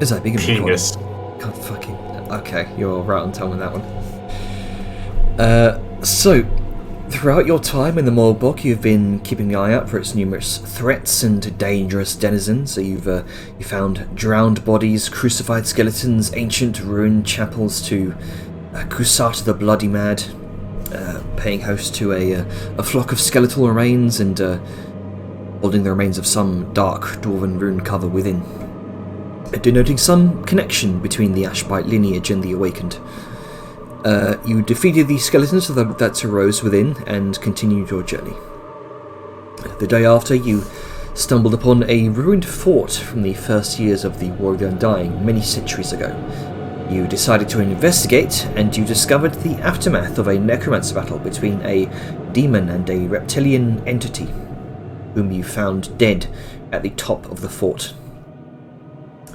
Is that big of a Penis. God fucking... Okay, you're right on time on that one. So, throughout your time in the Morbog, you've been keeping an eye out for its numerous threats and dangerous denizens. So you found drowned bodies, crucified skeletons, ancient ruined chapels to Kusata the Bloody Mad, paying host to a flock of skeletal remains and holding the remains of some dark dwarven rune cover within, denoting some connection between the Ashbite lineage and the Awakened. You defeated the skeletons that arose within and continued your journey. The day after, you stumbled upon a ruined fort from the first years of the War of the Undying, many centuries ago. You decided to investigate, and you discovered the aftermath of a necromancer battle between a demon and a reptilian entity, whom you found dead at the top of the fort.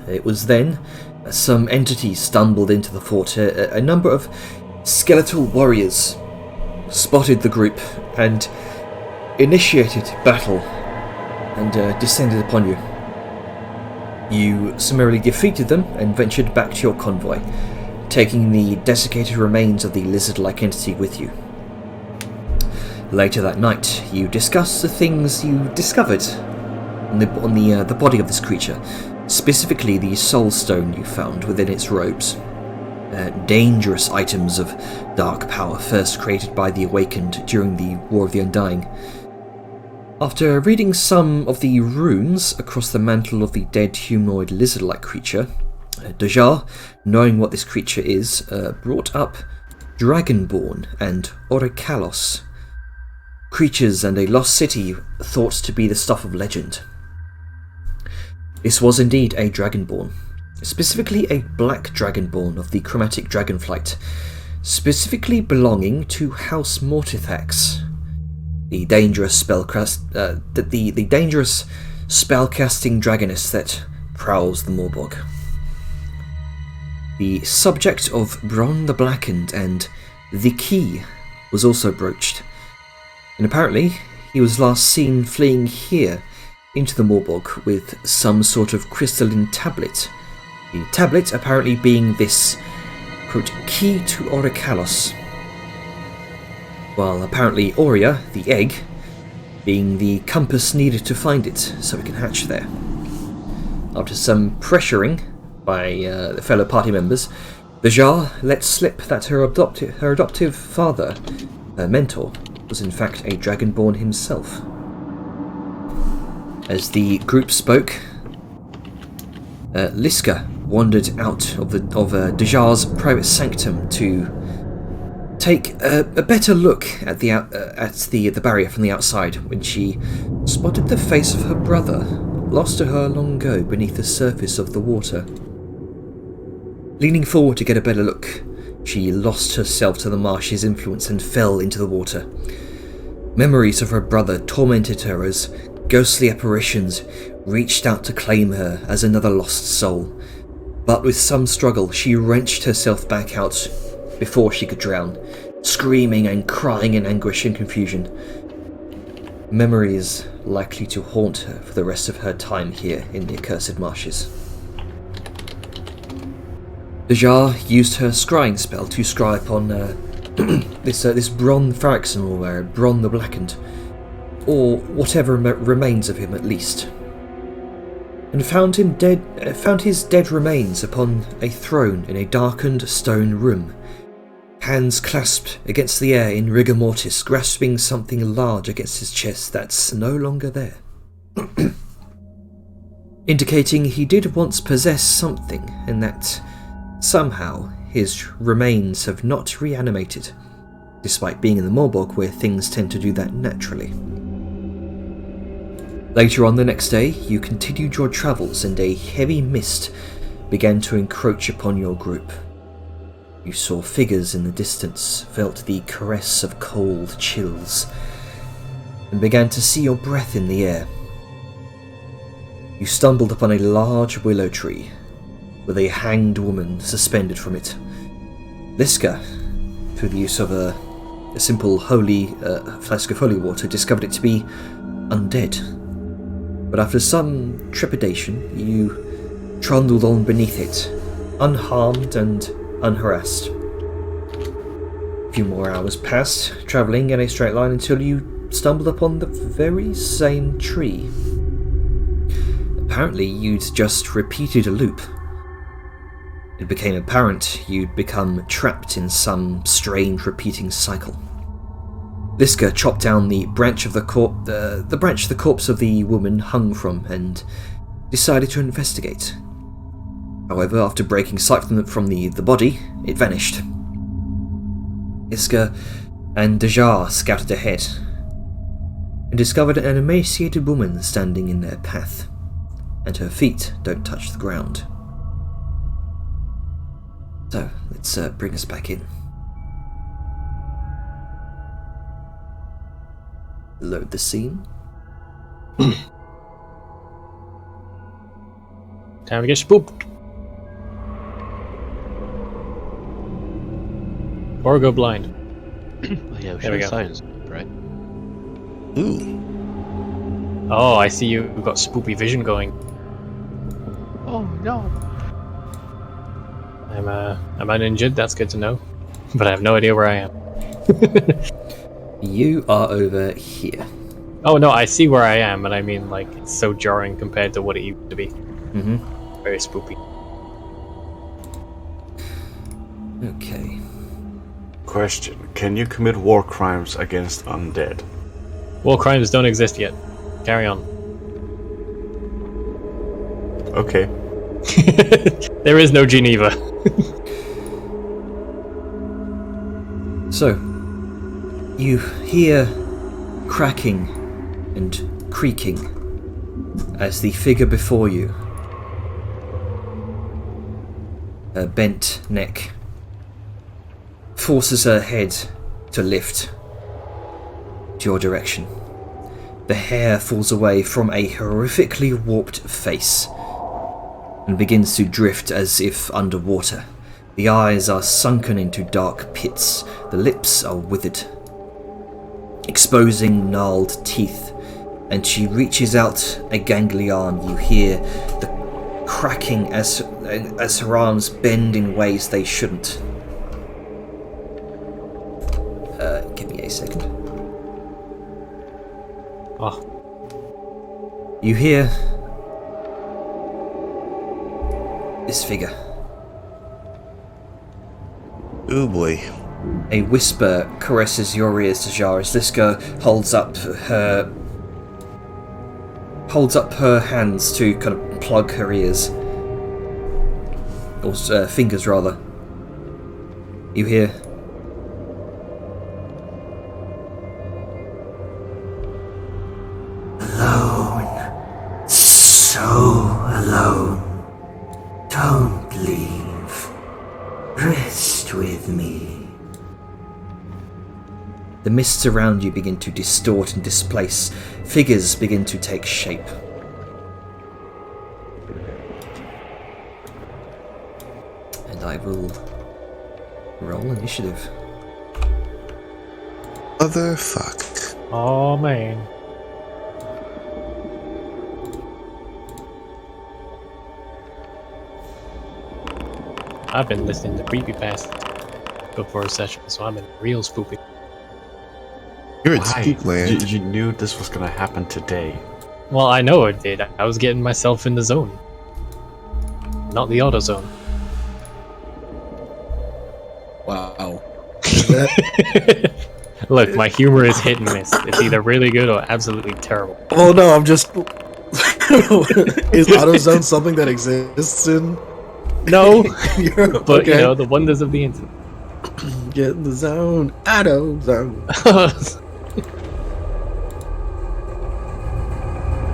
It was then some entities stumbled into the fort. A number of skeletal warriors spotted the group and initiated battle and descended upon you. You summarily defeated them and ventured back to your convoy, taking the desiccated remains of the lizard-like entity with you. Later that night, you discussed the things you discovered on the body of this creature, specifically the soul stone you found within its robes. Dangerous items of dark power first created by the Awakened during the War of the Undying. After reading some of the runes across the mantle of the dead humanoid lizard-like creature, Dajar, knowing what this creature is, brought up Dragonborn and Orikalos, creatures and a lost city thought to be the stuff of legend. This was indeed a Dragonborn, specifically a black Dragonborn of the chromatic dragonflight, specifically belonging to House Mortithax, the dangerous the dangerous spellcasting dragoness that prowls the Morbog. The subject of Bron the Blackened and the Key was also broached, and apparently he was last seen fleeing here into the Morbog with some sort of crystalline tablet. The tablet apparently being this, quote, key to Orikalos, while apparently Aurea, the egg, being the compass needed to find it so it can hatch there. After some pressuring by the fellow party members, the Jar let slip that her adoptive father, her mentor, was in fact a Dragonborn himself. As the group spoke, Liska wandered out of Dajar's private sanctum to take a better look at the barrier from the outside when she spotted the face of her brother, lost to her long ago beneath the surface of the water. Leaning forward to get a better look, she lost herself to the marsh's influence and fell into the water. Memories of her brother tormented her as ghostly apparitions reached out to claim her as another lost soul, but with some struggle she wrenched herself back out before she could drown, screaming and crying in anguish and confusion. Memories likely to haunt her for the rest of her time here in the accursed marshes. Dajar used her scrying spell to scry upon this Bron Farraxon, or Bron the Blackened, or whatever remains of him at least, and found his dead remains upon a throne in a darkened stone room, hands clasped against the air in rigor mortis, grasping something large against his chest that's no longer there, indicating he did once possess something, and that somehow his remains have not reanimated, despite being in the Morbog where things tend to do that naturally. Later on the next day, you continued your travels and a heavy mist began to encroach upon your group. You saw figures in the distance, felt the caress of cold chills, and began to see your breath in the air. You stumbled upon a large willow tree with a hanged woman suspended from it. Liska, through the use of a simple flask of holy water, discovered it to be undead. But after some trepidation, you trundled on beneath it, unharmed and unharassed. A few more hours passed, travelling in a straight line until you stumbled upon the very same tree. Apparently, you'd just repeated a loop. It became apparent you'd become trapped in some strange repeating cycle. Liska chopped down the branch of the corpse of the woman hung from and decided to investigate. However, after breaking sight from the body, it vanished. Liska and Dejar scouted ahead and discovered an emaciated woman standing in their path, and her feet don't touch the ground. So, let's bring us back in. Load the scene. Time to get spooked. Or go blind. Yeah, There we go. Science, right? Ooh. Oh, I see you've got spoopy vision going. Oh no! I'm uninjured, that's good to know. But I have no idea where I am. You are over here. Oh no, I see where I am, but I mean, like, it's so jarring compared to what it used to be. Mm-hmm. Very spoopy. Okay. Question: can you commit war crimes against undead? War crimes don't exist yet. Carry on. Okay. There is no Geneva. So, you hear cracking and creaking as the figure before you, her bent neck, forces her head to lift to your direction. The hair falls away from a horrifically warped face and begins to drift as if underwater. The eyes are sunken into dark pits, the lips are withered, exposing gnarled teeth, and she reaches out a gangly arm. You hear the cracking as her arms bend in ways they shouldn't. Give me a second. Oh, You hear this figure. Oh boy. A whisper caresses your ears, Tajar, as Liska holds up her hands to kind of plug her ears. Or fingers, rather. You hear... Alone. So alone. Don't leave. Rest with me. The mists around you begin to distort and displace. Figures begin to take shape. And I will roll initiative. Motherfuck. oh man. I've been listening to creepypastas before a session, so I'm in real spoopy. You're in Why? Spookland. You knew this was gonna happen today. Well, I know it did. I was getting myself in the zone. Not the auto zone. Wow. Look, my humor is hit and miss. It's either really good or absolutely terrible. Oh no, I'm just. Is AutoZone something that exists in No, Europe? but Okay. you know, the wonders of the internet. Get in the zone. AutoZone.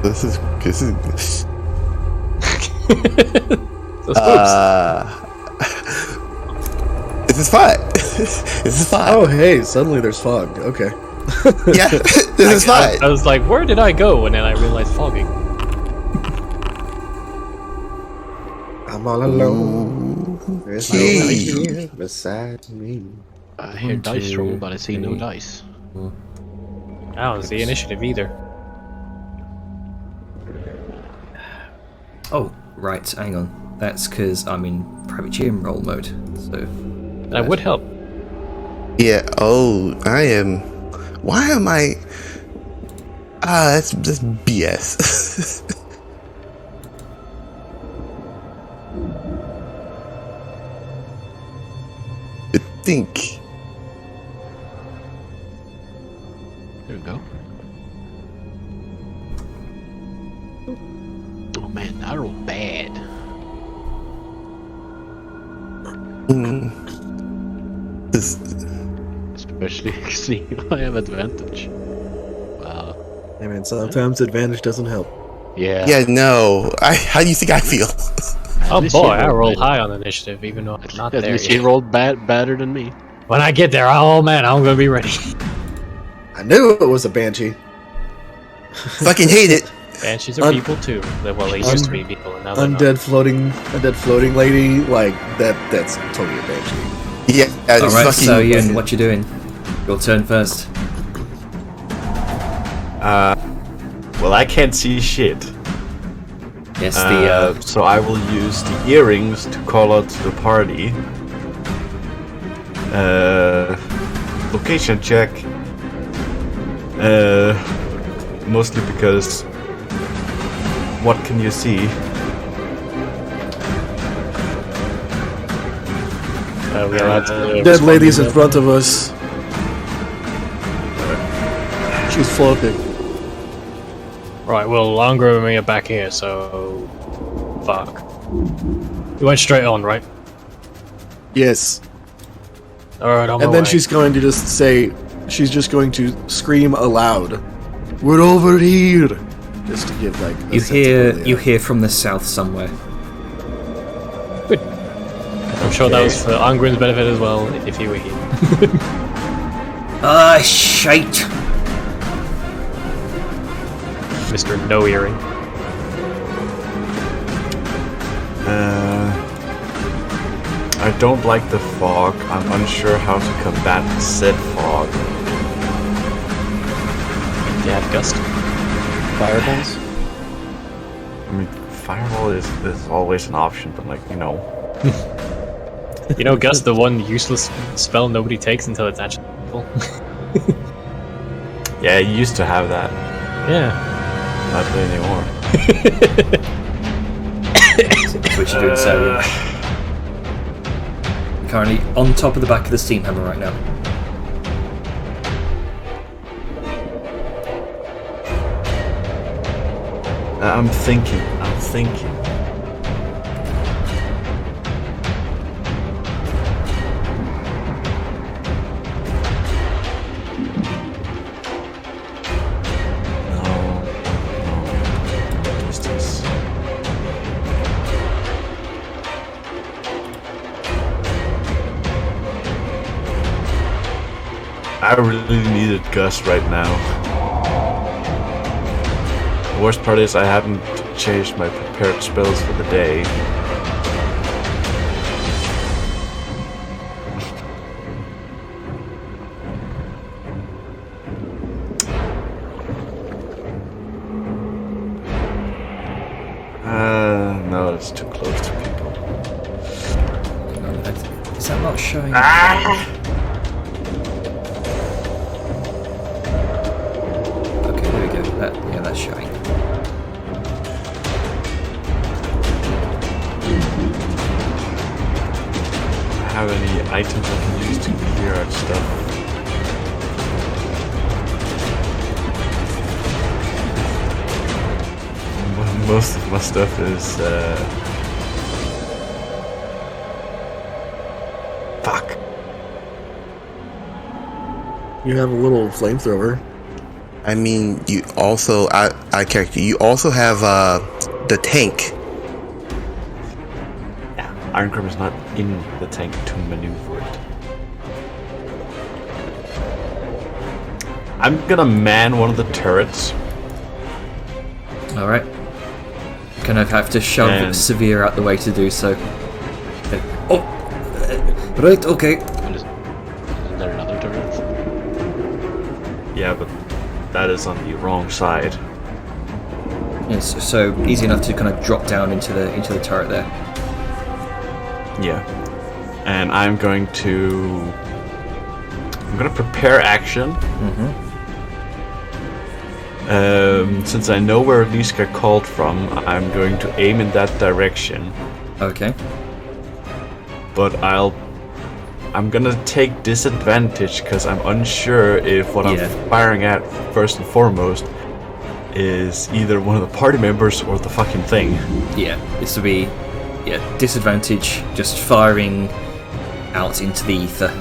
This is So spooks. this is fun. This is fun. Oh hey, suddenly there's fog. Okay. Yeah, this is I fun. was like, where did I go? And then I realized fogging. I'm all alone. There's nobody here beside me. I hear dice roll, but I see no dice. I don't see initiative either. Oh, right, hang on. That's because I'm in private GM role mode. So That would help. Yeah. Oh, I am. Why am I? That's BS. I think. There we go. Oh man, I rolled bad. This, Especially seeing I have advantage. Wow. I mean, sometimes advantage doesn't help. Yeah. yeah, no. How do you think I feel? Oh least you boy, I rolled rolled better. high on initiative, even though I'm not At there least he yet. rolled better than me. When I get there, oh man, I'm gonna be ready. I knew it was a banshee. Fucking hate it. Banshees are people too. Well, they used to be people, and now they're not. Undead floating lady, like that's totally a banshee. Yeah. all right. fucking, So Ian, what you doing? Your turn first. Well, I can't see shit. Yes, So I will use the earrings to call out to the party. Location check. Mostly because what can you see? We are allowed to Dead lady's in front of us. She's floating. Right, well, Longra and me are back here, so fuck. We went straight on, right? Yes. Alright, on And my then way. she's going to just say, she's just going to scream aloud, "We're over here!" Just to give like. a you sense of where they hear are. from the south somewhere. I'm sure that was for Angrin's benefit as well, if he were here. Ah, shite! Mr. No Earring. I don't like the fog. I'm unsure how to combat said fog. Do you have Gust? Fireballs? I mean, fireball is always an option, but like, you know. You know, Gust, the one useless spell nobody takes until it's actually useful. Yeah, you used to have that. Yeah. Not really anymore. That's what you're doing, so currently on top of the back of the steam hammer right now. I'm thinking. No. What is this? I really needed Gus right now. The worst part is I haven't changed my prepared spells for the day. No, it's too close to people. Is that not showing? Okay, there we go. Yeah, that's showing. Have any items I can use to clear out stuff? Most of my stuff is fuck. You have a little flamethrower. I mean, you also, I character. You also have the tank. Yeah, Ironcrab is not in the tank to maneuver it. I'm gonna man one of the turrets. Alright. Kind of have to shove And- Severe out the way to do so. Oh! Right, okay. Isn't there another turret? Yeah, but that is on the wrong side. Yes, so easy enough to kind of drop down into the turret there. Yeah. And I'm gonna prepare action. Since I know where Liska called from, I'm going to aim in that direction. Okay. But I'm gonna take disadvantage because I'm unsure if what I'm firing at first and foremost is either one of the party members or the fucking thing. Yeah, this will be disadvantage, just firing out into the ether.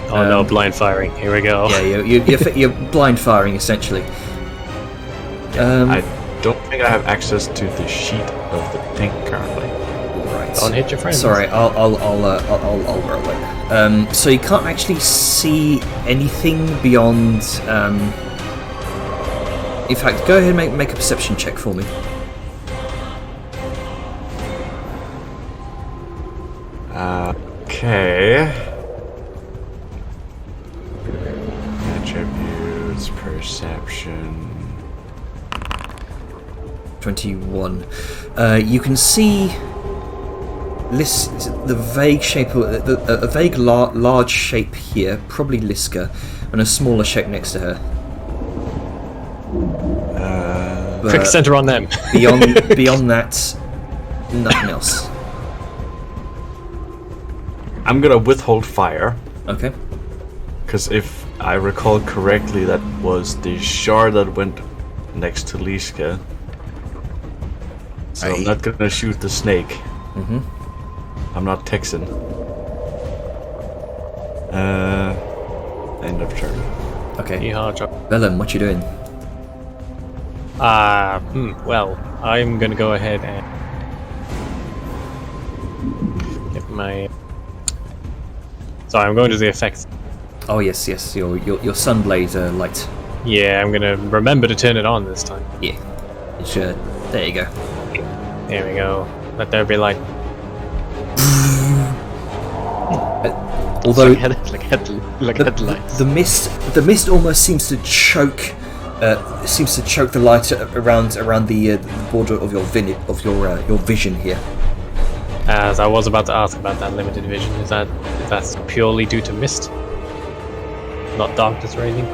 Oh no, blind firing. Here we go. Yeah, you're blind firing essentially. I don't think I have access to the sheet of the tank currently. Right. Don't hit your friends. Sorry, I'll roll it. So you can't actually see anything beyond. In fact, go ahead and make a perception check for me. Okay. Attributes, perception. 21. You can see the vague shape, a vague large shape here, probably Liska, and a smaller shape next to her. Quick center on them. Beyond that, nothing else. I'm gonna withhold fire. Okay. Because if I recall correctly, that was the shard that went next to Liska. So I'm not gonna shoot the snake. Mm-hmm. I'm not Texan. End of turn. Okay. Yeehaw, Joe. Velen, what you doing? Well, I'm gonna go ahead and get my. Sorry, I'm going to the effects. Oh yes, your sunblade light. Yeah, I'm gonna remember to turn it on this time. Yeah. It's there you go. There we go. Let there be light. Although like headlights. the mist almost seems to choke the light around the border of your vision here. As I was about to ask about that limited vision, that's purely due to mist, not darkness or anything?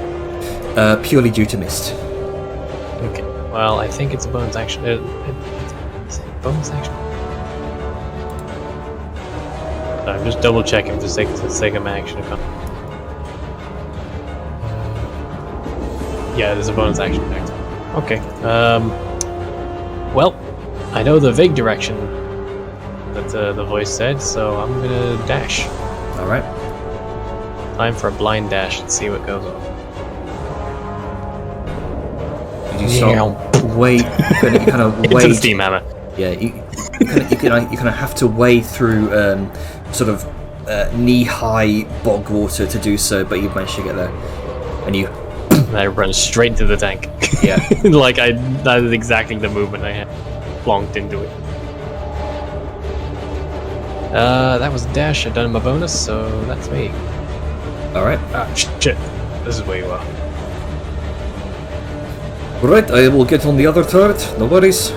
Purely due to mist. Okay. Well, I think it's a bonus action. Is it bonus action? So I'm just double checking for the sake of my action. Yeah, there's a bonus action next. Okay. Well, I know the vague direction that the voice said, so I'm gonna dash. All right. Time for a blind dash and see what goes on. You start you kind of Into wade. the steam hammer. Yeah, you kind of have to wade through sort of knee-high bog water to do so, but you've managed to get there, and you. And I run straight into the tank. Yeah. That is exactly the movement I had. Plonked into it. That was a dash. I've done my bonus, so that's me. All right. Ah, shit. This is where you are. All right. I will get on the other turret. No worries.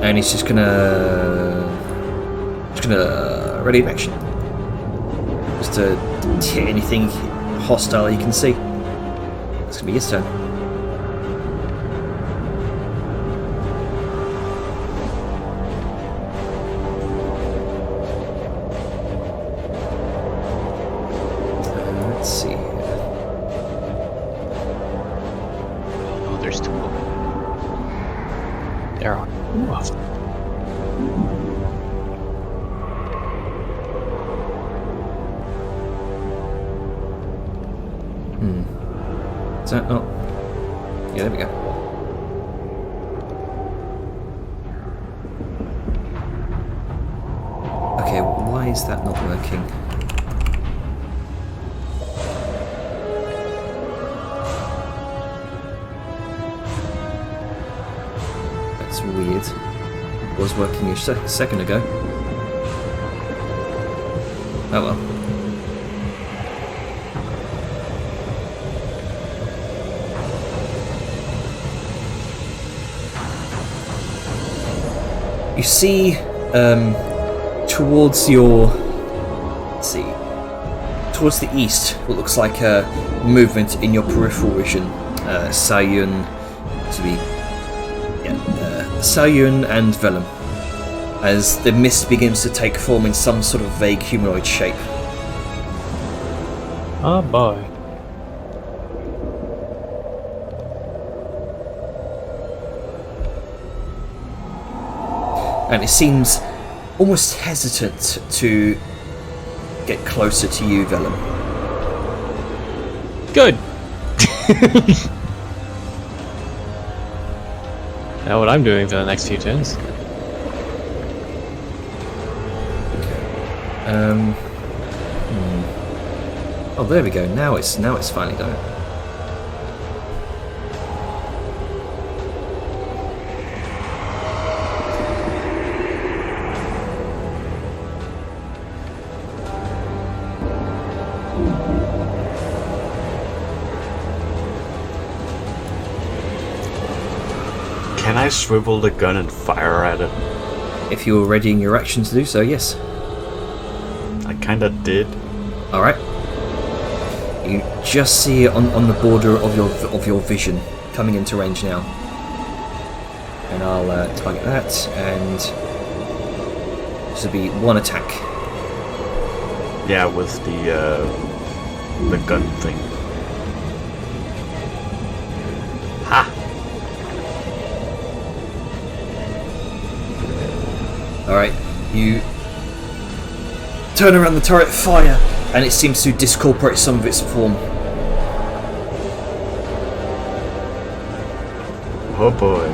And he's just gonna ready in action. Just to hit anything hostile you can see. It's gonna be his turn. Let's see. Oh, there's two of them. There are. Is that not? Yeah, there we go. Okay, why is that not working? That's weird. It was working a second ago. Oh well. You see, towards your, let's see, towards the east, what looks like a movement in your peripheral vision. Sayun, Sayun and Vellum, as the mist begins to take form in some sort of vague humanoid shape. Oh boy. And it seems almost hesitant to get closer to you, Vellum. Good. Now what I'm doing for the next few turns. Oh, there we go. Now it's finally done. Can I swivel the gun and fire at it? If you're readying your action to do so, yes. I kinda did. All right. You just see it on the border of your vision, coming into range now. And I'll target that, and this will be one attack. Yeah, with the gun thing. Ha! All right, you turn around the turret, fire, and it seems to discorporate some of its form. Oh boy.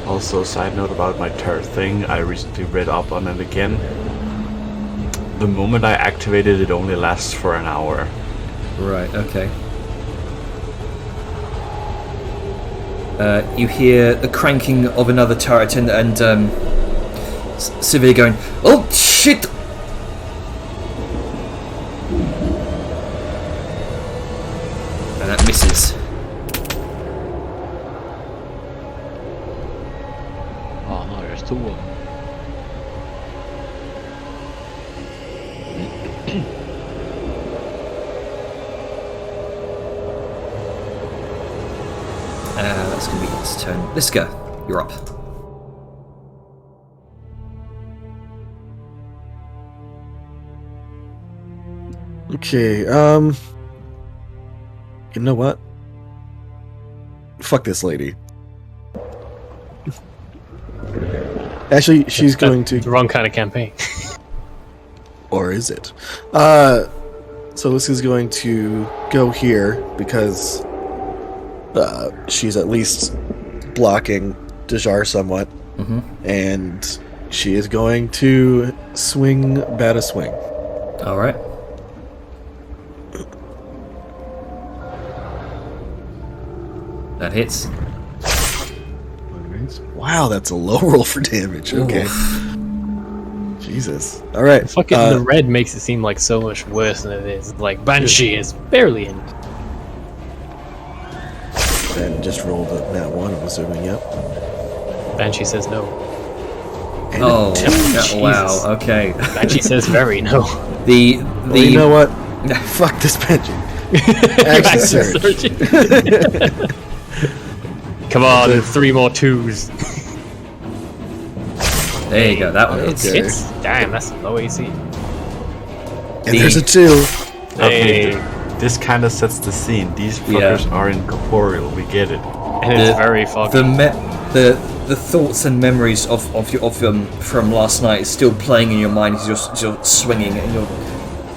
Also, side note about my turret thing, I recently read up on it again. The moment I activate it, it only lasts for an hour. Right, okay. You hear the cranking of another turret and Sivir going, "Oh shit!" And that misses. Oh no, there's two of them. That's going to be its turn. Liska, you're up. Okay, you know what? Fuck this lady. Actually, she's going The to... wrong kind of campaign. Or is it? So Liska's going to go here because she's at least blocking Dejar somewhat. Mm-hmm. And she is going to swing Bata Swing. All right. That hits. Wow, that's a low roll for damage. Okay. Jesus. All right. Fucking the red makes it seem like so much worse than it is. Like Banshee is barely in. And just rolled a nat 1, I'm assuming. Yep. Banshee says no. And Oh, a 10. wow. Okay. Banshee says very no. Well, you know what? Fuck this Banshee. Action surge. Come on, 3 more 2s. There you go. That one hits. Okay. Hits? Damn, that's low AC. And there's a 2. Okay, Hey. this kind of sets the scene. These fuckers are incorporeal. We get it. And it's very foggy. The thoughts and memories of from last night is still playing in your mind as you're swinging and you're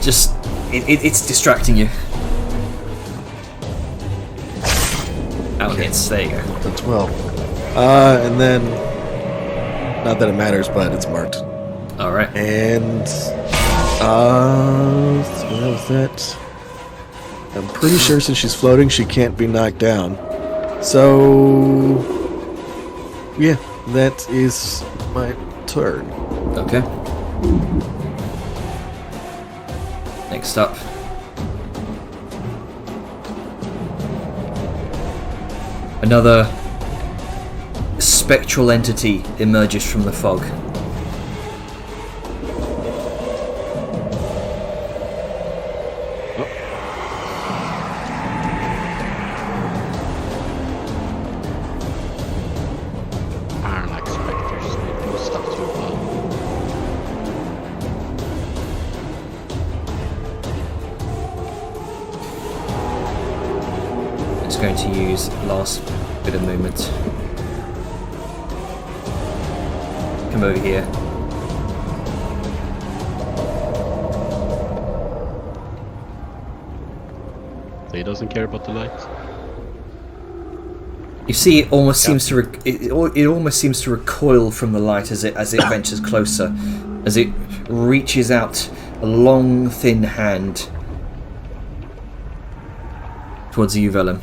just it's distracting you. Out hits. There you go. The 12. And then, not that it matters, but it's marked. All right. And so that was that. I'm pretty sure since she's floating, she can't be knocked down. So yeah, that is my turn. Okay. Next up. Another spectral entity emerges from the fog. Iron like specters made most stuff too well. It's going to use last bit of movement. Come over here. So he doesn't care about the lights. You see, it almost seems to it almost seems to recoil from the light as it ventures closer, as it reaches out a long, thin hand towards you, Vellum.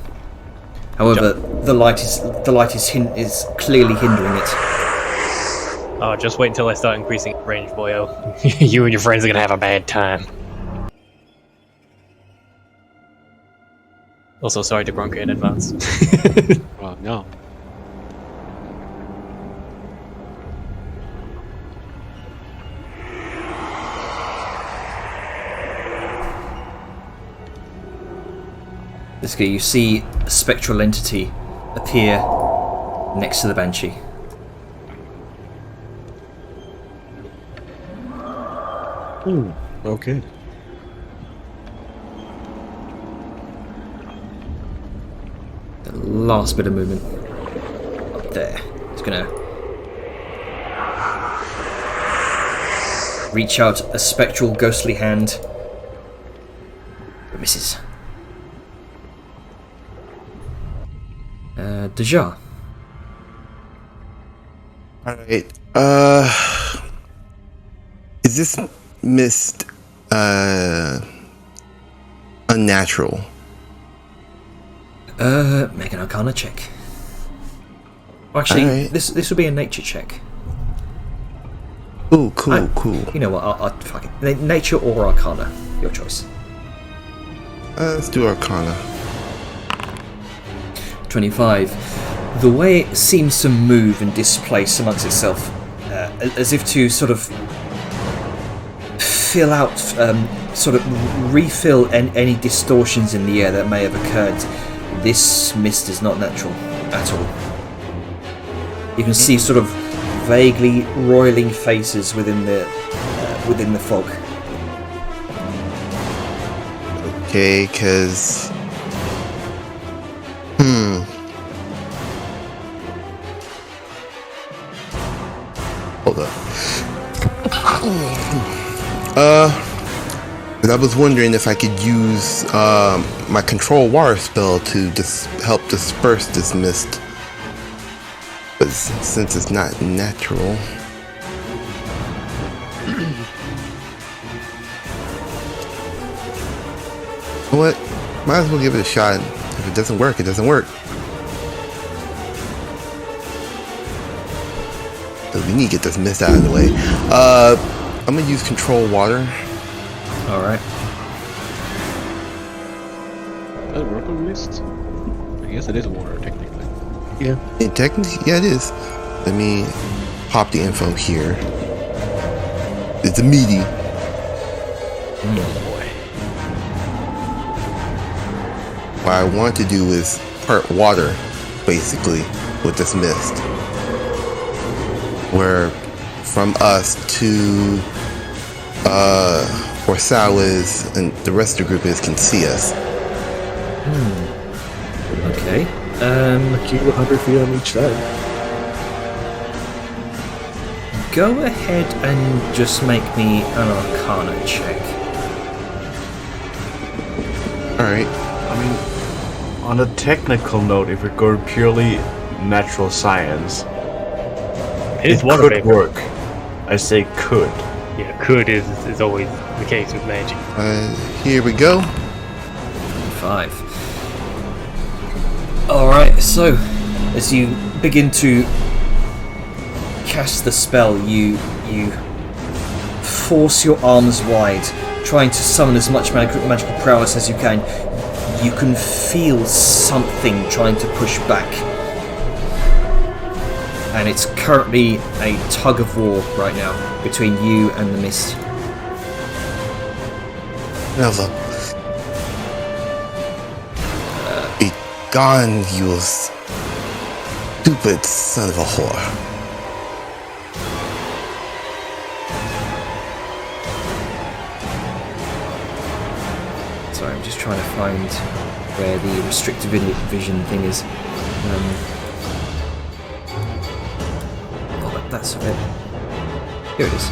However, the light is clearly hindering it. Oh, just wait until I start increasing range, boyo. You and your friends are gonna have a bad time. Also, sorry to Gronka in advance. Oh no. This guy, you see a spectral entity appear next to the Banshee. Okay. The last bit of movement up there. It's gonna reach out a spectral, ghostly hand, but misses. Deja. Alright. Is this mist unnatural? Make an Arcana check. Or actually, Alright. this would be a nature check. Ooh, cool. You know what? I'll fuck it. Nature or Arcana, your choice. Let's do Arcana. 25. The way it seems to move and displace amongst itself, as if to sort of fill out, sort of refill any distortions in the air that may have occurred. This mist is not natural at all. You can see sort of vaguely roiling faces within the fog. Okay, cause hold up. But I was wondering if I could use my control water spell to help disperse this mist. But since it's not natural. You know what? Might as well give it a shot. If it doesn't work, it doesn't work. So we need to get this mist out of the way. I'm gonna use control water. Alright. Does it work on mist? I guess it is water, technically. Yeah. Technically, yeah, it is. Let me pop the info here. It's a meaty. What I want to do is part water, basically, with this mist. Where from us to where Sal is and the rest of the group is can see us. Okay. Keep 100 feet on each side. Go ahead and just make me an Arcana check. Alright. I mean, on a technical note, if we go purely natural science, It is it water could vapor. work. I say could. Yeah, could is always the case with magic. Here we go. 5. Alright, so as you begin to cast the spell, you force your arms wide, trying to summon as much magical prowess as you can. You can feel something trying to push back. And it's currently a tug of war right now between you and the mist. Never. Be gone, you stupid son of a whore. Sorry, I'm just trying to find where the restricted vision thing is. Oh, that's a bit. Here it is.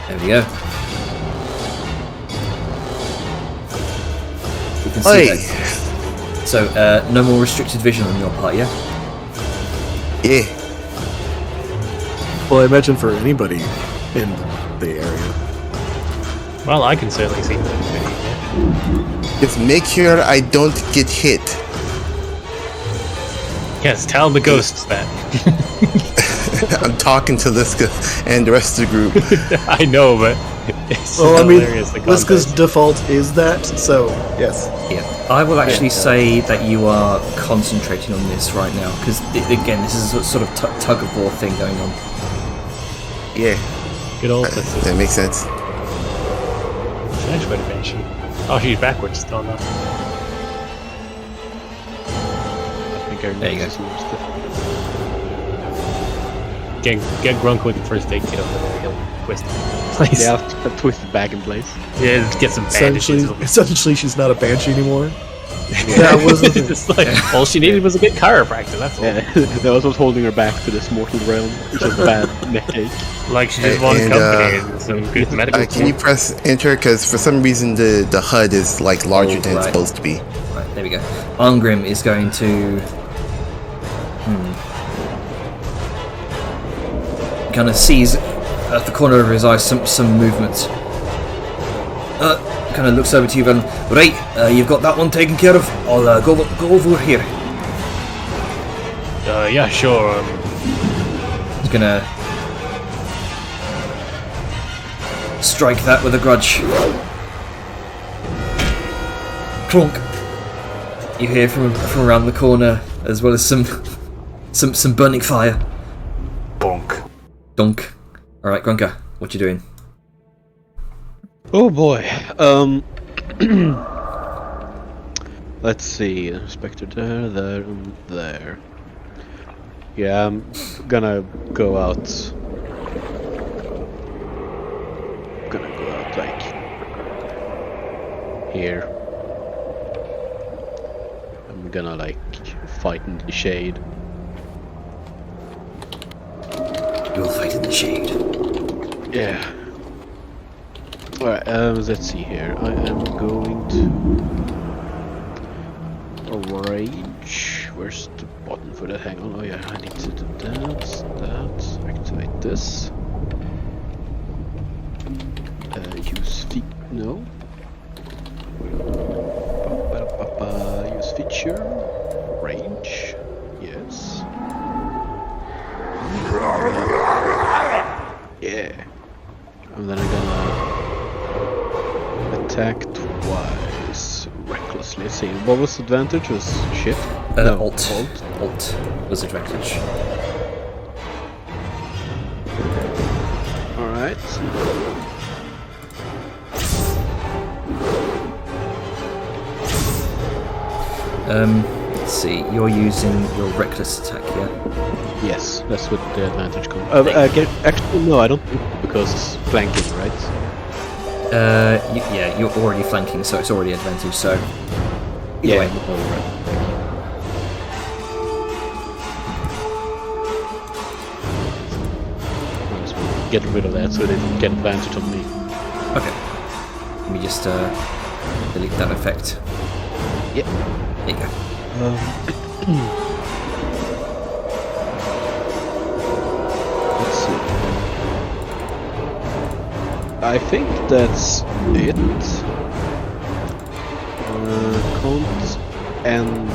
There we go. You can see Oi. that. So, no more restricted vision on your part, yeah? Yeah. Well, I imagine for anybody in the area. Well, I can certainly see that. Just make sure I don't get hit. Yes, tell the ghosts that. I'm talking to Liska and the rest of the group. I know, but it's Well, I mean, hilarious. The Liska's context. default is that, so yes. Yeah. I will actually say that you are concentrating on this right now, because, again, this is a sort of tug of war thing going on. Yeah, Good old sister. that makes sense. That's quite a banshee. Oh, she's backwards still enough. I think our There you nose is used. Get Grunk with the first aid kit over there. He'll twist it in place. Yeah, I'll twist it back in place. Yeah, get some bandages. Essentially, she's not a banshee anymore. Yeah, it wasn't. Just like, all she needed was a good chiropractor, that's all. Yeah, that was what's holding her back to this mortal realm. It's just bad neck ache. Like she just And, wanted company and some good medical Can you press enter? Because for some reason the HUD is like larger than it's right. supposed to be. Right, there we go. Arngrim is going to... kind of sees at the corner of his eye some movement. Kind of looks over to you and, right, you've got that one taken care of. I'll go over here. Yeah, sure. He's gonna strike that with a grudge. Clunk. You hear from around the corner, as well as some burning fire. Bonk. Dunk. All right, Grunka, what you doing? Oh boy. Let's see. Inspector there, and there. Yeah, I'm gonna go out. Like here. I'm gonna like fight in the shade. You'll fight in the shade. Yeah. Alright, let's see here. I am going to arrange. Where's the button for that? Hang on. Oh yeah, I need to do that. Activate this. Use no. Use feature. Range. Yes. Yeah. And then I'm gonna attack twice recklessly. Let's see, what was the advantage? Was shift? No, Alt. Alt was advantage. Alright. Let's see. You're using your reckless attack, yeah? Yes, that's what the advantage comes. Actually, no, I don't think so, because it's flanking, right? Yeah, you're already flanking, so it's already advantage. So either Yeah. way. Might as well get rid of that so they don't get advantage on me. Okay. Let me just delete that effect. Yep. There you go. Let's see. I think that's it. Can't end. I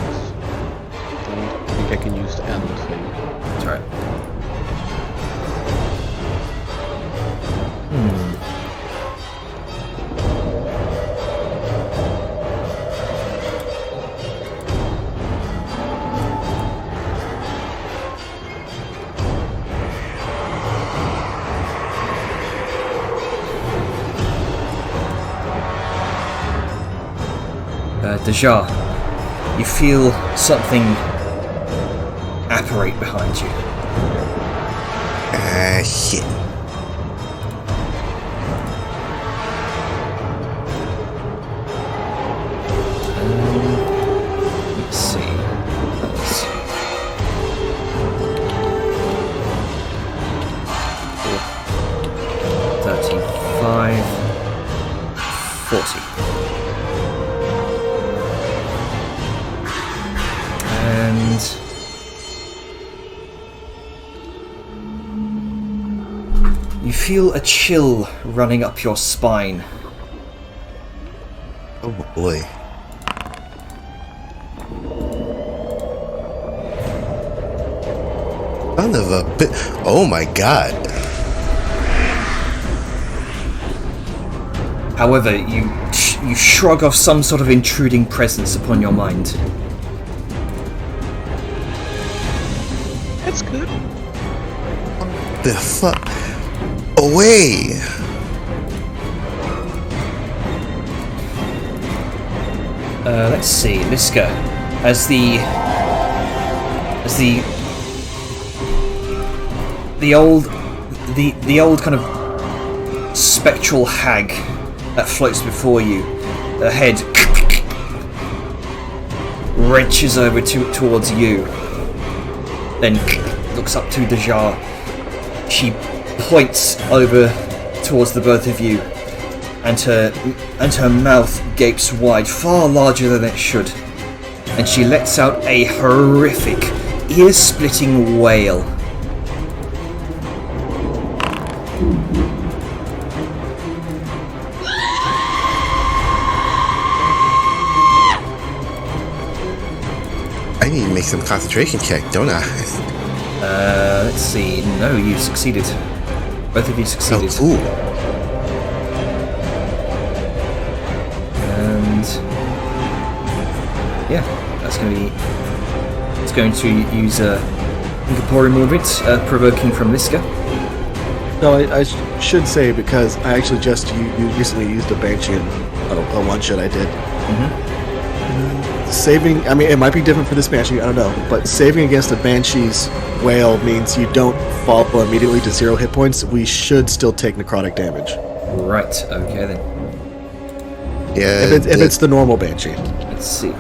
don't think I can use the end thing. It's alright. Deja, you feel something apparate behind you. Ah, shit. Let's see. That's 35, 40. And you feel a chill running up your spine. Oh boy. Son of a bit. Oh my god. However, you shrug off some sort of intruding presence upon your mind. That's good. The fuck? Away! Let's see, Liska, as the old kind of spectral hag that floats before you, her head wrenches over towards you, then looks up to Deja. She points over towards the both of you, and her mouth gapes wide, far larger than it should, and she lets out a horrific, ear-splitting wail. I need to make some concentration check, don't I? Let's see. No, you succeeded. Both of you succeeded. Oh, ooh. And yeah, that's going to be. It's going to use a incorporeal movement, provoking from Liska. No, I should say, because I actually just you recently used a Banshee in a one-shot I did. Saving, I mean, it might be different for this Banshee, I don't know, but saving against a Banshee's wail means you don't fall immediately to 0 hit points. We should still take necrotic damage. Right. Okay then. Yeah. If it's the normal Banshee. Let's see.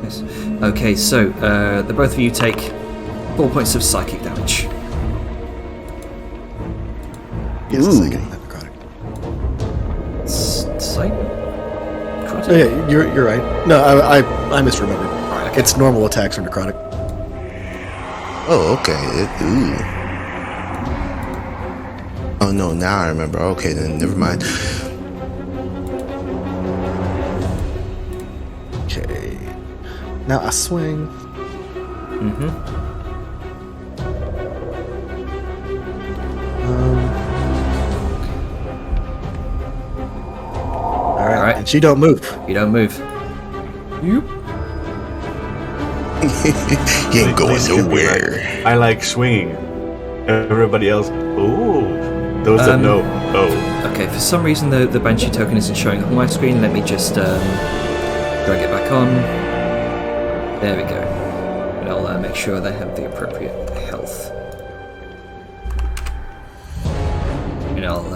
Yes. Okay, so the both of you take 4 points of psychic damage. Yes, Ooh. it's getting that necrotic. Necrotic? Oh, yeah, you're right. No, I misremembered. Right, okay. It's normal attacks for necrotic. Oh, okay. Ooh. Oh no, now I remember. Okay, then never mind. Okay. Now I swing. All right. And she don't move. You don't move. You ain't going This could be nowhere. like, I like swinging. Everybody else, oh, those that know, oh. Okay, for some reason the Banshee token isn't showing up on my screen. Let me just drag it back on. There we go. And I'll make sure they have the appropriate health. And I'll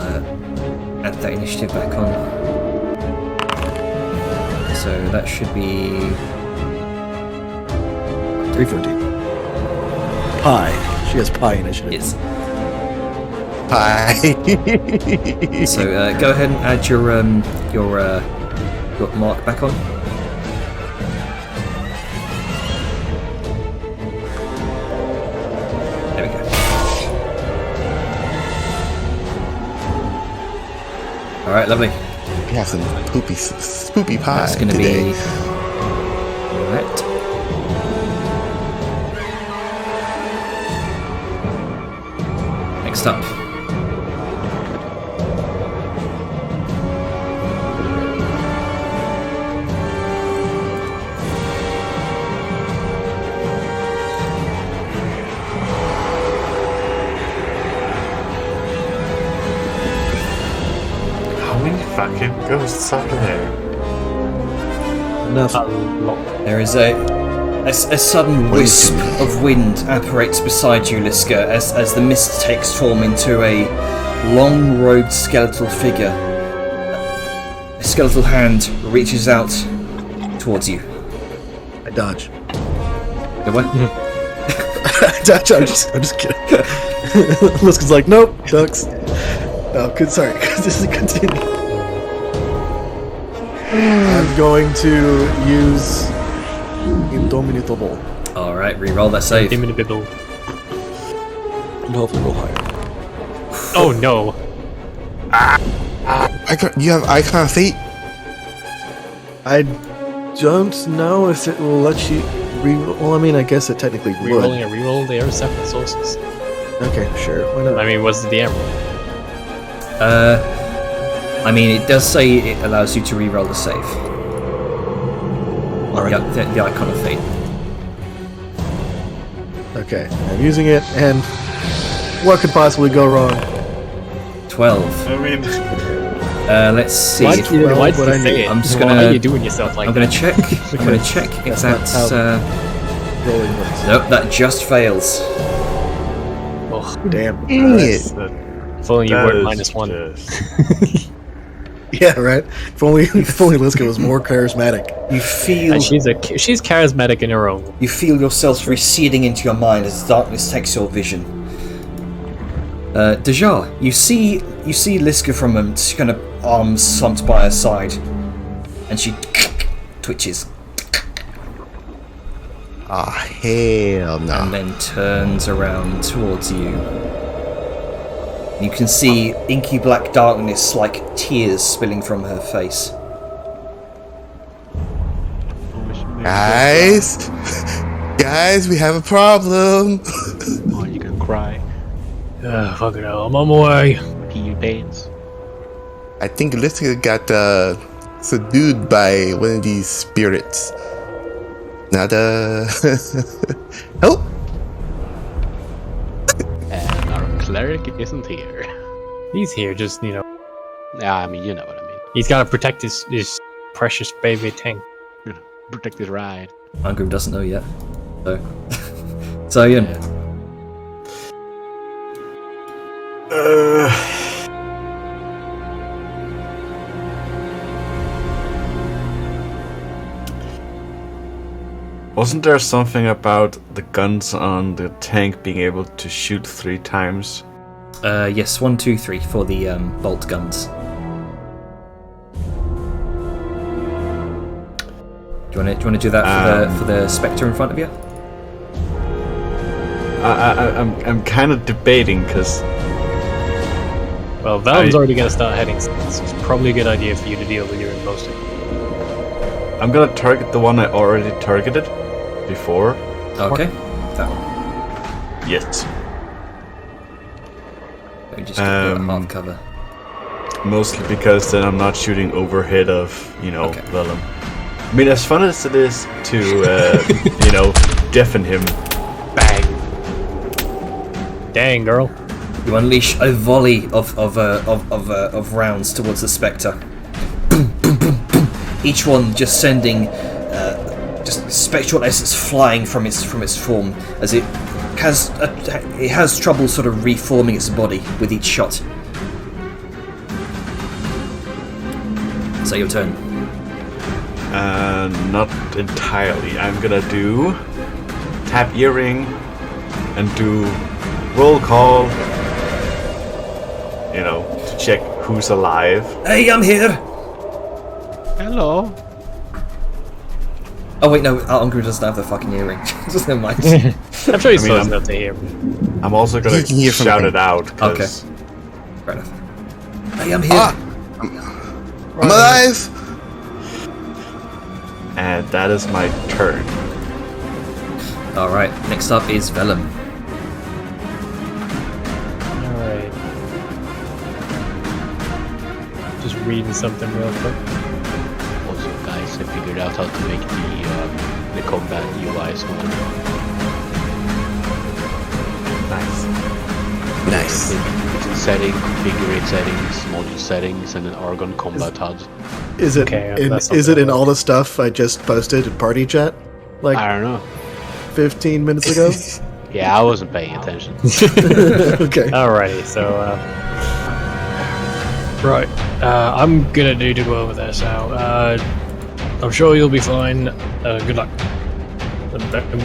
add that initiative back on. So that should be 314. Pi. She has pi initiative. yes. Hi. So go ahead and add your mark back on. There we go. All right, lovely. We have some spoopy pie That's going to today. be. All right. Next up. How many fucking ghosts are there? Enough. There is a sudden wisp of wind apparates beside you, Liska, as the mist takes form into a long-robed skeletal figure. A skeletal hand reaches out towards you. I dodge. The what? I dodge. I'm just kidding. Liska's like, nope, ducks. No, sorry. This is continue. I'm going to use Indomitable All right, re-roll that save. Inimitable. and hopefully roll higher. Oh no. You have Icon of Fate? I don't know if it will let you re-roll. Well, I mean, I guess it technically would. Rerolling a reroll, they are separate sources. Okay, sure. Why not? I mean, what's the emerald? I mean, it does say it allows you to re-roll the save. Alright. Yeah, the icon of fate. Okay, I'm using it, and what could possibly go wrong? 12. I mean, Let's see. Why did you what I say need. it? I'm just Why gonna- are you doing yourself like I'm that? gonna check. I'm gonna check if That's not that's. Rolling works. Nope, that just fails. Oh, Damn. Dang it. if only you that weren't is -1. just- Yeah, right. If only Liska was more charismatic. You feel. And she's charismatic in her own. You feel yourself receding into your mind as darkness takes your vision. Deja, you see Liska from kind of arms slumped by her side, and she twitches Ah, hell and no. then turns around towards you. You can see inky black darkness like tears spilling from her face. Guys, we have a problem. Oh, you can cry. Fucking hell, I'm on my way. Pee your pants. I think Liska got subdued by one of these spirits. Not help. And our cleric isn't here. He's here, just, you know, Yeah, I mean, you know what I mean. he's gotta protect his precious baby thing. Protect his ride. Angrim doesn't know yet, so so yeah. Wasn't there something about the guns on the tank being able to shoot 3 times? Yes, 1, 2, 3 for the bolt guns. Do you want to do that for the Spectre in front of you? I'm kind of debating because Well, Valen's already gonna start heading, so it's probably a good idea for you to deal with your impostor. I'm gonna target the one I already targeted before. Okay. That one. Yes. Let me just get the Um, half cover. Mostly because then I'm not shooting overhead of, Okay. Vellum. I mean, as fun as it is to, deafen him. Bang! Dang, girl. You unleash a volley of rounds towards the Spectre. Boom, boom, boom, boom. Each one just sending just spectral essence flying from its form as it has trouble sort of reforming its body with each shot. So your turn. Not entirely. I'm gonna do tap earring and do roll call. To check who's alive. Hey, I'm here. Hello. Oh wait, no, Angru doesn't have the fucking earring. Just never mind. I'm sure he's I mean, close I'm- enough to hear. I'm also gonna You can hear shout something. it out. 'cause Okay. Fair enough. Hey, I'm here. I'm alive! And that is my turn. Alright, next up is Vellum. Alright. Just reading something real quick. Also, guys, I figured out how to make the combat UI smaller. Nice. Nice. It's in setting, configure settings, module settings, and an Argon combat HUD. Is it Okay, in, that's is it in something all the stuff I just posted in party chat? Like I don't know. 15 minutes ago? Yeah, I wasn't paying attention. Okay. Alrighty, so right, I'm gonna need to go over this now. I'm sure you'll be fine. Good luck.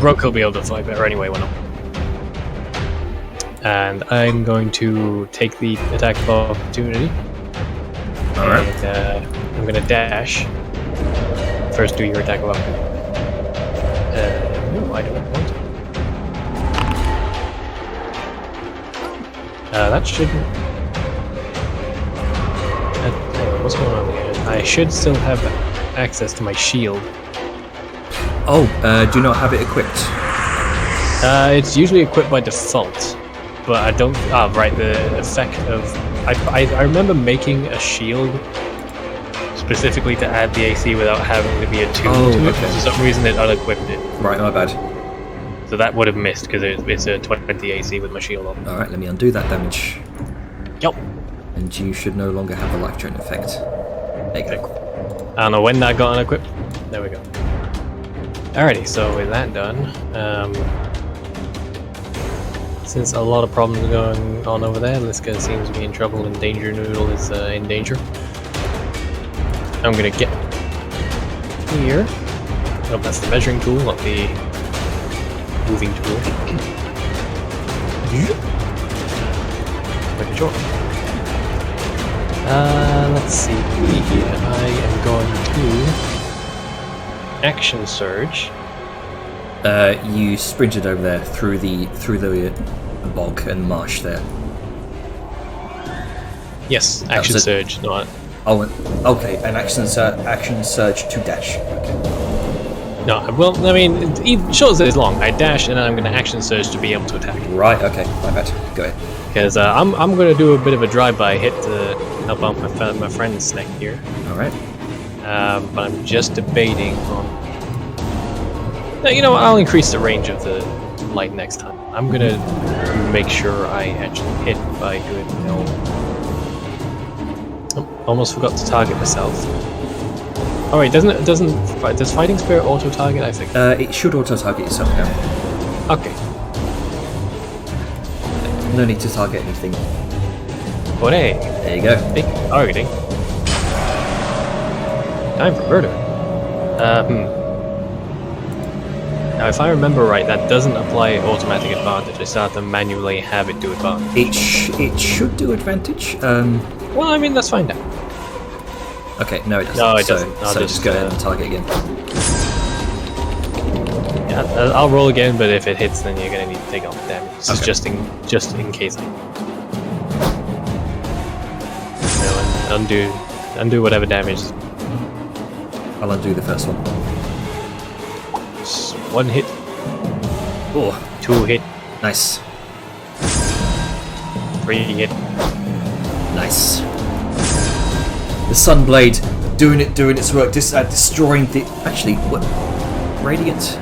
Grok will be able to fly better anyway when I'm. And I'm going to take the attack of opportunity. Alright. And I'm gonna dash. First, do your attack of opportunity. No, I don't want to. That shouldn't. What's going on here? I should still have access to my shield. Oh, do not have it equipped. It's usually equipped by default, but I don't. Ah, right. The effect of I remember making a shield specifically to add the AC without having to be attuned Oh, to it. okay. For some reason, it unequipped it, Right, my bad. so that would have missed because it's a 20 AC with my shield on. Alright, let me undo that damage. Yup. And you should no longer have a life drain effect. There you go. I don't know when that got unequipped. There we go. Alrighty, so with that done, since a lot of problems are going on over there, Liska seems to be in trouble and Danger Noodle is in danger. I'm gonna get here. Oh, that's the measuring tool, not the moving tool. Making sure. Let's see here. I am going to Action Surge. You sprinted over there through the bog and marsh there. Yes, Action was it. Surge, not. Oh, okay, an action surge to dash. No, well, I mean, short as long. I dash and then I'm going to Action Surge to be able to attack. Right, okay, my bad. Go ahead. Because I'm going to do a bit of a drive-by hit to help out my friend's neck here. Alright. But I'm just debating on. No, you know what? I'll increase the range of the light next time. I'm gonna make sure I actually hit by doing almost forgot to target myself. Oh wait, does Fighting Spirit auto target? I think. It should auto target yourself now. Okay. No need to target anything. But hey, There you go. big targeting. Time for murder. Now, if I remember right, that doesn't apply automatic advantage. I still have to manually have it do advantage. It should do advantage. Well, I mean, let's find out. Okay, no, it doesn't. No, it doesn't. So just go ahead and target again. Yeah, I'll roll again, but if it hits, then you're gonna need to take off the damage. This is Okay. just in case. Undo whatever damage. I'll undo the first one. One hit, Oh, 2 hit, nice. 3 hit. Nice. The Sunblade doing its work, destroying the. Actually, what? Radiant.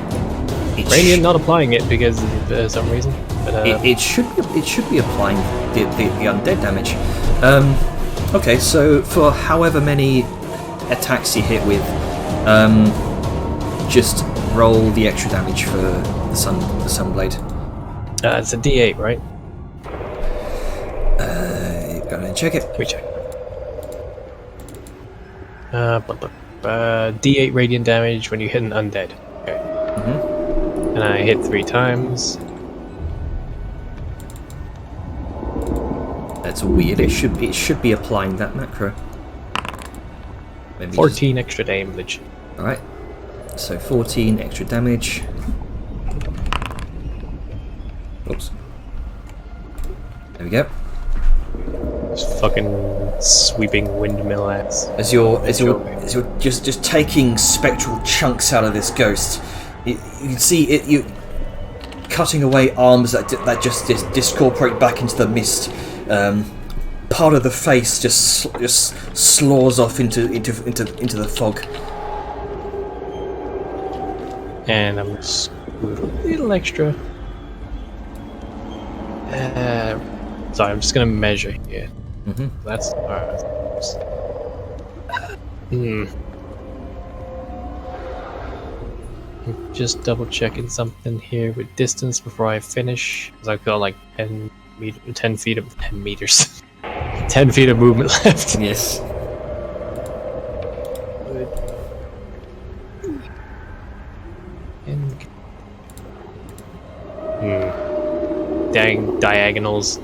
Radiant not applying it because for some reason. But It should be applying the undead damage. Okay, so for however many attacks you hit with, just roll the extra damage for the Sunblade. it's a D8, right? Go ahead and check it. Let me check. D8 radiant damage when you hit an undead. Okay. And I hit 3 times. That's weird. It should be applying that macro. Maybe 14 extra damage. All right. So 14 extra damage. Oops. There we go. Just fucking sweeping windmill ass. As you're just taking spectral chunks out of this ghost, you can see it. You cutting away arms that just discorporate back into the mist. Part of the face just slaws off into the fog. And I'm just a little extra. Sorry, I'm just gonna measure here. Mm-hmm. That's alright. Just double checking something here with distance before I finish, because I've got like 10 feet of 10 meters, 10 feet of movement left. Yes. Dang diagonals.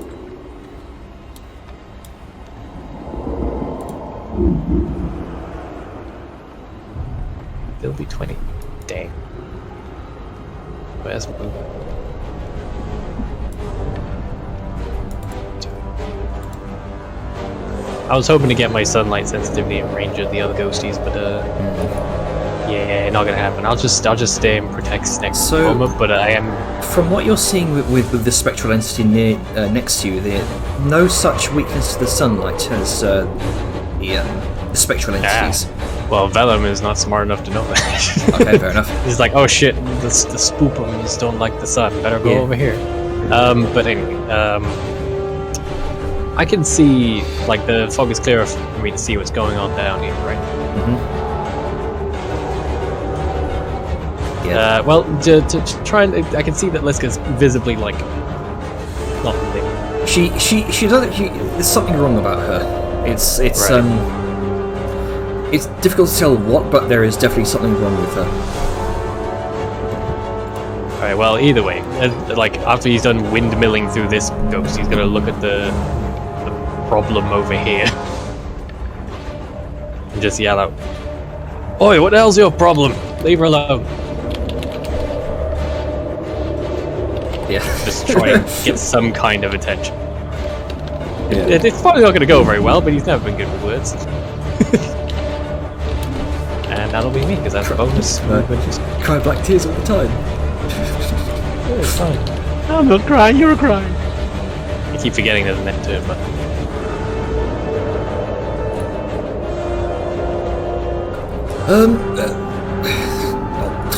There'll be 20. Dang. Where's my blue? I was hoping to get my sunlight sensitivity in range of the other ghosties, but yeah, not gonna happen. I'll just stay and protect next to the moment, but I am. From what you're seeing with the spectral entity next to you, there no such weakness to the sunlight as the spectral entities. Well, Vellum is not smart enough to know that. Okay, fair enough. He's like, oh shit, the spoopums don't like the sun. Better go over here. But anyway, I can see, like, the fog is clear for me to see what's going on down here, right? Mm-hmm. Yeah. Well, to try and I can see that Liska's visibly like not living. She doesn't. There's something wrong about her. It's difficult to tell what, but there is definitely something wrong with her. All right. Well, either way, like after he's done windmilling through this ghost, he's gonna look at the problem over here and just yell out, "Oi, what the hell's your problem? Leave her alone." Yeah. Just try and get some kind of attention. Yeah. It's probably not going to go very well, but he's never been good with words. And that'll be me, because that's a bonus. Cry black tears all the time. Yeah, it's fine. I'm not crying, you're crying. I keep forgetting there's an end to it, but...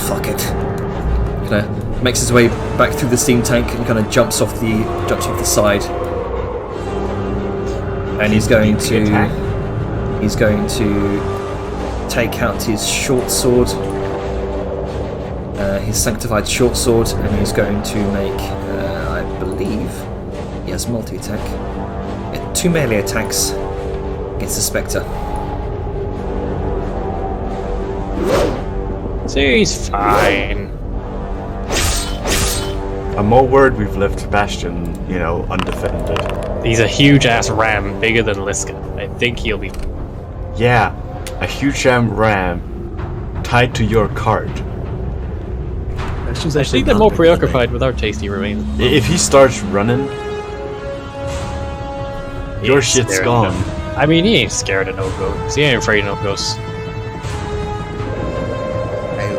Fuck it. Kinda makes his way back through the steam tank and kind of jumps off the side. And he's going to take out his short sword, his sanctified short sword, and he's going to make, I believe, he has multi-attack, 2 melee attacks against the Spectre. See, he's fine. I'm more worried we've left Bastion, undefended. He's a huge ass ram, bigger than Liska. I think he'll be. Yeah, a huge ram tied to your cart. I think they're more preoccupied with our tasty remains. If he starts running, your shit's gone. I mean, he ain't scared of no ghosts. He ain't afraid of no ghosts.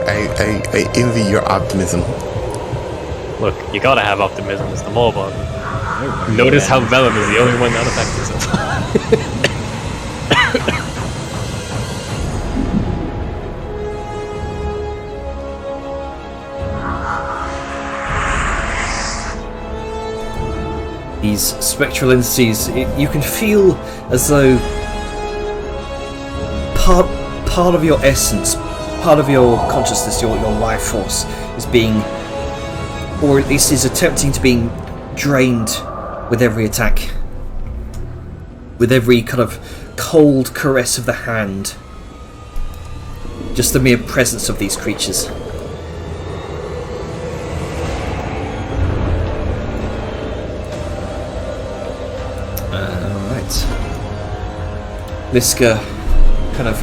I envy your optimism. Look, you gotta have optimism. It's the Morbog. Notice how Vellum is the only one that affects himself. These spectral entities, you can feel as though part of your essence, part of your consciousness, your life force is being, or at least is attempting to be drained with every attack, with every kind of cold caress of the hand. Just the mere presence of these creatures. Alright. Liska kind of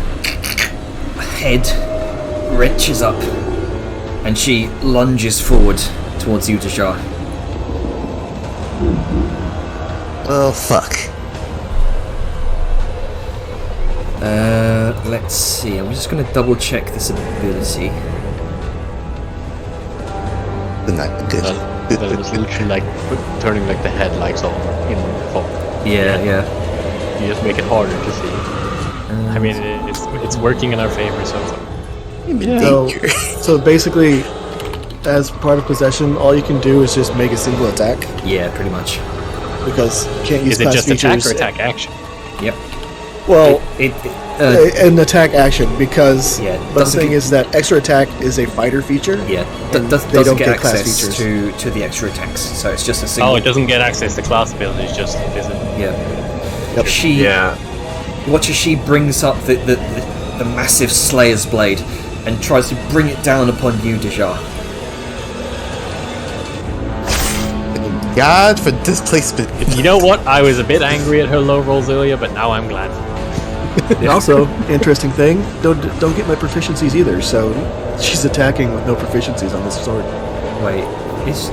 head wrenches up and she lunges forward towards you, Dajar. Well, fuck. Let's see. I'm just going to double check this ability. Not good. That was literally like turning like the headlights on in fog. Yeah. You just make it harder to see. I mean, it's working in our favor so far. So basically, as part of possession, all you can do is just make a single attack Yeah, pretty much. because you can't use Is it class just features. attack or attack action? Yep. Well, It an attack action because Yeah, but the doesn't thing get- is that extra attack is a fighder feature. yeah, and doesn't they don't get get class access features. to the extra attacks, so it's just a single. Oh, it doesn't get access to class abilities, just visit. Yeah. Yep. She Yeah. watch as she brings up the massive Slayer's blade and tries to bring it down upon you, Dejar. God for displacement. You know what? I was a bit angry at her low rolls earlier, but now I'm glad. And also, interesting thing, don't get my proficiencies either. So she's attacking with no proficiencies on this sword, Wait, is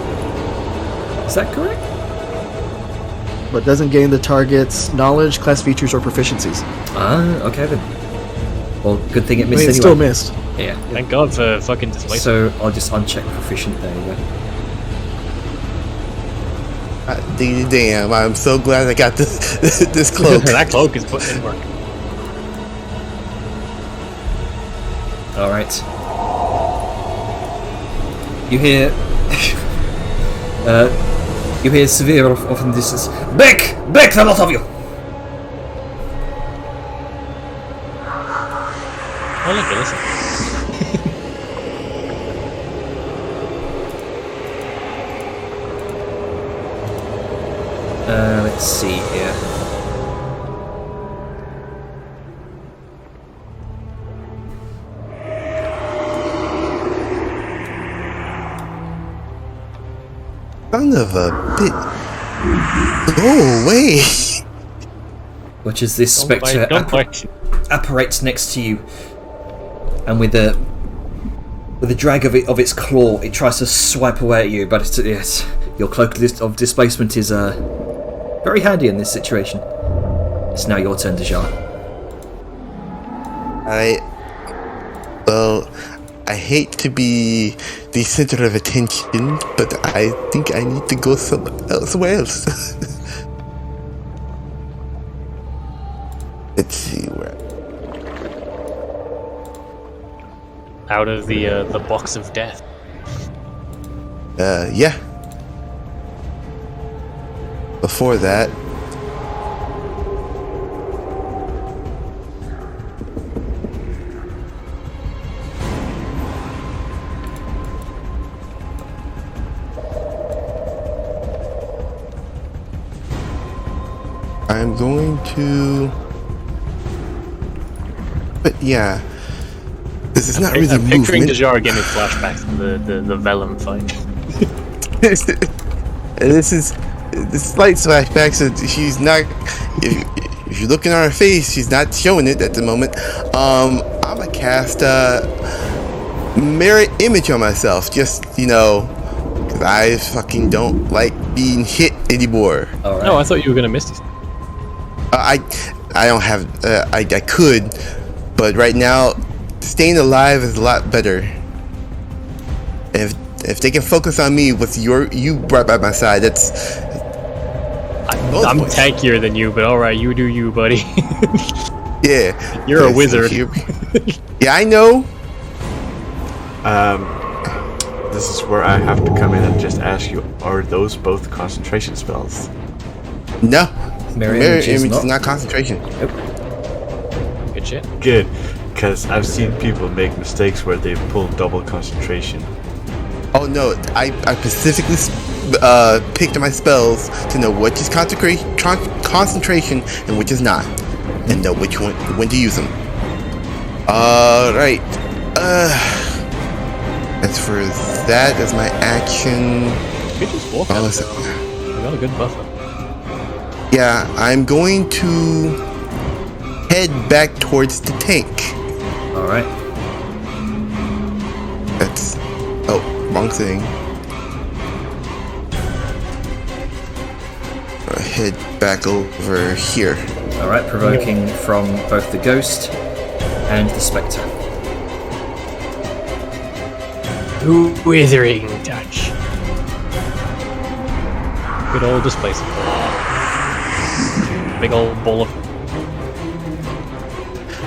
that correct? but doesn't gain the target's knowledge, class features, or proficiencies. Ah, okay then. Well, good thing it I missed mean, it anyway. still missed. Yeah. Thank God for fucking displacement. So I'll just uncheck proficient. There you go. Damn, I'm so glad I got this this cloak. That cloak is putting in work. All right. You hear, you hear Severe off in the distance. Back, the lot of you. Oh, look, listen. Let's see here. Son of a bit. Go away. Which is this spectre Don't bite. apparates next to you, and with a drag of its claw, it tries to swipe away at you. But yes, your cloak of displacement is very handy in this situation. It's now your turn, Dejar. I hate to be the center of attention, but I think I need to go elsewhere else. Let's see where. Out of the box of death. Yeah. Before that, I'm going to. But yeah, this is not really I'm picturing movement. Dejar getting flashbacks to the Vellum fight. This is the slight flashback, so she's not. If you're looking at her face, she's not showing it at the moment. I'm gonna cast a mirror image on myself, just because I fucking don't like being hit anymore. All right. No, I thought you were gonna miss these. I don't have. I could, but right now, staying alive is a lot better. If they can focus on me with you right by my side, that's. I'm tankier than you, but alright, you do you, buddy. Yeah. You're a Yeah, so wizard. Yeah, I know. This is where I have to come in and just ask you: are those both concentration spells? No. Mirror Mirror image is image is not. not concentration. Good shit. Good, because I've seen people make mistakes where they pull double concentration. Oh no, I specifically picked my spells to know which is concentration and which is not, and know which one when to use them. Right. As for that, as my action. You just walk out though. You got a good buffer. Yeah, I'm going to head back towards the tank. All right. That's wrong thing. Head back over here. Alright, provoking from both the Ghost and the Spectre. Withering touch. Good old displacement. Big old ball of.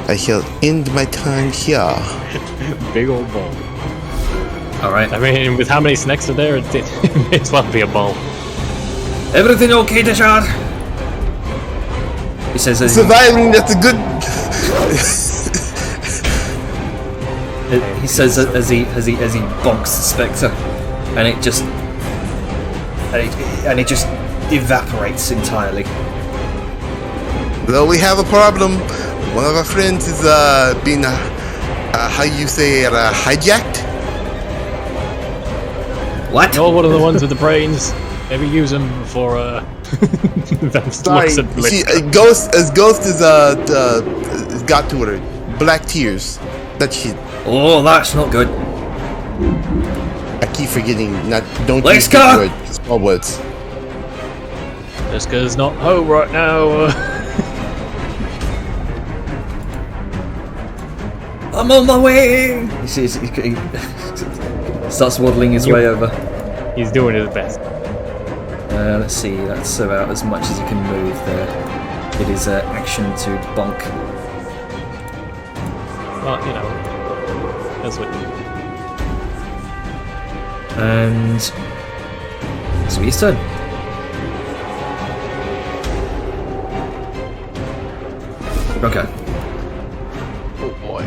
I shall end my time here. Big old ball. Alright. I mean, with how many snakes are there, it may as well be a ball. Everything okay, Deshard? He says as Surviving, that's a good. he says as he bonks the Spectre, and it just evaporates entirely. Though we have a problem. One of our friends is being how you say it, hijacked. What? You're one of the ones with the brains. Maybe use them for Sorry, she, Ghost is got to her black tears. That shit. Oh, that's not good. I keep forgetting. Don't Let's use go! big words, small words. Jessica's not home right now. I'm on my way! He starts waddling his way over. He's doing his best. Let's see, that's about as much as he can move there. It is action to bonk. Well, you know, that's what you do. And so he's done. Okay. Oh boy.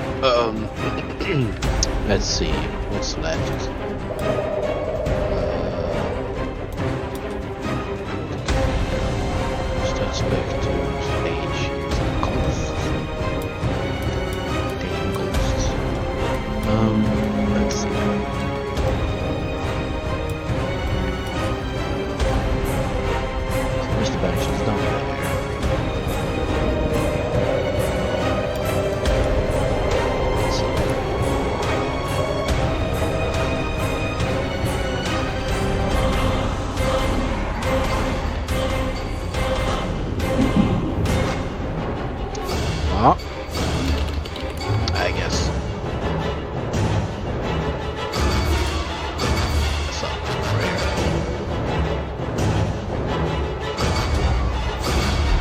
Let's see. What's left? Spectres, Ancients, Ghosts. Damn Ghosts. Let's see. Where's the Banshees? Down there. Let's see. I guess. Sounds rare.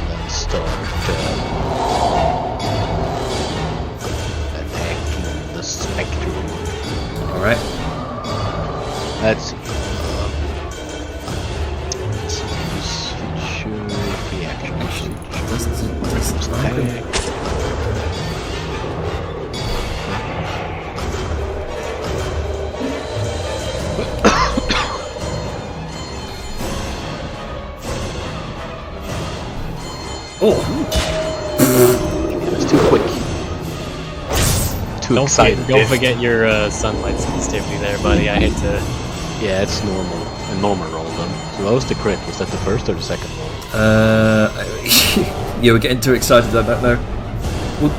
Let's start attacking the Spectre. Alright. Let's see. Let's use future reaction. Doesn't happen. Attack. Oh! It's too quick. Too excited. Don't forget your sunlight sensitivity there, buddy. I hate to. Yeah, it's normal. A normal roll then. So what was the crit? Was that the first or the second roll? You were getting too excited, I don't know.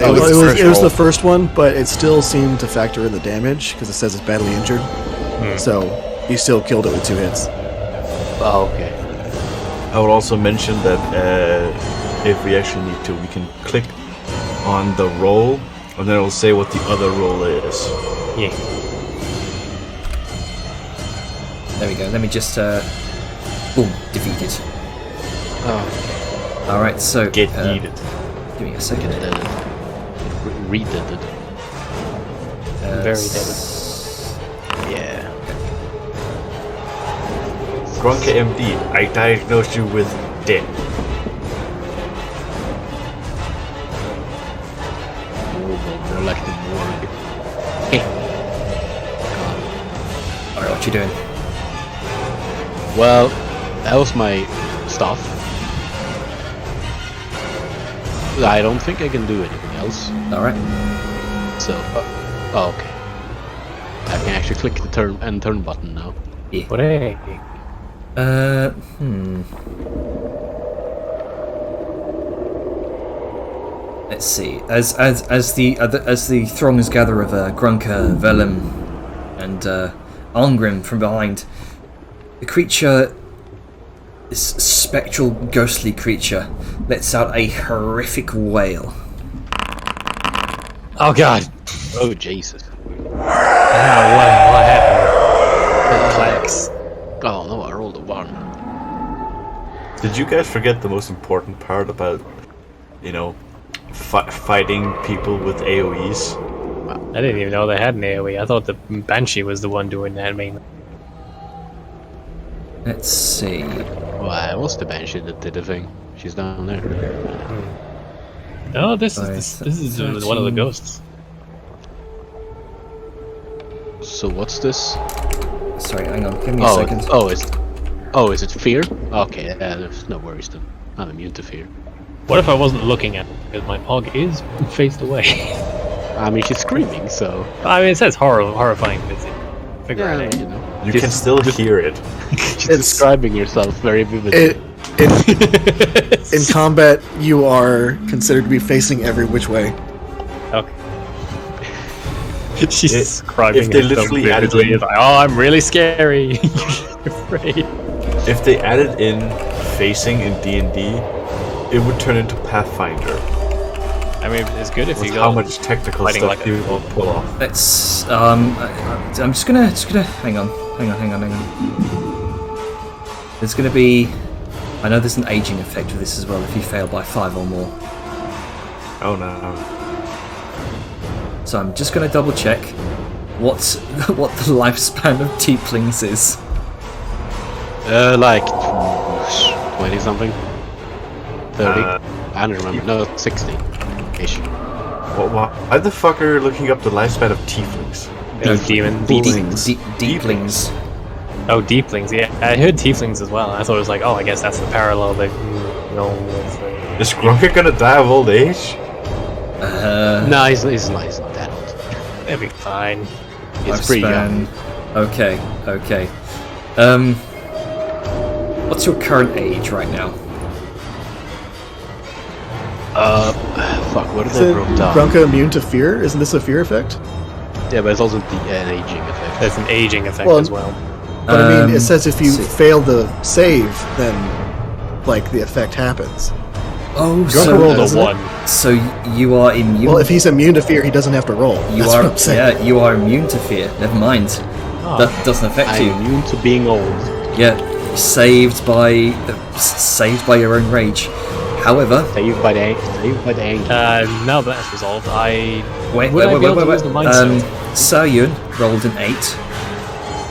It was the first one, but it still seemed to factor in the damage because it says it's badly injured. So you still killed it with 2 hits. Oh, okay. I would also mention that if we actually need to, we can click on the roll, and then it'll say what the other roll is. Yeah. There we go. Let me just boom, defeated. Oh, Alright, so Get needed. give me a second. Redid it. Very Yeah. Grunka MD, I diagnosed you with death. More like the morgue. Alright, what you doing? Well, that was my stuff. I don't think I can do anything else. Alright. So, oh, okay. I can actually click the turn button now. But hey. Let's see. As the throngs gather of Grunka, Velum, and Alngrim from behind, the creature this spectral, ghostly creature lets out a horrific wail. Oh god! Oh Jesus. What happened? Relax. Oh no, I rolled a 1. Did you guys forget the most important part about, fighting people with AoEs? I didn't even know they had an AoE. I thought the Banshee was the one doing that mainly. Let's see. Well, it was the Banshee that did the thing. She's down there. No, this is one of the ghosts. So what's this? Sorry, hang on. Give me a second. Is it fear? Okay, there's no worries then. I'm immune to fear. What if I wasn't looking at it? Because my pog is faced away. I mean, she's screaming, so... I mean, it says horrifying visit. Figure it out. you know. You can still hear it. She's describing yourself very vividly. In combat, you are considered to be facing every which way. Okay. She's describing if they herself literally added vividly. in- It's like, oh, I'm really scary. You're afraid. If they added in facing in D&D, it would turn into Pathfinder. I mean, it's good if With you go how much technical fighting stuff like a people pull off. Let's. I'm just gonna. Hang on. There's gonna be. I know there's an aging effect with this as well if you fail by 5 or more. Oh no. So I'm just gonna double check what the lifespan of tieflings is. Like 20 something, 30. I don't remember. No, 60-ish. Why the fuck are you looking up the lifespan of tieflings? demon. Deeplings. Oh, deeplings. Yeah, I heard tieflings as well. I thought it was like, oh, I guess that's the parallel. But no, Is Grunker gonna die of old age? No, he's not that old. it'll be fine. He's pretty young. Okay. What's your current age right now? Fuck, what did Is I it wrote down? Grunka immune to fear? Isn't this a fear effect? Yeah, but it's also an aging effect. There's an aging effect Well, as well. But I mean, it says if you see. fail the save, then like the effect happens. Oh, Grunker rolled a doesn't it? 1. So you are immune. Well, if he's immune to fear, he doesn't have to roll. you That's are, what I'm saying. yeah, you are immune to fear. Never mind. Oh. That doesn't affect I'm you. immune to being old. Yeah, saved by your own rage. However, Saved by the anger. Now that's resolved, I wait. Would I be able to use the mindset? Saryun rolled an 8.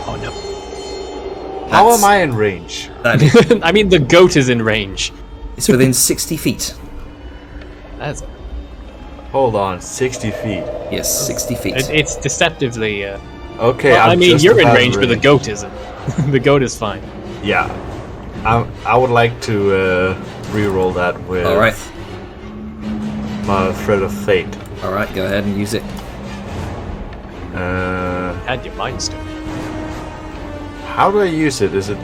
oh no. How am I in range? That is, I mean, the goat is in range. it's within 60 feet. That's Hold on, 60 feet. Yes, 60 feet. it's deceptively. Okay, Well, I I'm mean, just you're in about range, but the goat isn't. The goat is fine. Yeah. I would like to re-roll that with All right, my Thread of Fate. all right. Go ahead and use it. Had your mind stone. How do I use it? Is it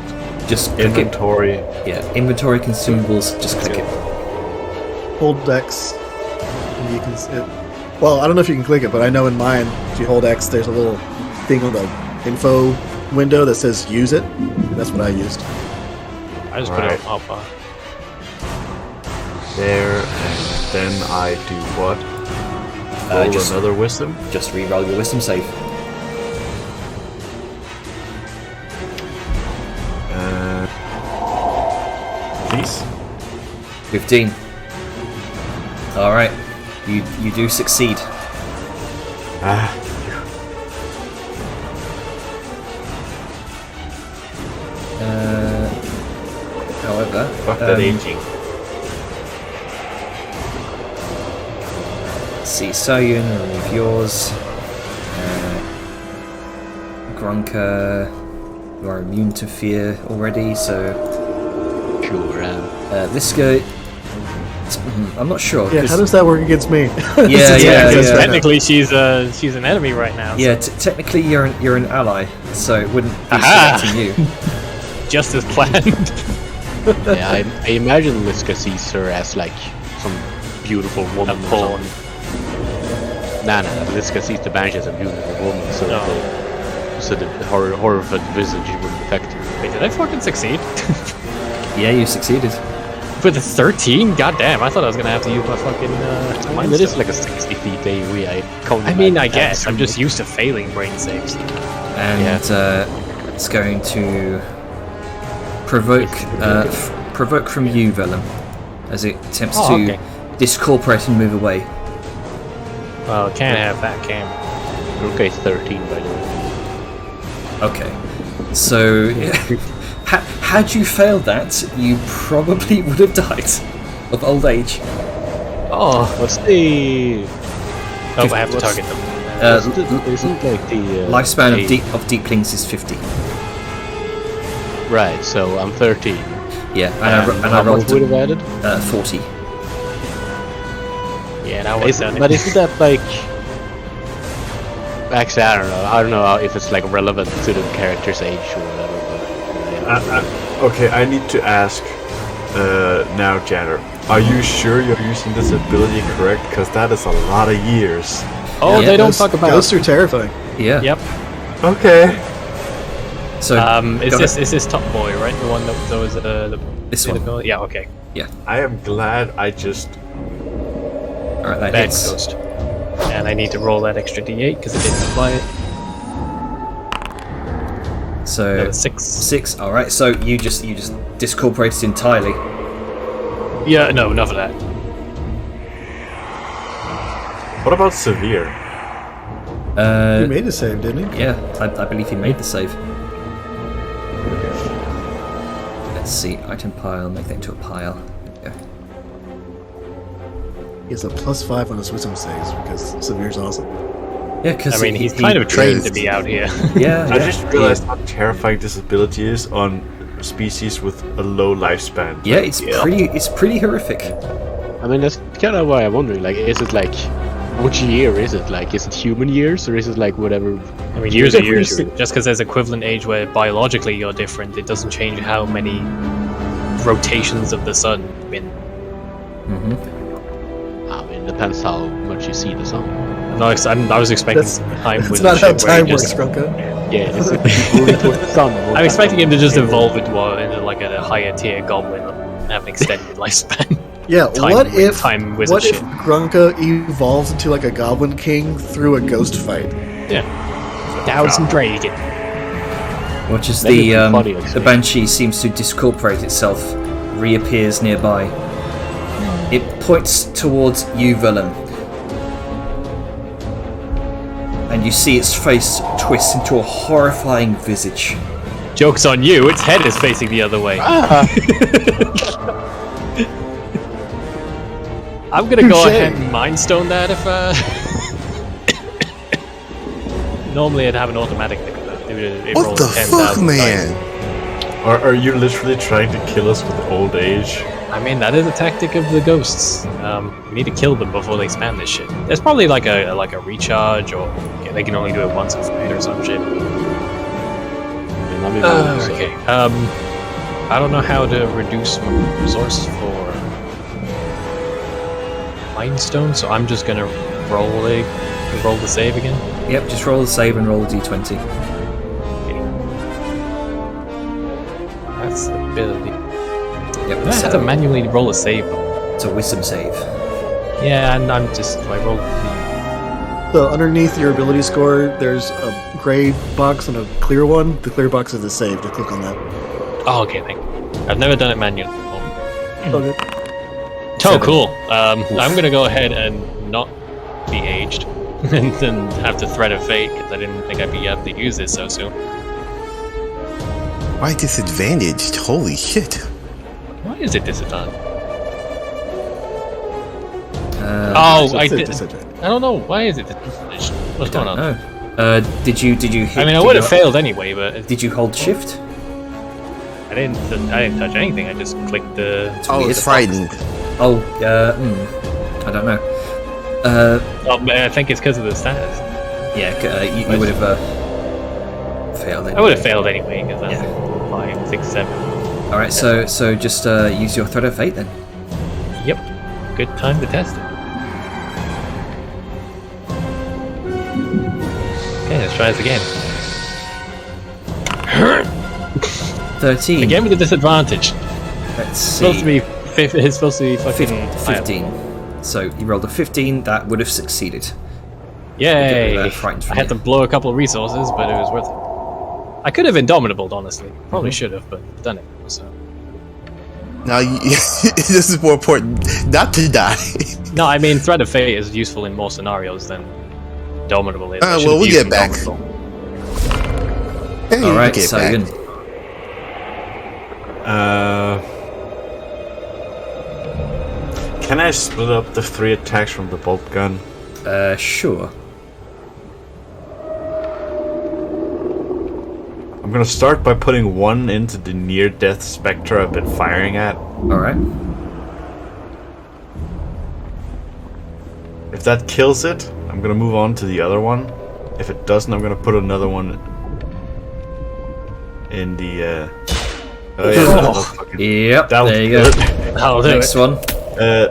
Just click inventory? it. Yeah, inventory consumables. Just click it. Hold X, and you can. Well, I don't know if you can click it, but I know in mine, if you hold X, there's a little thing on the info window that says "use it." That's what I used. I just put Right. it up. There, and then I do what? Roll just- another wisdom? Just re-roll your wisdom save. Please? 15. All right, you do succeed. Ah, However, fuck that aging. let's see, Saryun, remove yours. Grunker, you are immune to fear already, so Sure, this guy. I'm not sure. Yeah, 'cause- how does that work against me? yeah. Technically, she's an enemy right now. Yeah, technically you're an ally, so it wouldn't be Aha! affecting you. Just as planned. yeah, I imagine Liska sees her as like some beautiful woman. A or pawn. something. Nah, Liska sees the Banshee as a beautiful woman, so No. so the horrified visage wouldn't affect her. Wait, did I fucking succeed? Yeah, you succeeded. With a 13? God damn, I thought I was gonna have to use my fucking I mind mean, it is stone. like a 60 feet AoE. I mean, I guess. I'm just used to failing brain saves. And it's going to provoke provoke from you, Vellum, as it attempts Oh, to okay. discorporate and move away. Well, it can't have that, can it? Okay, 13 by the way. Okay, so had you failed that, you probably would have died of old age. Oh, What's the I have to target them. isn't like the Lifespan a- of deeplings is 50. Right, so I'm 13. Yeah, and I how rolled much would have added? 40. Yeah, that was done. But isn't that like? Actually, I don't know if it's like relevant to the character's age or whatever. But, yeah. Okay, I need to ask now, Janner. Are you sure you're using this ability correct? Because that is a lot of years. Oh, Yeah, they don't Ghosts- talk about. Ghosts are terrifying. Yeah. Yep. Okay. So Is this top boy, right? The one that was the This one. ability? Yeah. Okay. I am glad I just. All right, that Bad hits. ghost. And I need to roll that extra d8 because I didn't apply it. So Another 6. 6. All right. So you just discorporated entirely. Yeah. No, enough of that. What about severe? He made a save, didn't he? Yeah, I believe he made the save. Let's see, item pile, make that into a pile. There we go. He has a +5 on his wisdom saves because Severe's awesome. Yeah, because I mean, he's kind of trained to be out here. Yeah, I just realized how terrifying this ability is on species with a low lifespan. Yeah, it's pretty horrific. I mean, that's kind of why I'm wondering. Like, is it like which year is it? Like, is it human years or is it like whatever? I mean, years are Different years. years. Just because there's equivalent age where biologically you're different, it doesn't change how many rotations of the sun in. I mean, it depends how much you see the sun. I was expecting That's- some time That's with not how shit where he time works, just- Grunka. Yeah, it's moving towards the sun. more I'm time. expecting him to just evolve into like a higher tier goblin and have an extended lifespan. Yeah, Time what wi- if time wizard what if shit. Grunka evolves into like a goblin king through a ghost fight? Yeah. Thousand Dragon. Which is That'd be the pretty funny, the actually. banshee seems to discorporate itself, reappears nearby. It points towards you, Vellum, and you see its face twist into a horrifying visage. Joke's on you, its head is facing the other way. I'm gonna go Touche. ahead and Mind Stone that if normally I'd have an automatic thing, but it What rolls the 10,000 fuck, times. man? Are you literally trying to kill us with old age? I mean, that is a tactic of the ghosts. We need to kill them before they spam this shit. There's probably like a recharge, or they can only do it once a fight or some shit. Okay. I don't know how to reduce my resource for Mind Stone, so I'm just gonna roll the save again. Yep, just roll the save and roll a d20. That's the ability. Yep, I have to manually roll a save. it's a wisdom save. Yeah, and I rolled So underneath your ability score, there's a gray box and a clear one. The clear box is the save. To click on that. Oh, okay, thank you. I've never done it manually. Okay. Oh, cool. I'm gonna go ahead and not be aged, and then have to thread of fate because I didn't think I'd be able to use this so soon. Why disadvantaged? Holy shit. Why is it disadvantaged? Oh, So I it's a did. disadvantage. I don't know. Why is it disadvantaged? What's going on? No. Did you hit? I mean, I would have failed anyway, but Did you hold shift? I didn't touch anything. I just clicked the. Oh, weird. it's frightening. Oh, I don't know. Oh, I think it's because of the status. Yeah, you would have failed. Anyway. I would have failed anyway because that's Yeah. 5, 6, 7. All right, so just use your thread of fate then. Yep. Good time to test it. Okay, let's try this again. 13. Again with a disadvantage. Let's see. It's supposed to be fucking 15. So you rolled a 15. That would have succeeded. Yay! That frightened I had to blow a couple of resources, but it was worth it. I could have Indomitable, honestly. Probably should have, but done it. So. Now, this is more important, not to die. No, I mean, Threat of Fate is useful in more scenarios than Indomitable is. Well, we'll get back. Hey, All right, get Sagan. back. Can I split up the 3 attacks from the bolt gun? Sure. I'm gonna start by putting 1 into the near-death spectre I've been firing at. All right. If that kills it, I'm gonna move on to the other one. If it doesn't, I'm gonna put another one in the. Yep. That was There you go. good. I'll do Next it. one.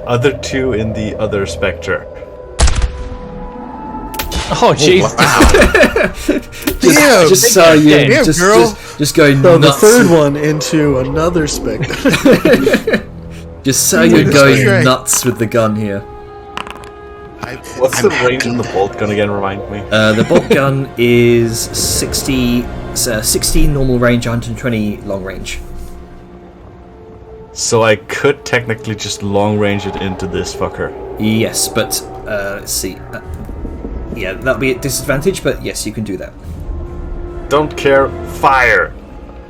Other 2 in the other spectre. Oh, jeez. Damn, Just so you, damn, girl. just going So the nuts. third one into another spectre. Just so you're going Right. nuts with the gun here. What's the range of the bolt gun again? Remind me. The bolt gun is 60 normal range, 120 long range. So I could technically just long range it into this fucker. Yes, but let's see. Yeah, that'll be at disadvantage, but yes, you can do that. Don't care. Fire.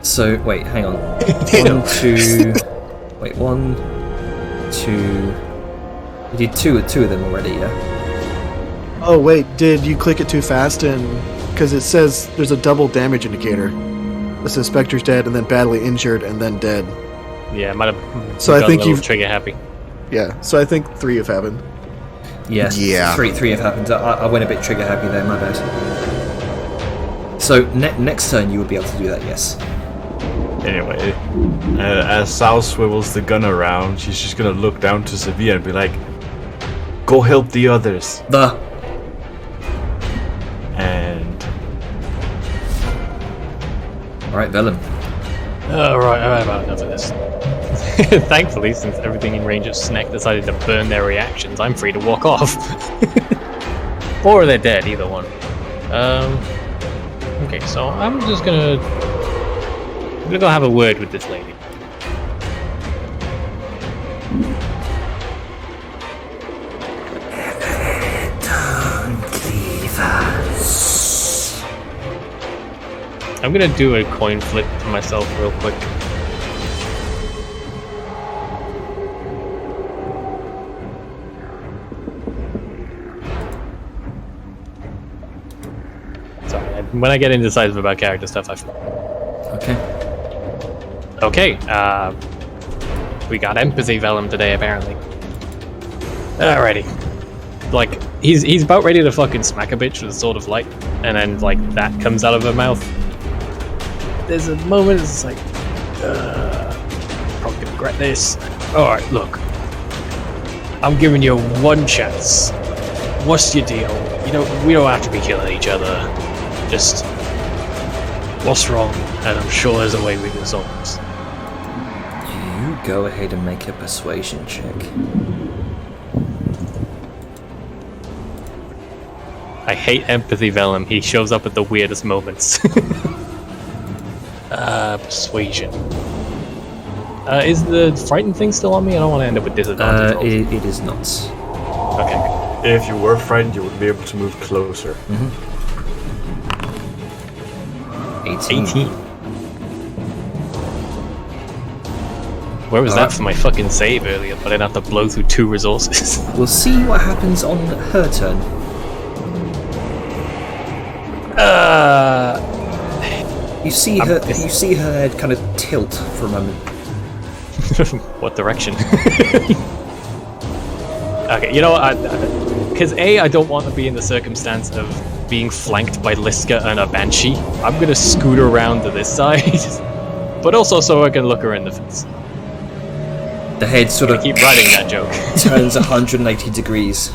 So wait, hang on. 1, 2. Wait, 1, 2. You did two of them already, yeah. Oh wait, did you click it too fast? And because it says there's a double damage indicator. It says Spectre's dead, and then badly injured, and then dead. Yeah, might have. So I think you've you've- trigger happy. Yeah, so I think 3 have happened. Yes. Yeah. Three have happened. I went a bit trigger happy there. My bad. So next turn you would be able to do that. Yes. Anyway, as Sal swivels the gun around, she's just gonna look down to Sevilla and be like, "Go help the others." And All right, Vellum. Alright, I've had enough of this. Thankfully, since everything in range of Snack decided to burn their reactions, I'm free to walk off. Or they're dead, either one. Okay, so I'm just gonna go have a word with this lady. Don't leave us. I'm gonna do a coin flip to myself real quick. Sorry, when I get indecisive about character stuff, Okay. Okay, we got empathy Vellum today, apparently. Alrighty. Like, he's about ready to fucking smack a bitch with a sword of light, and then, like, that comes out of her mouth. There's a moment, it's like, probably gonna regret this. Alright, look. I'm giving you one chance. What's your deal? We don't have to be killing each other. Just, what's wrong? And I'm sure there's a way we can solve this. You go ahead and make a persuasion check. I hate empathy Vellum. He shows up at the weirdest moments. Persuasion. Is the frightened thing still on me? I don't want to end up with disadvantage rolls. It is not. Okay. if you were frightened, you would be able to move closer. 18. 18. Where was that for my fucking save earlier? But I'd have to blow through 2 resources. We'll see what happens on her turn. You see her. You see her head kind of tilt for a moment. What direction? Okay, you know what? Because I don't want to be in the circumstance of being flanked by Liska and a Banshee. I'm gonna scoot around to this side, but also so I can look her in the face. The head sort of Keep writing that joke. turns 180 degrees.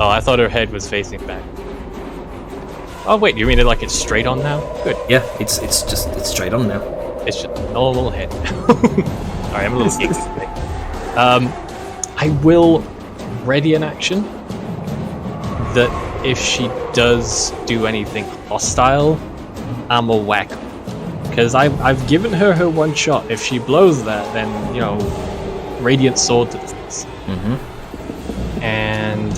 Oh, I thought her head was facing back. Oh wait, you mean it like it's straight on now? Good. Yeah, it's straight on now. It's just a normal head. Sorry, I'm a little geeky today. I will ready an action that if she does do anything hostile, I'm a whack. Because I've given her one shot. If she blows that, then, you know, Radiant Sword to the face. Mm-hmm. And...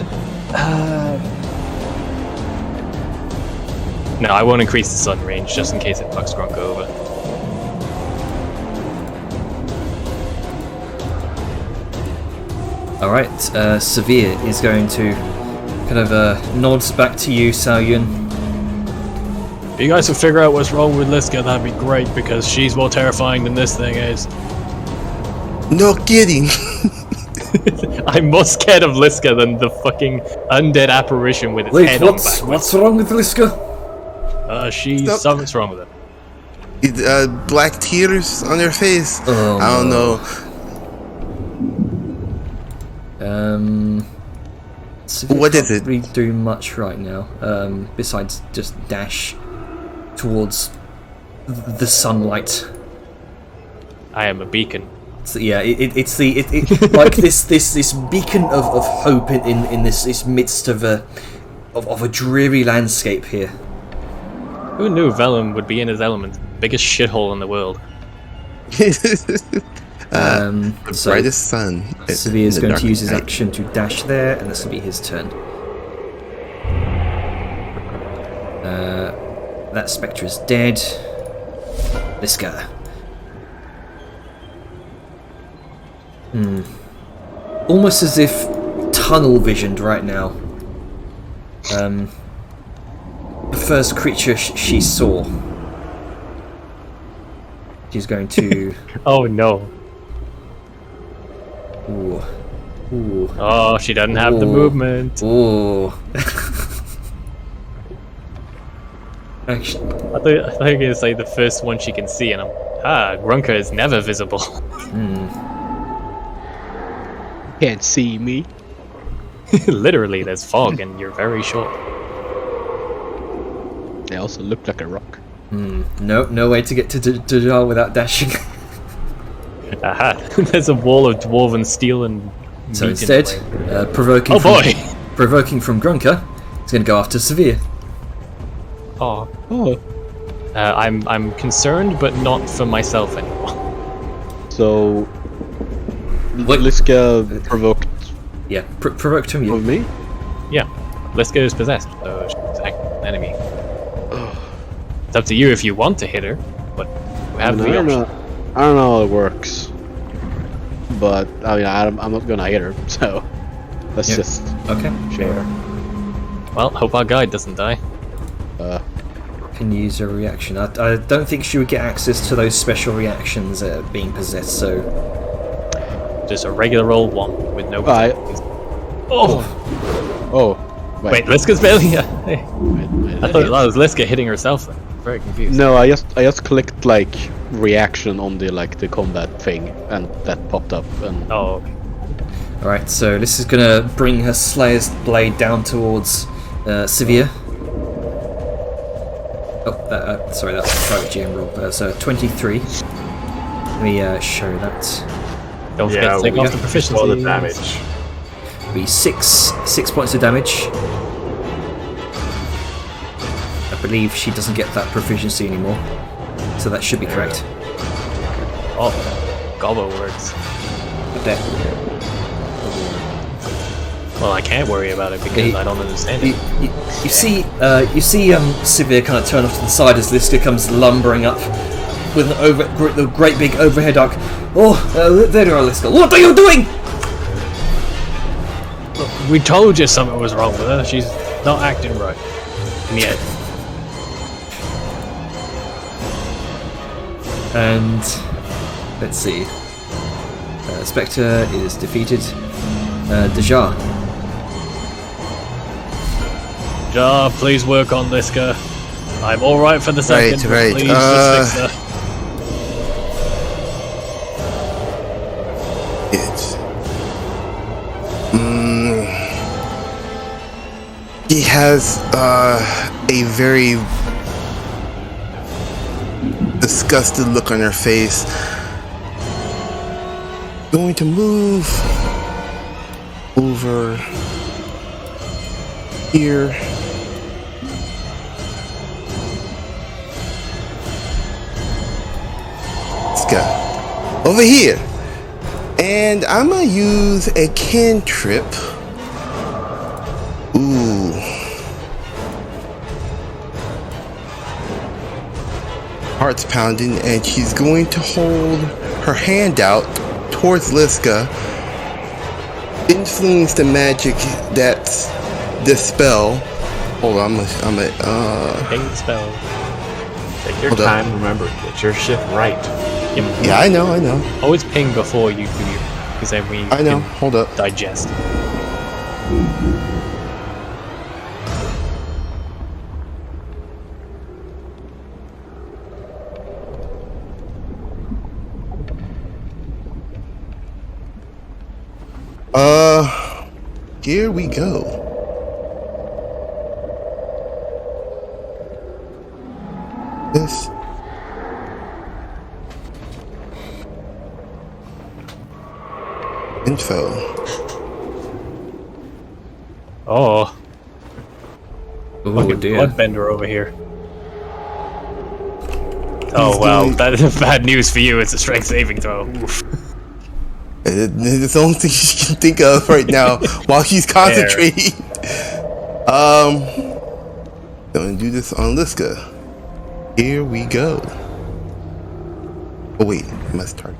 no, I won't increase the sudden range, just in case it fucks Grunk over. Alright, Severe is going to kind of nods back to you, Saoyun. If you guys can figure out what's wrong with Liska, that'd be great, because she's more terrifying than this thing is. No kidding. I'm more scared of Liska than the fucking undead apparition with its Wait, head on what's backwards. wrong with Liska? Something's wrong with her. Black tears on her face. Oh, I don't know. Severe What can't is it? really do much right now, besides just dash towards the sunlight. I am a beacon. So, yeah, it's like this beacon of hope in this midst of a dreary landscape here. Who knew Vellum would be in his element? Biggest shithole in the world. So Brightest sun. Severe is in the going to use his dark night. action to dash there, and this will be his turn. That Spectre is dead. Liska. Almost as if tunnel visioned right now. The first creature she saw. She's going to. Oh no. Ooh. Ooh. Oh, she doesn't have the Ooh. movement. Ooh. Actually, I thought you were going to say the first one she can see, and Grunker is never visible. Can't see me. Literally, there's fog, and you're very short. They also look like a rock. no way to get to Dajar without dashing. Aha! There's a wall of dwarven steel and So meat in instead, the way. provoking. Oh boy! Provoking from Grunker, he's going to go after Severe. Oh. I'm concerned, but not for myself anymore. So, What- Liska provoked Yeah, provoked him. of me? Yeah, Liska is possessed, so she's an enemy. It's up to you if you want to hit her, but we have I the don't option. know. I don't know how it works, but I mean, I'm not gonna hit her. So let's Yeah. just Okay. share. Well, hope our guide doesn't die. Can use a reaction. I don't think she would get access to those special reactions being possessed. So Just a regular old one with no. I- Oh Oh, wait, Liska's barely. I wait. thought that was Liska hitting herself. Then. Very confused. No, I just clicked like reaction on the combat thing, and that popped up. And Oh, okay. all right. So this is going to bring her Slayer's blade down towards Severe. Oh, sorry, that's a private GM roll. So 23. Let me show that. Don't forget to take off the proficiency. all the damage. Be six points of damage. I believe she doesn't get that proficiency anymore, so that should be correct. Oh, gobbo words. There. Well, I can't worry about it because I don't understand it. You see Severe kind of turn off to the side as Liska comes lumbering up with a great big overhead arc. Oh, there you are, Liska. What are you doing? We told you something was wrong with her. She's not acting right. And yet, And let's see. Spectre is defeated. Dajar. Jar, please work on Liska. I'm all right for the second. but Right. Please just fix her. It's. He has a very disgusted look on her face. Going to move over here. Let's go over here, and I'm gonna use a cantrip. Ooh. Heart's pounding, and she's going to hold her hand out towards Liska. Influence the magic that's dispel. Hold on, I'm a Ping spell. Take your Hold up. time. Remember, get your shit right. Yeah, I know. Always ping before you do your, because then we I know. can Hold up. digest. Here we go. This. Info. Oh, Oh fucking dear. bloodbender over here. Oh He's well, doing- that is bad news for you. It's a strength saving throw. Oof. It's the only thing she can think of right now while she's concentrating. Gonna do this on Liska. Here we go. Oh wait, I must start.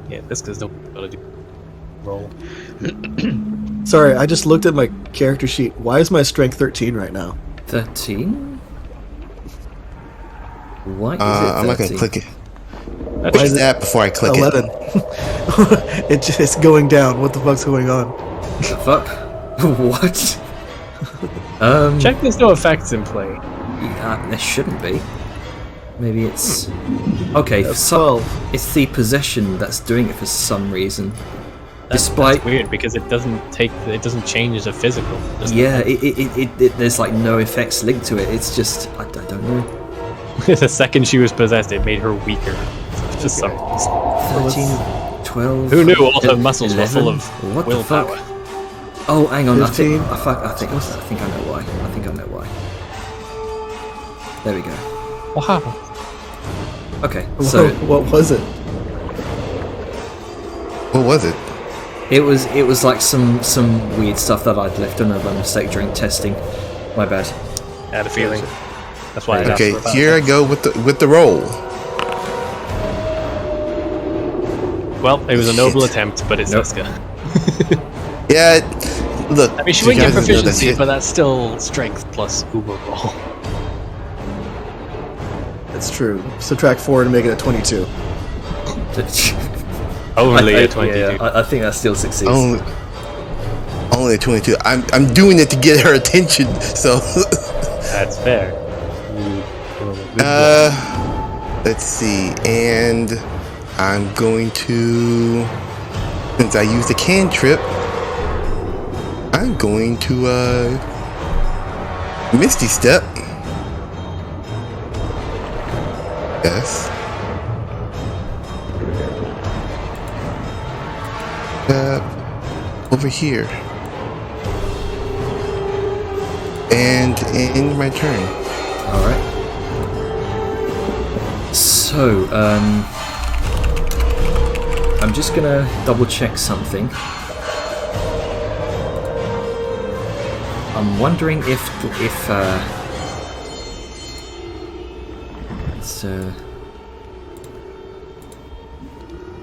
Yeah, this guy's no ability to roll. Sorry, I just looked at my character sheet. Why is my strength 13 right now? 13? Why is it 13? I'm not gonna click it. That's Push that before I click 11. It's going down. What the fuck's going on? The fuck? What? Check there's no effects in play. There shouldn't be. Maybe it's... Okay, That's so 12. it's the possession that's doing it for some reason. That's Despite... weird because it doesn't change the physical. doesn't Yeah, it there's like no effects linked to it. It's just... I don't know. it? The second she was possessed, it made her weaker. So just some reason. 13, 12... Who knew all her muscles were 11? full of What the willpower? fuck? Oh, hang on. 15. I think I know why. I think I know why. There we go. What happened? Okay, so what was it? What was it? it was like some weird stuff that I'd left on by mistake during testing. My bad. I had a feeling. That's why I asked Okay, for about here I go with the roll. Well, it was a noble Shit. attempt, but it's Nope. Liska. Yeah, look. I mean, she you wouldn't get guys know that proficiency, shit. but that's still strength plus uber roll. That's true. Subtract 4 to make it a 22. Only a 22. Yeah, I think that still succeeds. Only a 22. I'm doing it to get her attention. So, That's fair. Good let's see. And I'm going to, since I used a cantrip, I'm going to Misty Step. Yes. Over here. And end my turn. Alright. So, I'm just gonna double check something. I'm wondering if it's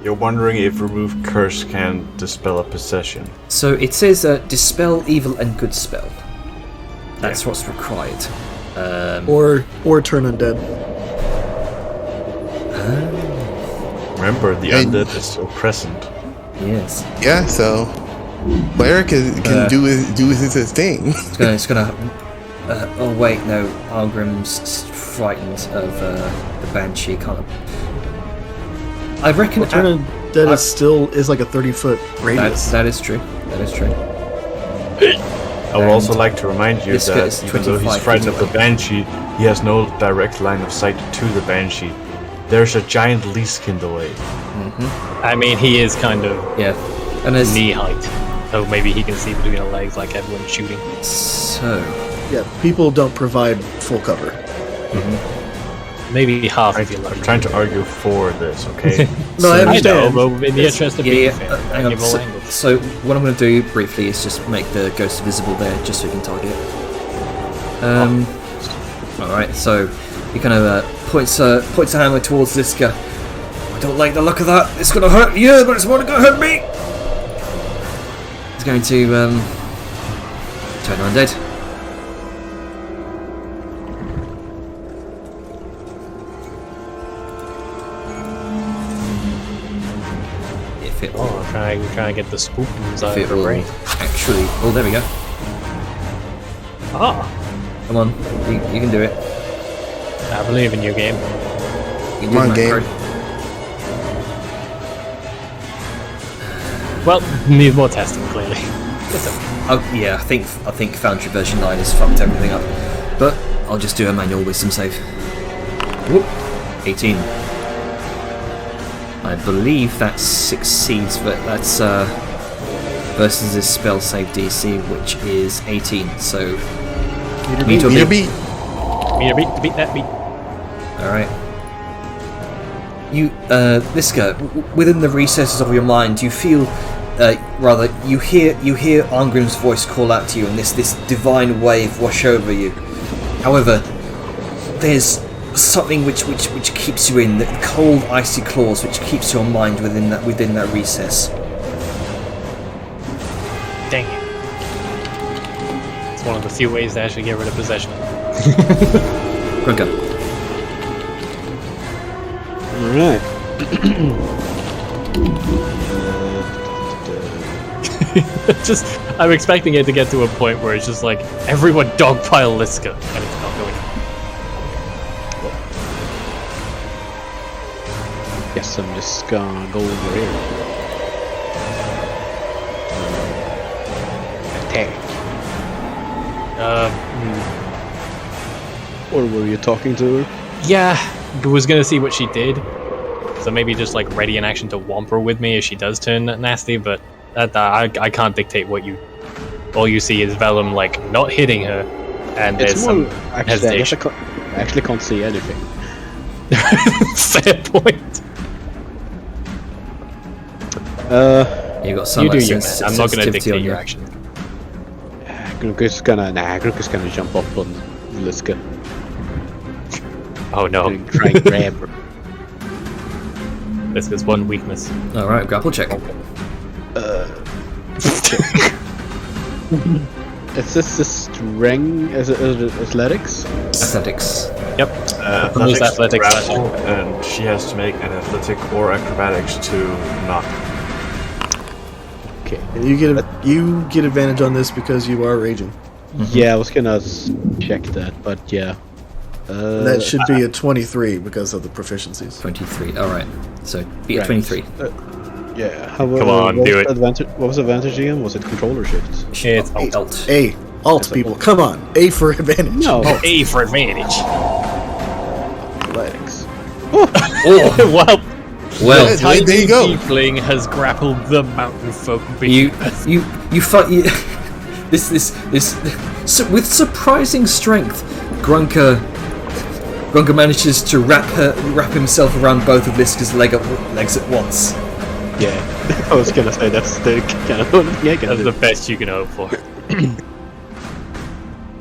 You're wondering if remove curse can dispel a possession. so it says dispel evil and good spell. That's what's required. Or turn undead. Remember, the And- undead is so present. Yes. Yeah, so Cleric can do his thing. It's gonna. Oh wait, no. Algrim's frightened of the banshee. Can't. I reckon. Well, turn undead is like a 30-foot radius. That is true. That is true. I would also like to remind you this that guy's even though he's 25 frightened of feet the banshee, he has no direct line of sight to the banshee. there's a giant Leaskind away. I mean, he is kind of Yeah. And there's knee height, so maybe he can see between the legs like everyone's shooting. so Yeah, people don't provide full cover. Maybe half if you I'm like. trying to argue for this, okay? No, I So- I know, understand. but in the interest of being yeah. fair, Hang on. give all So, angles. so what I'm going to do briefly is just make the ghost visible there, just so you can target it. All right. So he kind of points a hammer towards Liska. I don't like the look of that. It's going to hurt you, but it's more going to hurt me. He's going to turn undead. If it will, Oh, trying to get the spook inside if of it her will brain. actually. Oh, there we go. Ah, Come on, you can do it. I believe in you, game. You can Come on, do it, game. Macro. Well, needs more testing, clearly. Oh yeah, I think Foundry version 9 has fucked everything up, but I'll just do a manual wisdom save. Whoop, 18. I believe that succeeds, but that's versus his spell save DC, which is 18. So meet or Meter beat. beat. Beat that beat. All right. You, Liska, within the recesses of your mind, you feel, you hear Arngrim's voice call out to you, and this divine wave wash over you. However, there's something which keeps you in, the cold, icy claws, which keeps your mind within that recess. Dang it. It's one of the few ways to actually get rid of possession. Grunka. Alright. Just, I'm expecting it to get to a point where it's just like, everyone dogpile Liska, and it's not going. Guess I'm just gonna go over here. Attack. Or were you talking to her? Yeah, I was gonna see what she did. So maybe just like ready in action to whomp her with me if she does turn nasty, but I can't dictate what you. All you see is Vellum like not hitting her, and It's there's more. some Actually, I guess hesitation. I actually can't see anything. Fair point. You got You sunlight do your sens- man. I'm not gonna sensitivity dictate on your you. action. Grunker's gonna jump up on Liska Oh no, and try and grab her. this is one weakness. All right, grapple check. Is this the strength? Is it athletics? Athletics. Yep. Athletics, athletics. grapple, and she has to make an athletic or acrobatics to knock. Okay. And you get advantage on this because you are raging. Yeah, I was gonna check that, but yeah. And that should be a 23 because of the proficiencies. 23. All right. So be at Right. 23. Yeah. Come on, do it. What was advantage again? Was it control or shift? It's Alt. Alt people, come on. A for advantage. No. A for advantage. Athletics. Oh, Well, well. Yeah, tiny there you go. tiefling has grappled the mountain folk. You fight. This so with surprising strength, Grunker manages to wrap himself around both of Liska's legs at once. Yeah. I was gonna say that's the kind of one thing I can That's do. the best you can hope for.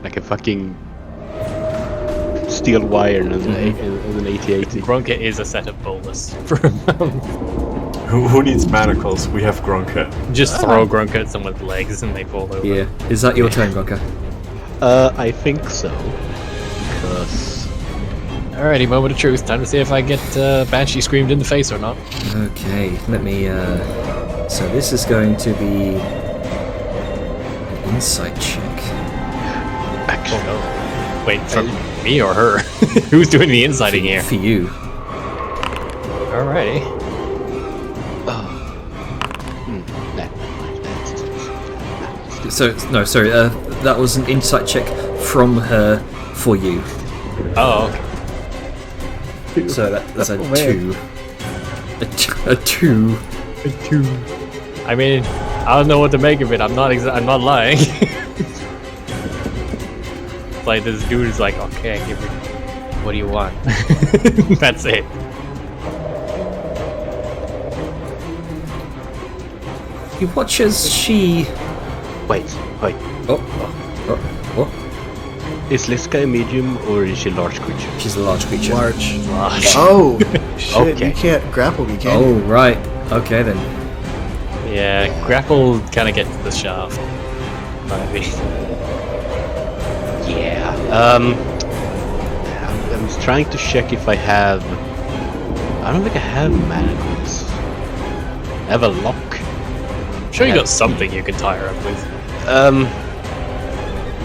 Like a fucking steel wire and an 8080. Grunker is a set of boulders for a mountain. Who needs manacles? We have Grunker. Just throw Grunker at someone's legs and they fall over. Yeah. Is that your turn, Grunker? I think so. Because Alrighty, moment of truth. Time to see if I get Banshee screamed in the face or not. Okay. Let me. So this is going to be an insight check. actually, Oh no. Wait, from me or her? Who's doing the insighting here? For you. Alrighty. So no, sorry. That was an insight check from her for you. Oh, So that's a Oh, man. 2. A 2. I mean, I don't know what to make of it. I'm not lying. It's like this dude is like, okay, I give you. What do you want? That's it. You watch as she. Wait. Oh, what? Is Liska a medium or is she a large creature? She's a large creature. Large. Large. Oh, shit! Okay. You can't grapple me, can Oh, you? right. Okay then. Yeah, grapple kind of gets the shaft. Maybe. Yeah. I'm trying to check if I have. I don't think I have manacles. I have a lock. I'm sure you got something you can tie her up with.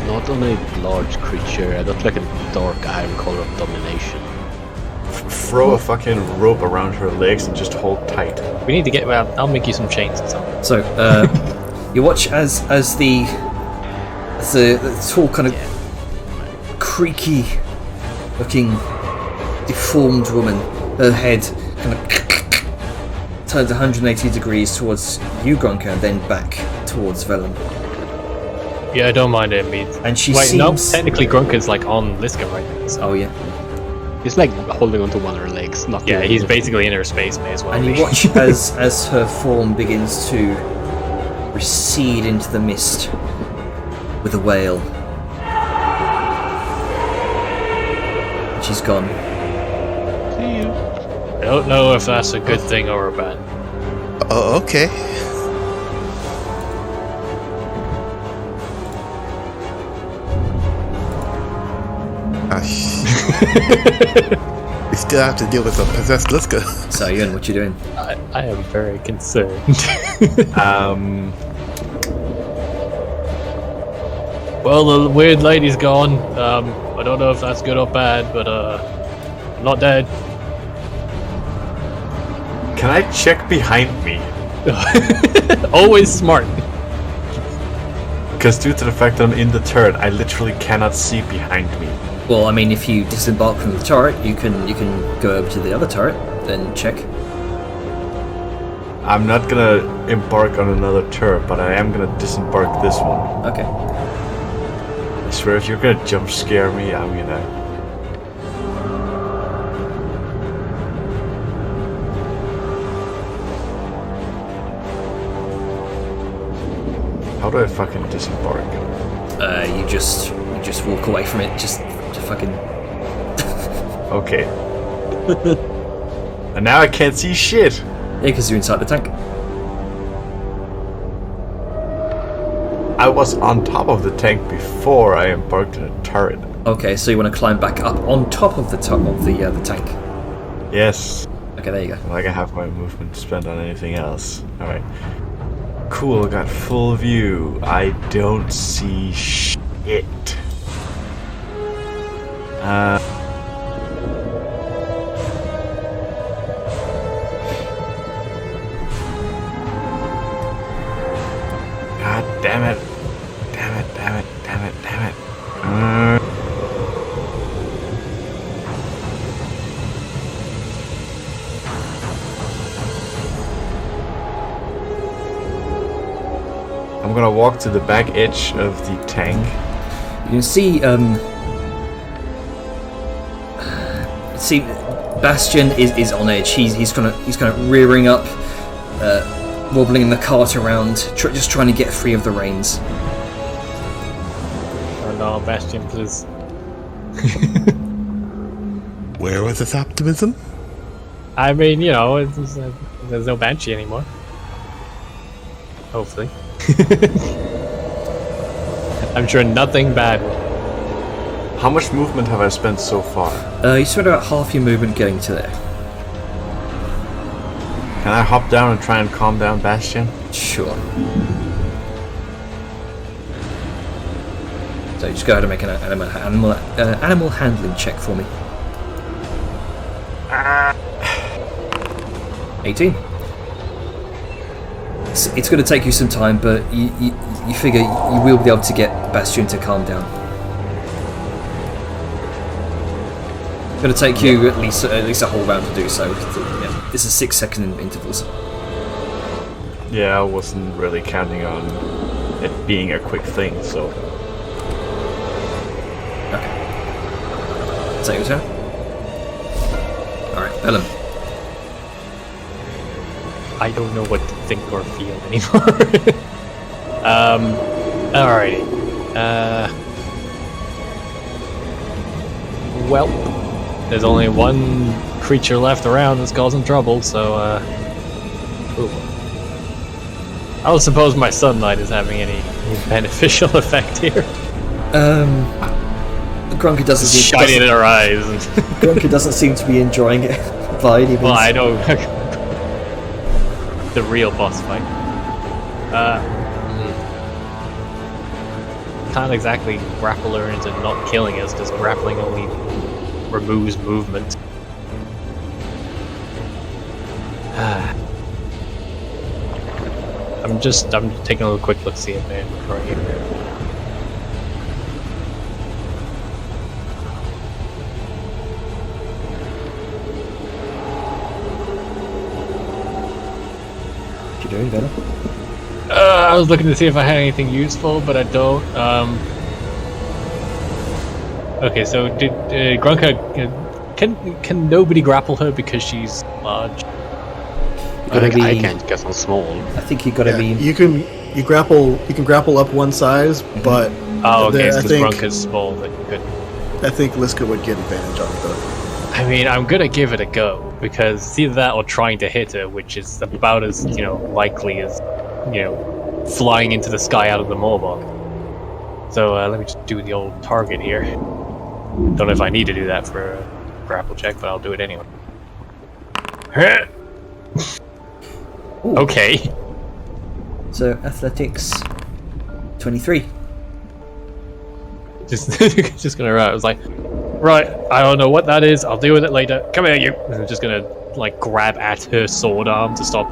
Not on a large creature. I got like a dark iron color of domination. Throw a fucking rope around her legs and just hold tight. We need to get. Well, I'll make you some chains or something. So, you watch as the tall kind of creaky looking deformed woman, her head kind of turns 180 degrees towards you, Gronka, and then back towards Velen. Yeah, I don't mind it, Mead. And she Wait, no, seems. technically Grunker's like on Liska right now. So. Oh yeah. He's like holding onto one of her legs. Not Yeah, the he's other. basically in her space maze while And you watch as her form begins to recede into the mist with a wail. And she's gone. See you. I don't know if that's a good thing or a bad. Oh, okay. We still have to deal with a possessed Liska. So, Ewan, what you doing? I am very concerned. Well, the weird lady's gone. I don't know if that's good or bad, but I'm not dead. Can I check behind me? Always smart. Because due to the fact that I'm in the turret, I literally cannot see behind me. Well, I mean, if you disembark from the turret, you can go over to the other turret, then check. I'm not gonna embark on another turret, but I am gonna disembark this one. Okay. I swear, if you're gonna jump scare me, I'm gonna. How do I fucking disembark? You just walk away from it. Just fucking. Okay. And now I can't see shit. Yeah, because you're inside the tank. I was on top of the tank before I embarked on a turret. Okay, so you want to climb back up on top of the top of the tank. Yes. Okay, there you go. Like I have my movement spent on anything else. Alright. Cool, got full view. I don't see shit. God damn it. Damn it, damn it, damn it, damn it. I'm gonna walk to the back edge of the tank. You can see Bastion is on edge. He's kind of rearing up, wobbling the cart around, just trying to get free of the reins. Oh no, Bastion, please. Where was this optimism? I mean, you know, there's no Banshee anymore. Hopefully. I'm sure nothing bad will. How much movement have I spent so far? You spent about half your movement getting to there. Can I hop down and try and calm down Bastion? Sure. So just go ahead and make an animal handling check for me. 18. It's going to take you some time, but you figure you will be able to get Bastion to calm down. Going to take you at least a whole round to do so. Yeah, this is 6-second intervals. Yeah, I wasn't really counting on it being a quick thing, so. Okay. Is that your turn? Alright, Bellum. I don't know what to think or feel anymore. Alrighty. Well, there's only one creature left around that's causing trouble, so, ooh. I don't suppose my sunlight is having any beneficial effect here. Grunker doesn't seem Shining in her eyes. Grunker doesn't seem to be enjoying it by any means. Well, I know. The real boss fight. Can't exactly grapple her into not killing us, because grappling only removes movement. I'm taking a little quick look, see it, man, before I get there. What you doing, Bellum? I was looking to see if I had anything useful, but I don't. Okay, so did Grunka can nobody grapple her because she's large? I can't guess I'm small. I think you gotta be. You can grapple up one size, but Oh, okay, I because think Grunka's small, but you could. I think Liska would get advantage on it though. I mean, I'm gonna give it a go because it's either that or trying to hit her, which is about as likely as flying into the sky out of the Morbog. So let me just do the old target here. Don't know if I need to do that for a grapple check, but I'll do it anyway. Okay. So athletics, 23. Just gonna I was like, right, I don't know what that is. I'll deal with it later. Come here, you. And I'm just gonna grab at her sword arm to stop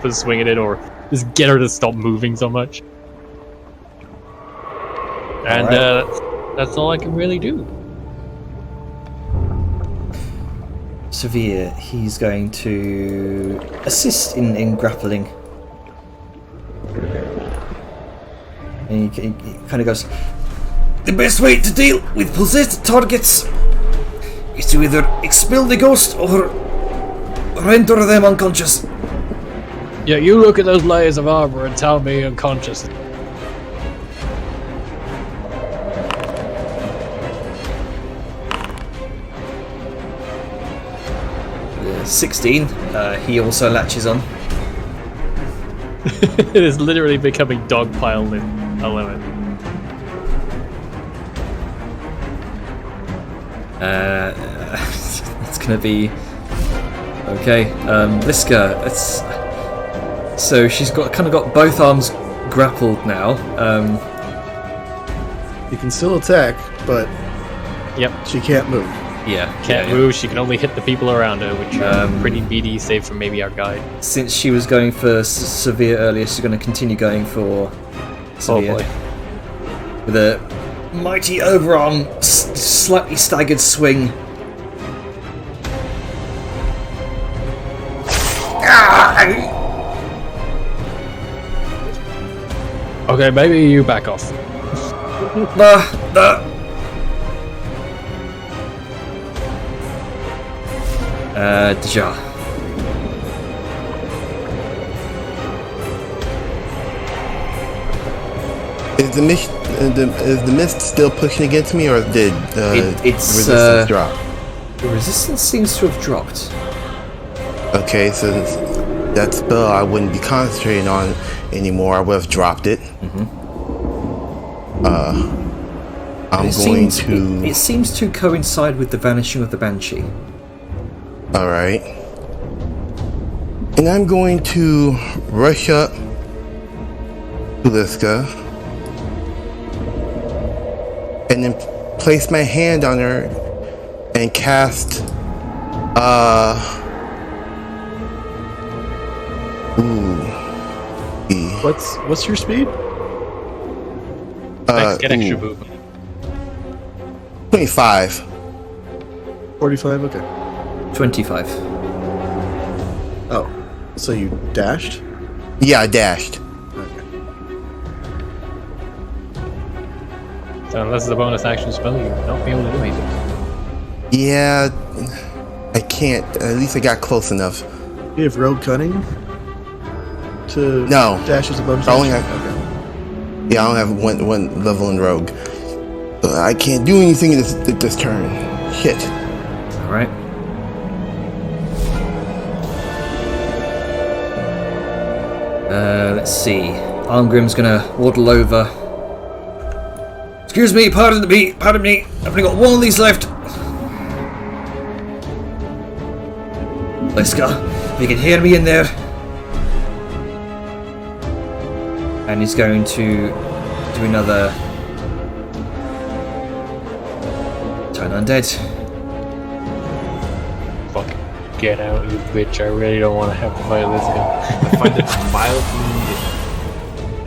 her swinging it, or just get her to stop moving so much. And that's all I can really do. Severe, he's going to assist in grappling. And he kind of goes, the best way to deal with possessed targets is to either expel the ghost or render them unconscious. Yeah, you look at those layers of armor and tell me unconscious. 16. He also latches on. It is literally becoming dogpile in 11. It's gonna be okay. Liska, so she's kind of got both arms grappled now. You can still attack, but Yep. she can't move. Yeah, Can't move, she can only hit the people around her, which are pretty beady, save for maybe our guide. Since she was going for Severe earlier, she's going to continue going for Severe. Oh boy. With a mighty overarm, slightly staggered swing. Okay, maybe you back off. Deja. Is the mist still pushing against me, or did it's resistance drop? The resistance seems to have dropped. Okay, so that spell I wouldn't be concentrating on anymore. I would have dropped it. It seems to coincide with the vanishing of the Banshee. All right. And I'm going to rush up to Liska and then place my hand on her and cast What's your speed? Get extra movement. 25. 45. Okay. 25. Oh, so you dashed? Yeah, I dashed. Okay. So unless it's a bonus action spell, you won't be able to do anything. Yeah, I can't. At least I got close enough. You have rogue cunning to No. dash as a bonus I only action? have- Yeah, I don't have one level in rogue. I can't do anything this turn. Shit. Alright. Let's see. Armgrim's gonna waddle over. Excuse me, pardon me. I've only got one of these left. Liska, if you can hear me in there. And he's going to do another turn undead. Fuck. Get out, you bitch. I really don't want to have to fight this guy. I find it mildly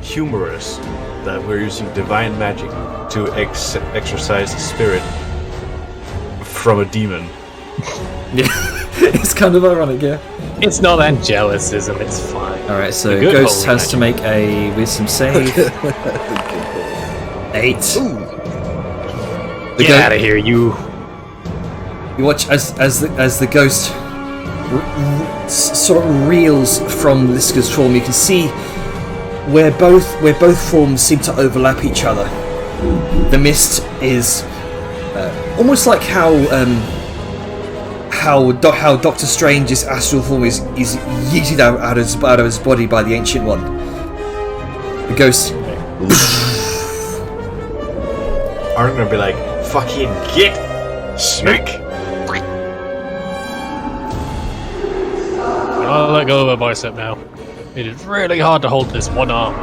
humorous that we're using divine magic to exorcise a spirit from a demon. Yeah, it's kind of ironic, yeah. It's not angelicism, it's fine. Alright, so The good Ghost holy has to make a wisdom save. 8. The Get out of here, you. You watch as the ghost sort of reels from Liska's form. You can see where both forms seem to overlap each other. The mist is almost like how Doctor Strange's astral form is yeeted out of his body by the Ancient One. The ghost. Aren't gonna be like, fucking get snake. I'll let go of a bicep now. It is really hard to hold this one arm.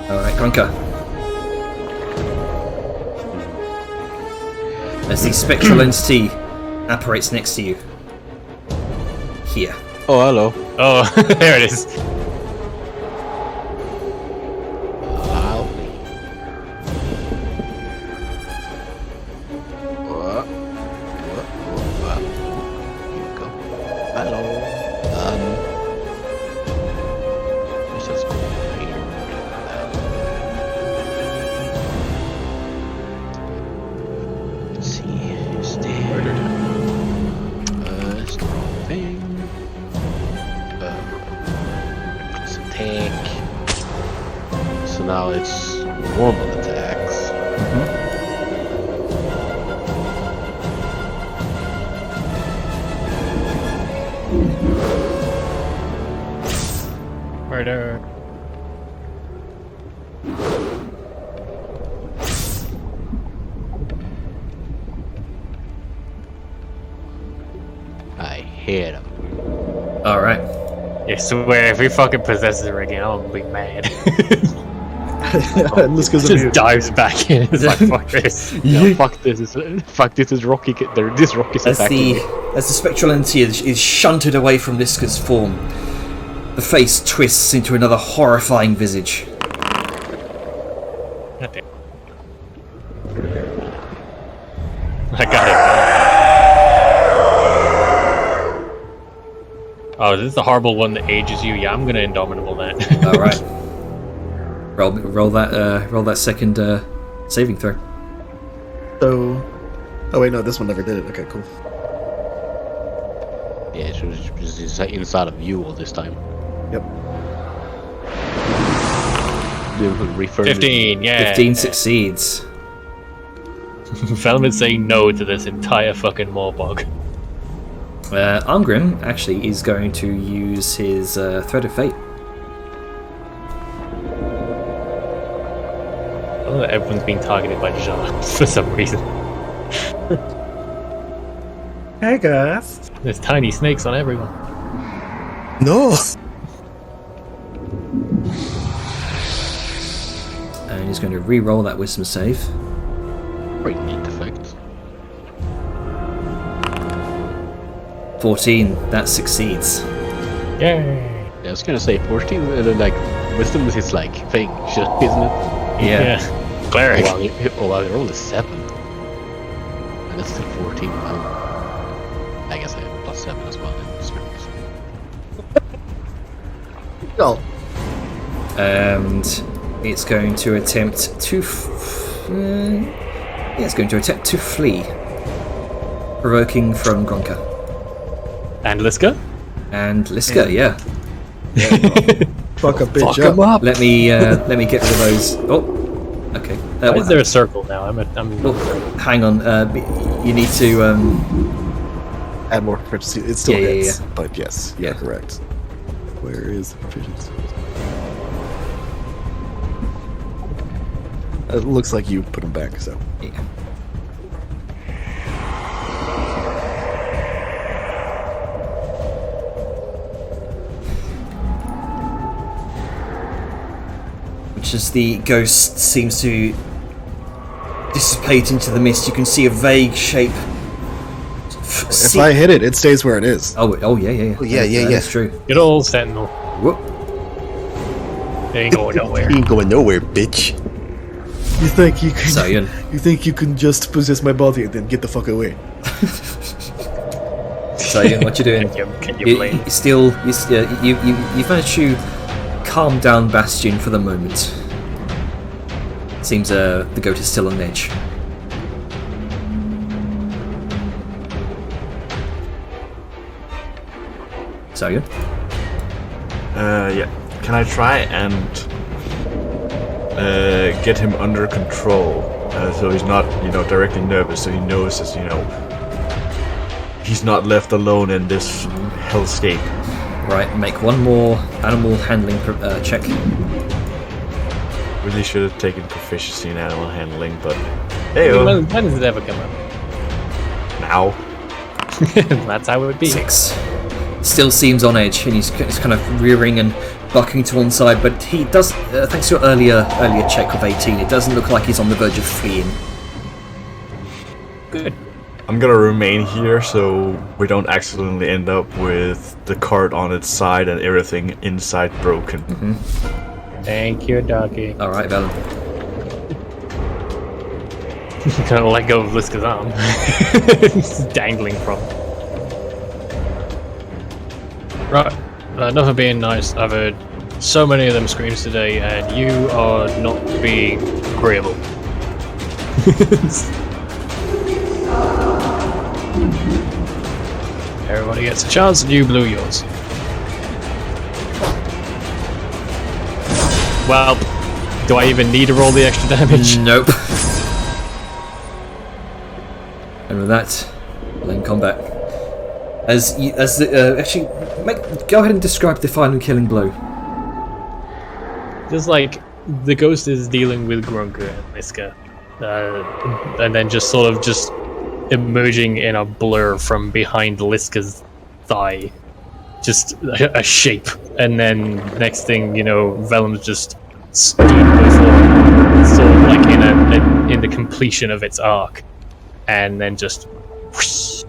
Alright, Grunker. As the spectral entity apparates next to you. Here. Oh, hello. Oh, there it is. Allow me. Here you go. Hello. Let's just go here. Let's see. Is there? It's the wrong thing. Reckless attack. So now it's normal attacks. Murder. I hit him. Alright. I swear, if he fucking possesses her again, I'm gonna be mad. Liska's Just immune. dives back in. It's like, fuck this. Yeah, fuck this is Rocky. This Rocky's As attacking me. the spectral entity is shunted away from Liska's form, the face twists into another horrifying visage. Goddamn. I got it. Oh, this is the horrible one that ages you. Yeah, I'm gonna Indomitable that. Alright. Roll that second saving throw. So, oh wait, no, this one never did it. Okay, cool. Yeah, it was just inside of you all this time. Yep. Refer 15, yeah. 15 succeeds. Feldman's saying no to this entire fucking Morbog. Armgrim actually is going to use his Thread of Fate. I know that everyone's being targeted by Jean for some reason. Hey guys. There's tiny snakes on everyone. No. And he's going to re-roll that wisdom save. Pretty neat effect. 14, that succeeds. Yay! Yeah, I was gonna say 14, like wisdom is his like thing, isn't it? Yeah. Cleric. Oh wow, he rolled a 7. And that's still 14. Wow. I guess I have +7 as well in strength. Oh, And it's going to attempt to. It's going to attempt to flee, provoking from Gronka And Liska? and Liska. Yeah. fuck a bitch Fuck him up. up. Let me get rid of those. Oh, okay. Why is there a circle now? I'm Oh, hang on. You need to. Add more proficiency. It still Yeah, hits, yeah. but yes, you're Yeah. correct. Where is the proficiency? It looks like you put them back, so. Yeah. Which, as the ghost seems to dissipate into the mist, you can see a vague shape. If I hit it, it stays where it is. Oh yeah, yeah, yeah. Oh, yeah, yeah, That's yeah. true. Good old Sentinel. Whoop. They ain't going nowhere. He ain't going nowhere, bitch. You think you can? Zion. You think you can just possess my body and then get the fuck away? Zion, what you doing? Can you blame? You've managed to calm down Bastion for the moment. Seems the goat is still on edge. Zion? Yeah. Can I try and get him under control, so he's not, directly nervous, so he knows that, he's not left alone in this hellscape. Right, make one more animal handling check. Really should have taken proficiency in animal handling, but hey, When does it ever come up? now. That's how it would be. 6. Still seems on edge, and he's kind of rearing and bucking to one side, but he does, thanks to your earlier check of 18, it doesn't look like he's on the verge of fleeing. Good. I'm gonna remain here so we don't accidentally end up with the cart on its side and everything inside broken. Thank you, doggy. Alright, Velen. Kind of let go of Liska's arm. It's dangling from. Right. Enough of being nice. I've heard so many of them screams today, and you are not being agreeable. Everybody gets a chance, and you blew yours. Well, do I even need to roll the extra damage? Nope. And with that, we're in combat. Actually, go ahead and describe the final killing blow. Just like the ghost is dealing with Grunker and Liska, and then just sort of just emerging in a blur from behind Liska's thigh, just a shape, and then next thing you know, Velem's just steamed before, sort of like in the completion of its arc, and then just whoosh,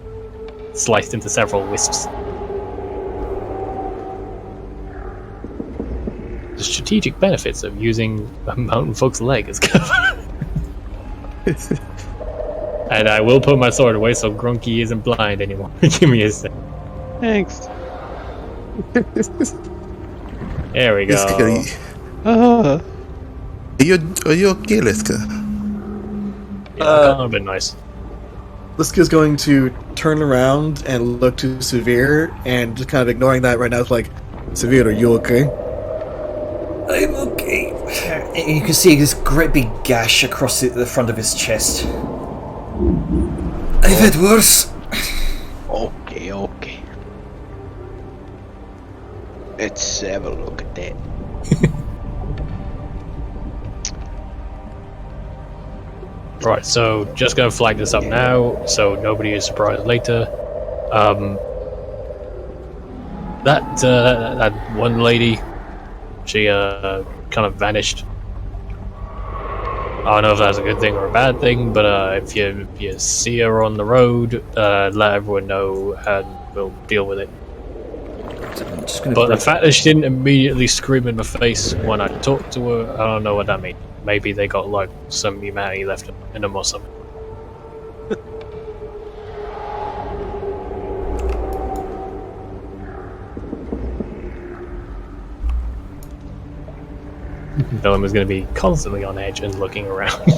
sliced into several wisps. The strategic benefits of using a mountain folk's leg as cover. And I will put my sword away so Grunky isn't blind anymore. Give me a sec. Thanks. There we go. Ah. Are you okay, Liska? Yeah, a bit nice. Liska's going to turn around and look to Severe, and just kind of ignoring that right now. It's like, Severe, are you okay? I'm okay. You can see this great big gash across the front of his chest. I've had worse. Okay. Let's have a look at that. Right, so just gonna flag this up now, so nobody is surprised later. That one lady, she kind of vanished. I don't know if that's a good thing or a bad thing, but if you see her on the road, let everyone know and we'll deal with it. I'm just gonna. But the break- fact that she didn't immediately scream in my face when I talked to her, I don't know what that means. Maybe they got like some humanity left in them or something. Dylan was going to be constantly on edge and looking around.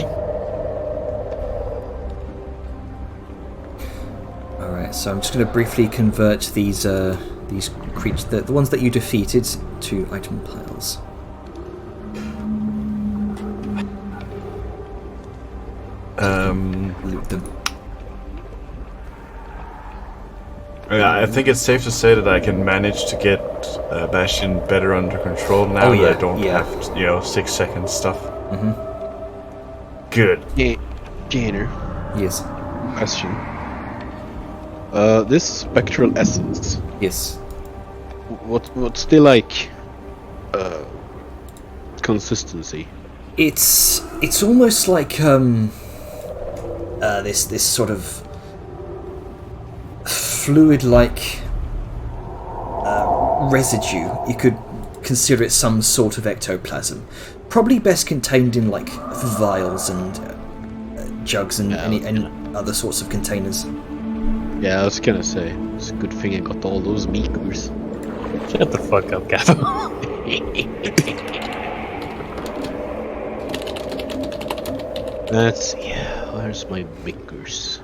All right, so I'm just going to briefly convert these creatures, the ones that you defeated, to item piles. Loot them. Yeah, I think it's safe to say that I can manage to get Bastion better under control now that I don't have 6 second stuff. Good. Gainer, Yes. question. This spectral essence. Yes. What's the like consistency? It's almost like this sort of fluid-like residue. You could consider it some sort of ectoplasm. Probably best contained in like vials and jugs and any other sorts of containers. Yeah, I was gonna say it's a good thing I got all those meekers. Shut the fuck up, Gavin. Let's see. Where's my makers?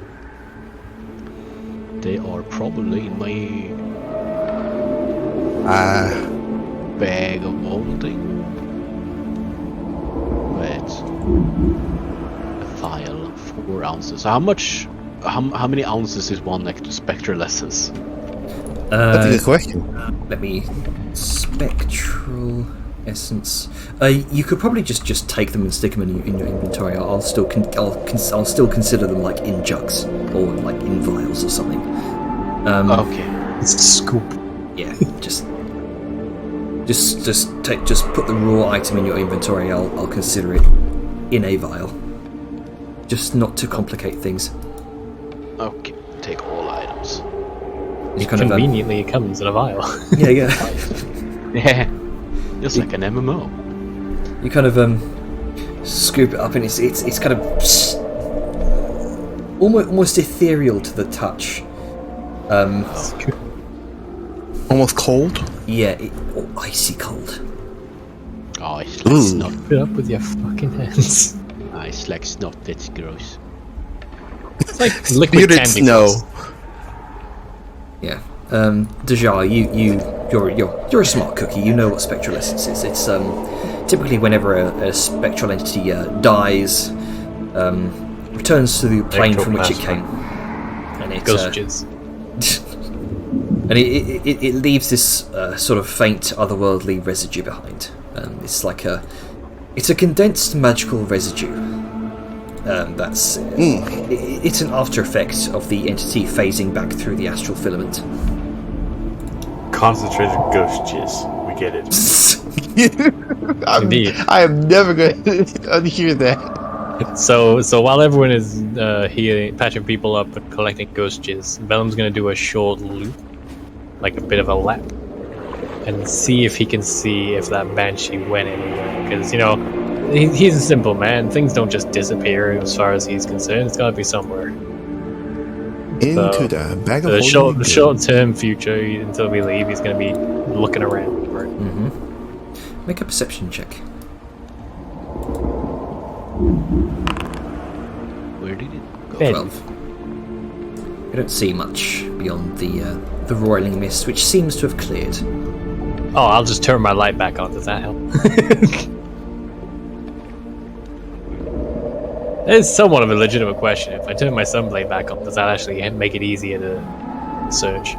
They are probably in my bag of molding. Wait. A vial, 4 ounces. How much? How many ounces is one spectral essence? That's a good question. Let me spectral essence. You could probably just take them and stick them in your inventory. I'll still consider them like in jugs or like in vials or something. Okay. It's a scoop. Yeah, just put the raw item in your inventory. I'll consider it in a vial. Just not to complicate things. Okay. Take all items. You kind Conveniently, it comes in a vial. yeah. Yeah. Just like an MMO. You kind of scoop it up, and it's kind of almost ethereal to the touch. Almost cold. Yeah, icy cold. Oh, it's like Ooh. snot. Put it up with your fucking hands. Ah, it's like snot. That's gross. It's like liquid Spirited candy. snow. floss. Yeah. Dejar, you're a smart cookie. You know what spectral essence is. It's typically whenever a spectral entity dies, returns to the plane from which it came, and it Ghost jizz. and it leaves this sort of faint otherworldly residue behind. It's like it's a condensed magical residue. It's an after effect of the entity phasing back through the astral filament. Concentrated ghost jizz. We get it. Indeed. I am never going to unhear that. So while everyone is healing, patching people up and collecting ghost jizz, Venom's gonna do a short loop, like a bit of a lap, and see if he can see if that banshee went anywhere. Because he's a simple man. Things don't just disappear as far as he's concerned. It's gotta be somewhere. Into the bag of The holding. short-term future, until we leave, he's gonna be looking around for it. Make a perception check. Where did it go? 12. You don't see much beyond the roiling mist, which seems to have cleared. Oh, I'll just turn my light back on. Does that help? It's somewhat of a legitimate question. If I turn my sunblade back on, does that actually make it easier to search?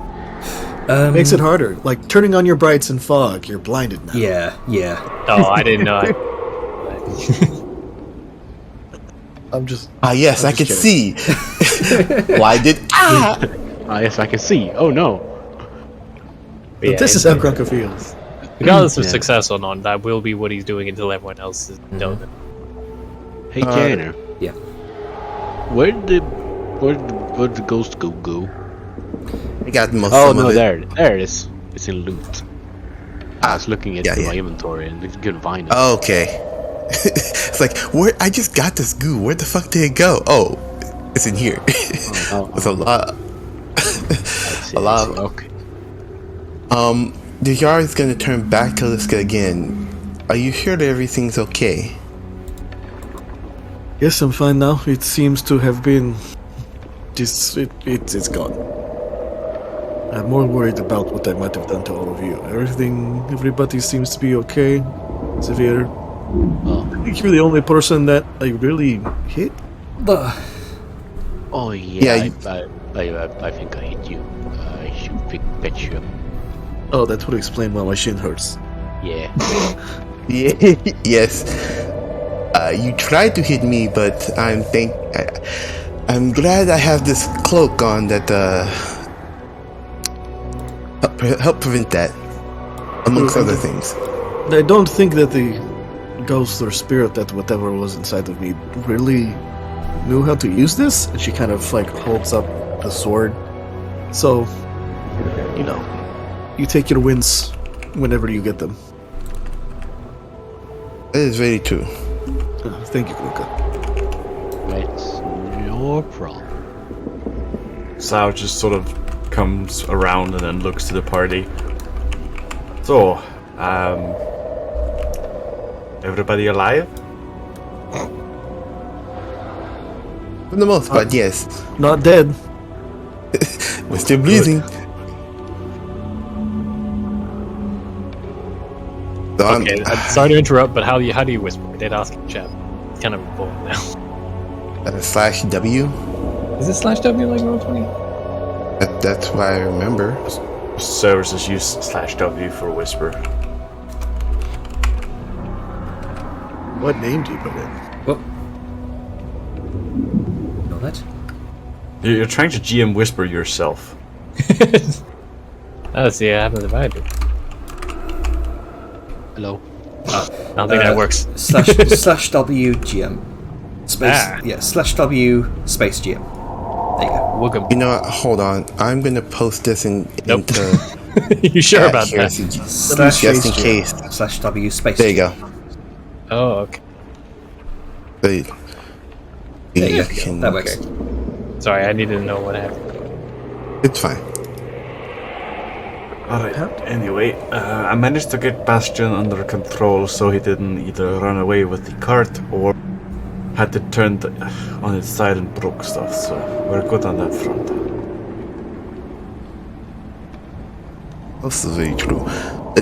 Makes it harder. Like turning on your brights in fog, you're blinded now. Yeah. Oh, I didn't know. I'm just. Ah, yes, I can just see. Why did Ah, yes, I can see. Oh no. But yeah, This is how Grunka feels. regardless of Yeah. success or not, that will be what he's doing until everyone else is done. Hey, Tanner. Yeah. Where'd the ghost go? I got most Oh some no, of it. there it is. It's in loot. I was looking at my inventory and couldn't find it. Oh, okay. It's like, where? I just got this goo. Where the fuck did it go? Oh, it's in here. It's a lot. A lot. Okay. The yard is gonna turn back to Liska again. Are you sure that everything's okay? Yes, I'm fine now. It seems to have been. It's gone. I'm more worried about what I might have done to all of you. Everybody seems to be okay. Severe. Oh. I think you're the only person that I really hit. Oh yeah. Yeah, I think I hit you. I should bet you. Oh, that would explain why my shin hurts. Yeah. Yeah. Yes. You tried to hit me, but I'm glad I have this cloak on that help prevent that, amongst other things. I don't think that the ghost or spirit that whatever was inside of me really knew how to use this, and she kind of like holds up the sword. So, you take your wins whenever you get them. That is very true. Thank you, Luca. That's no problem. Sao just sort of comes around and then looks to the party. So, everybody alive? For the most part, yes. Not dead. We're still breathing. So Okay, I'm sorry to interrupt, but how do you whisper? I did ask in chat. It's kind of important now. /W. Is it /W like Roll20? That's what I remember. Services use /W for whisper. What name do you put in? Well, know that? You're trying to GM whisper yourself. Oh, see, it happens if I do. Hello. I don't think that works. /W GM. Space. Ah. Yeah, /W space GM. There you go. Welcome. You know what? Hold on. I'm gonna post this Nope. into You sure chat about here, that? just in case. /W space. There you go. Oh, okay. So you There you go. can- That works. Sorry, I needed to know what happened. It's fine. Alright, anyway, I managed to get Bastion under control so he didn't either run away with the cart or had to turn on its side and broke stuff, so we're good on that front. This is very true. I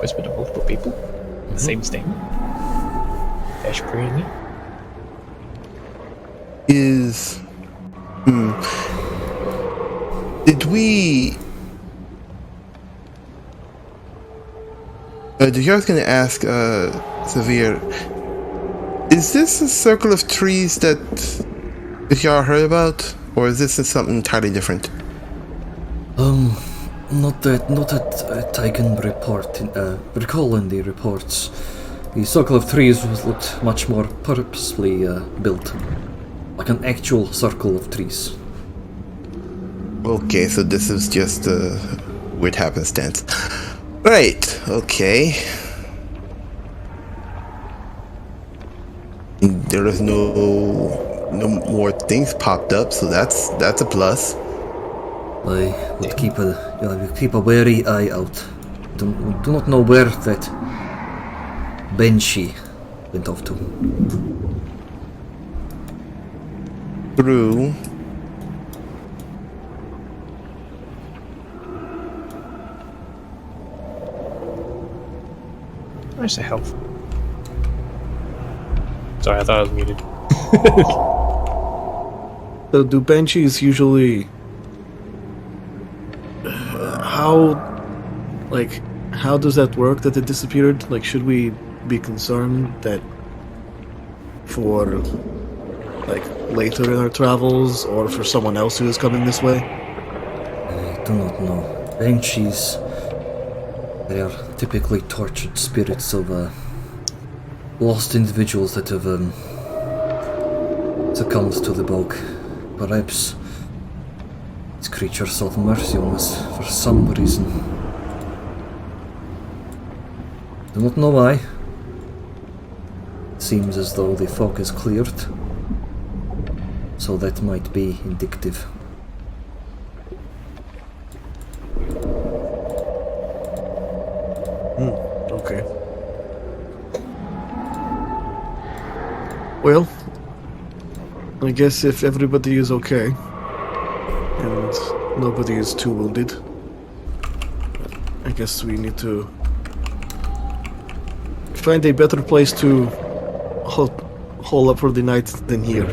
whisper to multiple people. The same statement. Dash pretty. Is did we? I was gonna ask Severe. Is this a circle of trees that y'all heard about, or is this something entirely different? Not that I can recall in the reports. The circle of trees looked much more purposely built, like an actual circle of trees. Okay, so this is just a weird happenstance. Right, okay. There is no more things popped up, so that's a plus. I would keep a wary eye out. Do not know where that Banshee went off to. True. Nice to help. Sorry, I thought I was muted. So do banshees usually how does that work that it disappeared? Like, should we be concerned that for like later in our travels or for someone else who is coming this way do not know. Banshees, they are typically tortured spirits of lost individuals that have succumbed to the bog. Perhaps these creatures sought mercy on us for some reason. Do not know why. It seems as though the fog is cleared, so that might be indicative. Okay. Well, I guess if everybody is okay, and nobody is too wounded, I guess we need to find a better place to hole up for the night than here.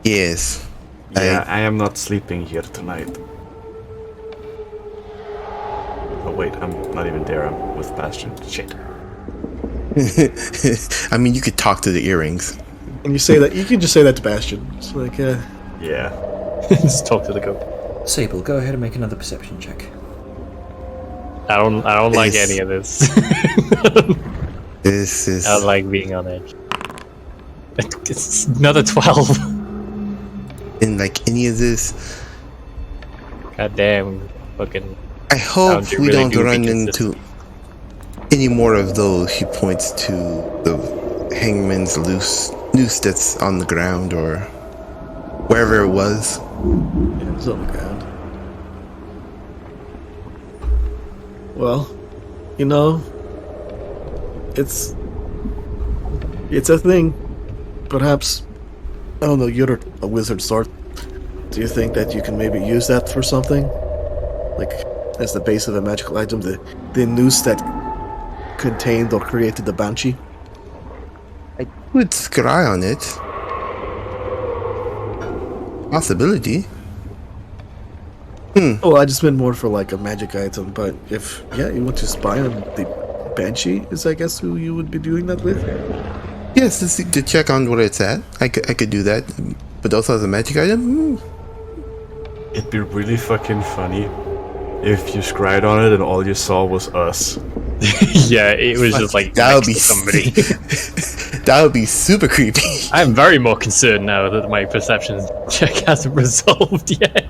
Yes. Yeah, I am not sleeping here tonight. Oh wait, I'm not even there. I'm with Bastion. Shit. I mean, you could talk to the earrings. And you say that you can just say that to Bastion. It's like, Yeah. Just talk to the goat. Sable, go ahead and make another perception check. I don't like This- any of this. This is. I don't like being on edge. It's another 12. In like any of this, God damn, fucking. I hope Sounds we really don't goofy run consistent. into any more of those. He points to the hangman's noose that's on the ground or wherever it was. it's on the ground. Well, you know, it's a thing. Perhaps, I don't know, you're a wizard sort. Do you think that you can maybe use that for something? Like, as the base of a magical item, the noose that contained or created the Banshee? I would scry on it. Possibility. Oh, I just meant more for like a magic item, but if, yeah, you want to spy on the Banshee, is I guess who you would be doing that with? Yes, to check on where it's at. I could do that. But also as a magic item? It'd be really fucking funny if you scried on it and all you saw was us. Yeah, it was just like That would next be to somebody. That would be super creepy. I'm very more concerned now that my perception check hasn't resolved yet.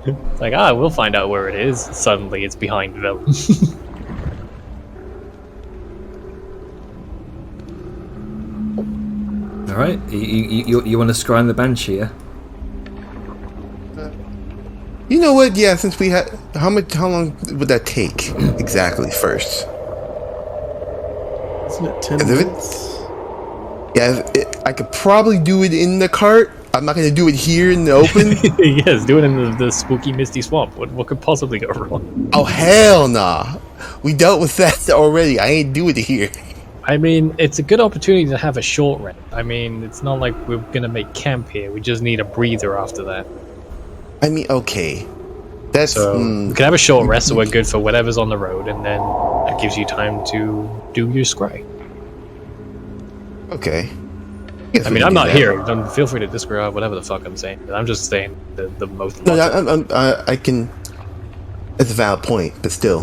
It's like, we'll find out where it is. Suddenly it's behind the villain. Alright, you want to scry on the Banshee, yeah? You know what? Yeah, since we had how long would that take exactly? First, Isn't it 10 Is it? minutes? yeah, I could probably do it in the cart. I'm not gonna do it here in the open. Yes, do it in the spooky misty swamp. What could possibly go wrong? Oh hell nah! We dealt with that already. I ain't do it here. I mean, it's a good opportunity to have a short rest. I mean, it's not like we're gonna make camp here. We just need a breather after that. I mean, okay, that's So we can have a short rest, so we're good for whatever's on the road, and then that gives you time to do your scry. okay. I mean, I'm not here. Don't feel free to disregard whatever the fuck I'm saying. I'm just saying the most. No, logical. I can. It's a valid point, but still.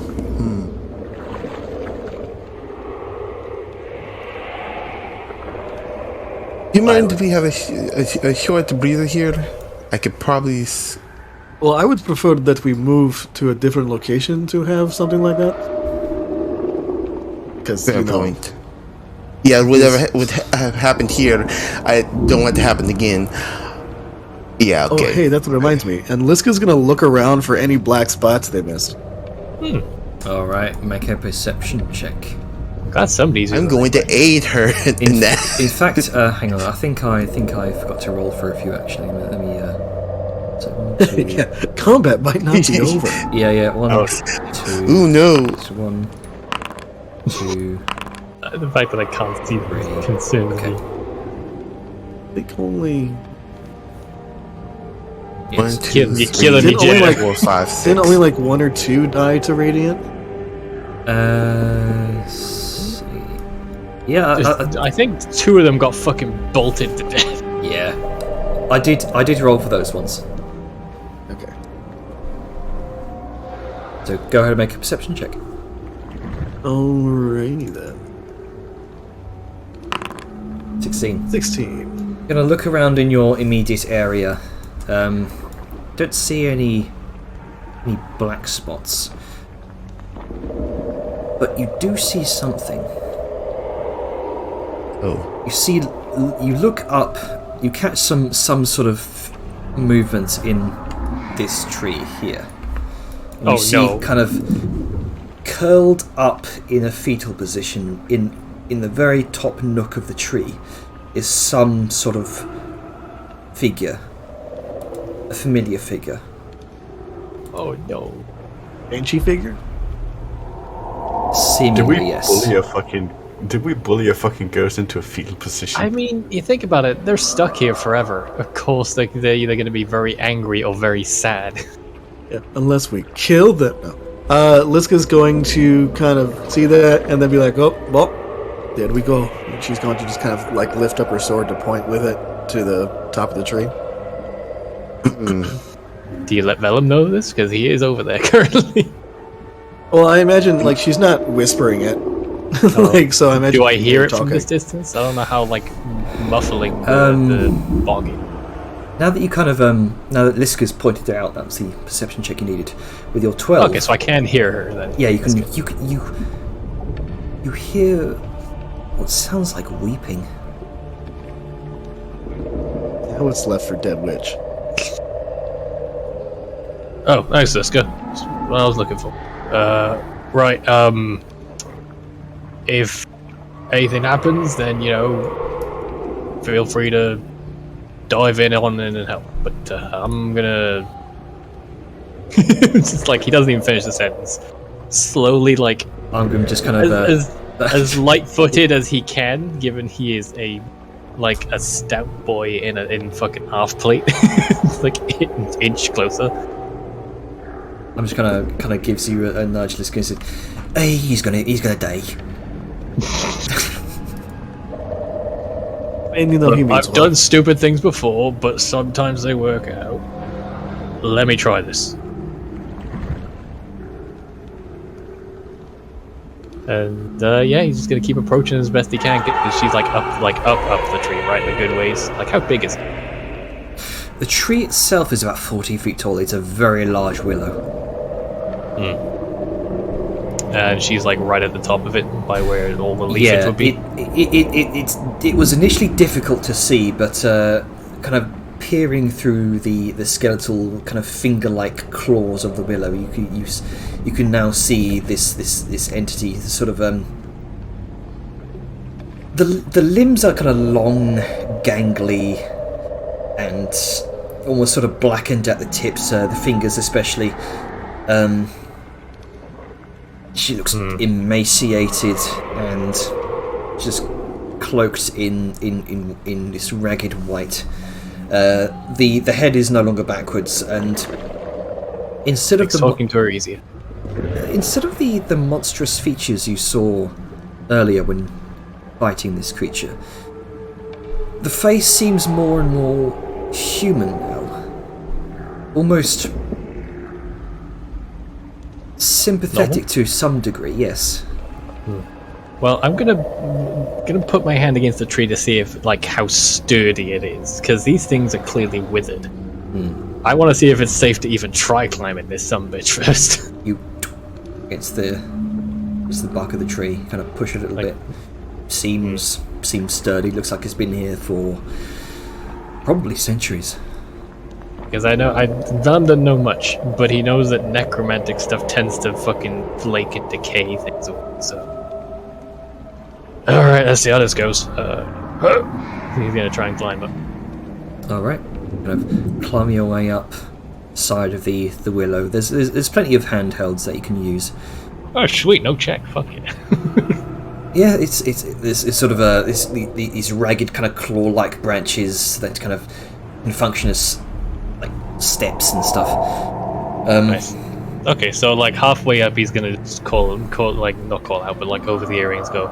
You mind if we have a short breather here? I could probably. Well, I would prefer that we move to a different location to have something like that. Because, Fair you know, point. Yeah, whatever would have happened here, I don't want to happen again. Yeah, oh, okay. hey, that reminds me. And Liska's gonna look around for any black spots they missed. Alright, make a perception check. Glad somebody's. I'm going to aid her in that. In fact, hang on, I think I forgot to roll for a few actually. Let me so 1, 2, Yeah, combat might not be over. yeah, 1, Oh. 2, Ooh, no. 1, 2. The fact that I can't see Three. concerns Okay. me. I think only. One, Yes. two, You're killing me, Didn't only, Jay. like, 4, 5, 6. Didn't only like 1 or 2 die to Radiant? See. Yeah, I think 2 of them got fucking bolted to death. yeah. I did roll for those ones. Okay. So go ahead and make a perception check. Alrighty then. 16. 16. Gonna look around in your immediate area. Don't see any black spots, but you do see something. Oh. You look up. You catch some sort of movement in this tree here. And you see kind of curled up in a fetal position in the very top nook of the tree is some sort of figure. A familiar figure. Oh no. Banshee figure? Seemingly, yes. Did we bully a fucking ghost into a fetal position? I mean, you think about it, they're stuck here forever. Of course, they're either going to be very angry or very sad. Yeah, unless we kill them. No. Liska's going to kind of see that and then be like, oh, well, there we go. And she's going to just kind of like lift up her sword to point with it to the top of the tree. Do you let Vellum know this? Because he is over there currently. Well, I imagine like she's not whispering it. Like, so I imagine. Do I hear it talking. from this distance? I don't know how like muffling the bogging. Now that you kind of now that Liska's pointed it out, that's the perception check you needed. With your 12. Okay, so I can hear her then. Yeah, you hear what sounds like weeping. Now what's left for Dead Witch? Oh, nice, Liska. That's what I was looking for. Right, if anything happens, then, feel free to dive in and help. But I'm gonna... It's just like, he doesn't even finish the sentence. Slowly, like... I'm going to just kind of... as light-footed as he can, given he is a stout boy in fucking half plate. It's like an inch closer. I'm just kind of gives you a nudge. Liska and says, "Hey, he's gonna die." And he means I've done stupid things before, but sometimes they work out. Let me try this. And he's just gonna keep approaching as best he can. Cause she's like up the tree, right? The good ways. Like, how big is it? The tree itself is about 40 feet tall. It's a very large willow. And she's like right at the top of it, by where all the leafage would be. It was initially difficult to see, but kind of peering through the skeletal kind of finger-like claws of the willow, you can now see this entity. Sort of the limbs are kind of long, gangly, and almost sort of blackened at the tips. The fingers, especially. She looks emaciated and just cloaked in this ragged white. The head is no longer backwards, and instead of talking to her easier. Instead of the monstrous features you saw earlier when fighting this creature, the face seems more and more human now. Almost sympathetic to some degree, yes. Well, I'm gonna put my hand against the tree to see if how sturdy it is, because these things are clearly withered. I want to see if it's safe to even try climbing this sumbitch first. You against the bark of the tree, kind of push it a little bit. Seems sturdy. Looks like it's been here for probably centuries. Because I know Van doesn't know much, but he knows that necromantic stuff tends to fucking flake and decay things away. So, all right, let's see how this goes. He's gonna try and climb up. All right, kind of climb your way up side of the willow. There's plenty of handhelds that you can use. Oh, sweet, no check. Fuck it. Yeah, it's sort of these ragged kind of claw-like branches that kind of can function as like steps and stuff. Nice. Okay, so halfway up, he's gonna just not call out, but over the earrings go.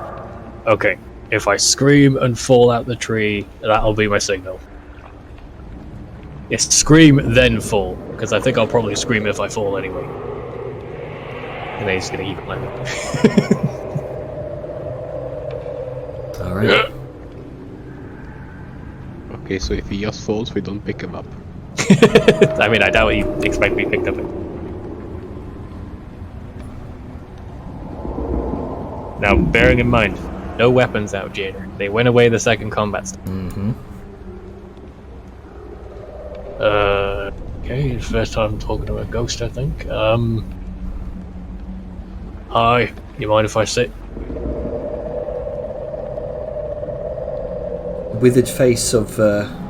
Okay, if I scream and fall out the tree, that'll be my signal. Yes, scream then fall, because I think I'll probably scream if I fall anyway. And then he's gonna keep climbing. Alright. Okay, so if he just falls, we don't pick him up. I mean, I doubt he'd expect me picked up it. Now, bearing in mind, no weapons out, Jader. They went away the second combat step. Mm-hmm. Okay, it's the first time I'm talking to a ghost, I think. Hi, you mind if I sit? Withered face of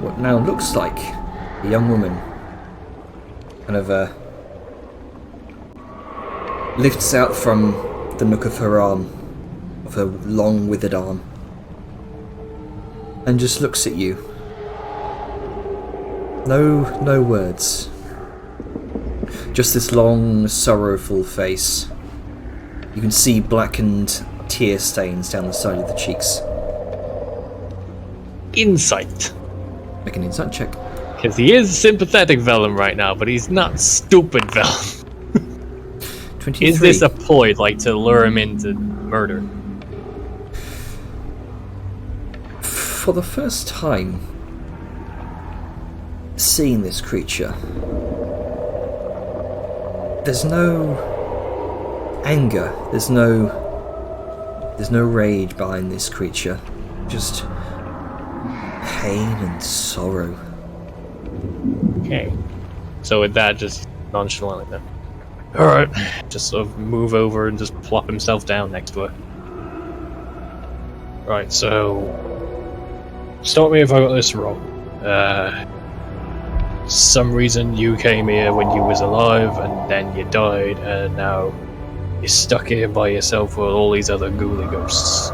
what now looks like a young woman kind of lifts out from the nook of her arm, of her long withered arm, and just looks at you. No words. Just this long, sorrowful face. You can see blackened tear stains down the side of the cheeks. Insight. Make an insight check. Because he is sympathetic Vellum right now, but he's not stupid Vellum. 23. Is this a ploy, like, to lure him into murder? For the first time, seeing this creature, there's no anger, there's no rage behind this creature, just pain and sorrow. Okay. So with that, just nonchalantly then. Alright. Just sort of move over and just plop himself down next to her. Right, so... Stop me if I got this wrong. Some reason you came here when you was alive, and then you died, and now you're stuck here by yourself with all these other ghouly ghosts.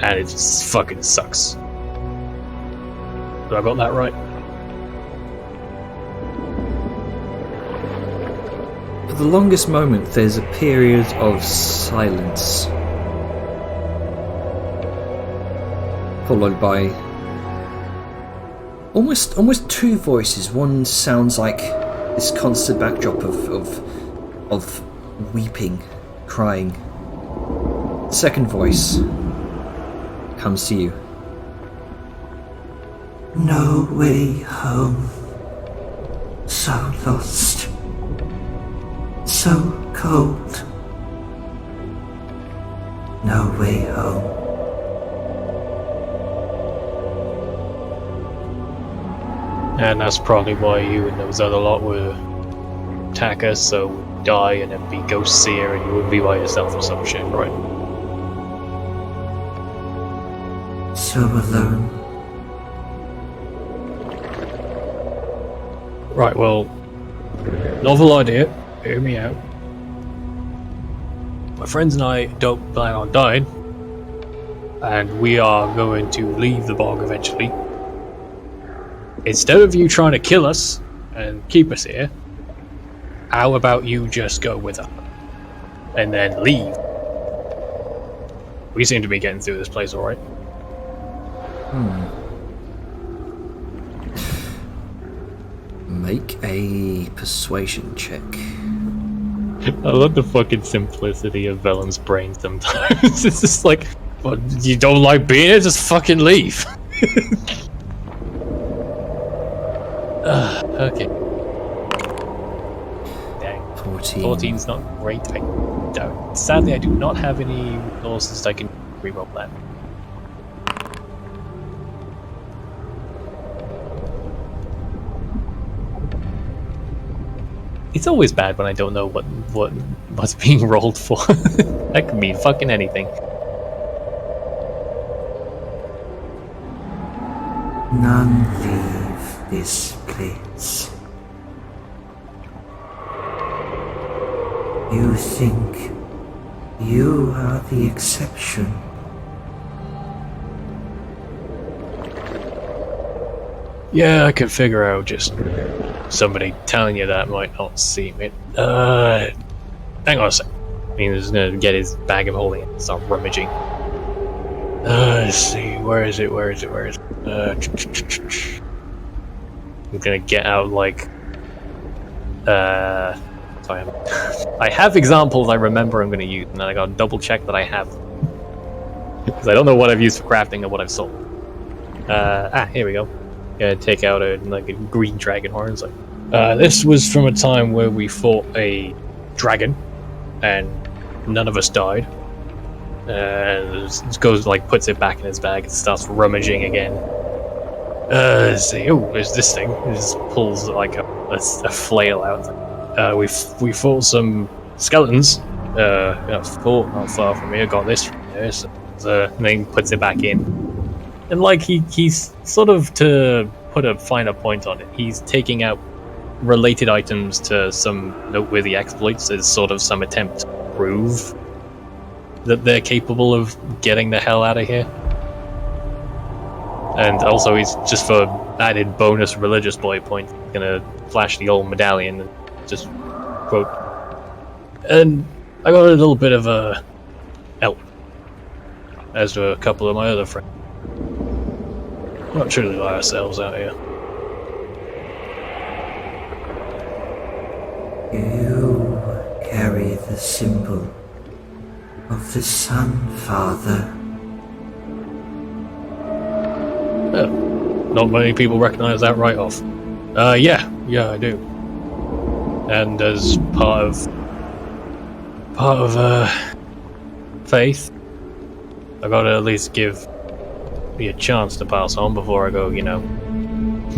And it just fucking sucks. Have I got that right? For the longest moment, there's a period of silence, followed by almost two voices. One sounds like this constant backdrop of weeping, crying. The second voice comes to you. No way home. So lost. So cold. No way home. And that's probably why you and those other lot would attack us, so we'd die and then be ghosts here and you wouldn't be by yourself or some shit, right? So alone. Right, well, novel idea, hear me out. My friends and I don't plan on dying, and we are going to leave the bog eventually. Instead of you trying to kill us and keep us here, how about you just go with us and then leave? We seem to be getting through this place alright. Make a persuasion check. I love the fucking simplicity of Vellum's brain sometimes. It's just like, well, you don't like being here? Just fucking leave. Okay. Dang. 14. 14's not great. Sadly, I do not have any resources that I can reroll that. It's always bad when I don't know what's being rolled for. That could mean fucking anything. None leave this place. You think you are the exception. Yeah, I can figure out just somebody telling you that might not seem it. Hang on a sec. I mean, he's gonna get his bag of holding and start rummaging. Let's see, where is it? I'm gonna get out, like, I am. I have examples I remember I'm going to use, and then I got to double check that I have. Because I don't know what I've used for crafting and what I've sold. Here we go. Gonna take out a green dragon horn. It's like, this was from a time where we fought a dragon, and none of us died. Goes puts it back in his bag and starts rummaging again. See, there's this thing. He just pulls a flail out. We fought some skeletons. Fought not far from here. Got this from there. So, and then puts it back in. And he's sort of, to put a finer point on it, he's taking out related items to some noteworthy exploits as sort of some attempt to prove that they're capable of getting the hell out of here. And also, he's just for added bonus religious boy point, gonna flash the old medallion and just quote. And I got a little bit of a help, as do a couple of my other friends. Not truly by ourselves out here. You carry the symbol of the Sun, Father. Not many people recognize that right off. Yeah, I do. And as part of faith, I gotta at least give me a chance to pass on before I go,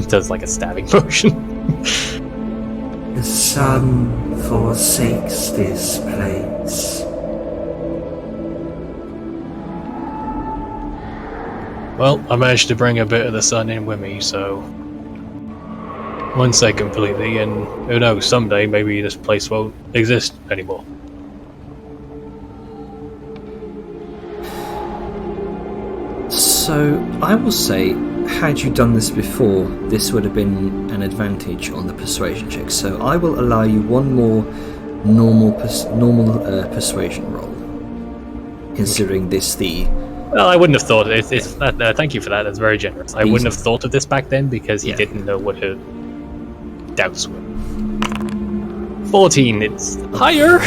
does a stabbing motion. The sun forsakes this place. Well, I managed to bring a bit of the sun in with me, so won't say completely, and who knows, someday maybe this place won't exist anymore. So, I will say, had you done this before, this would have been an advantage on the persuasion check. So, I will allow you one more normal persuasion roll, considering this the... Well, I wouldn't have thought it. Thank you for that. That's very generous. I wouldn't have thought of this back then because he didn't know what her doubts were. 14. It's higher.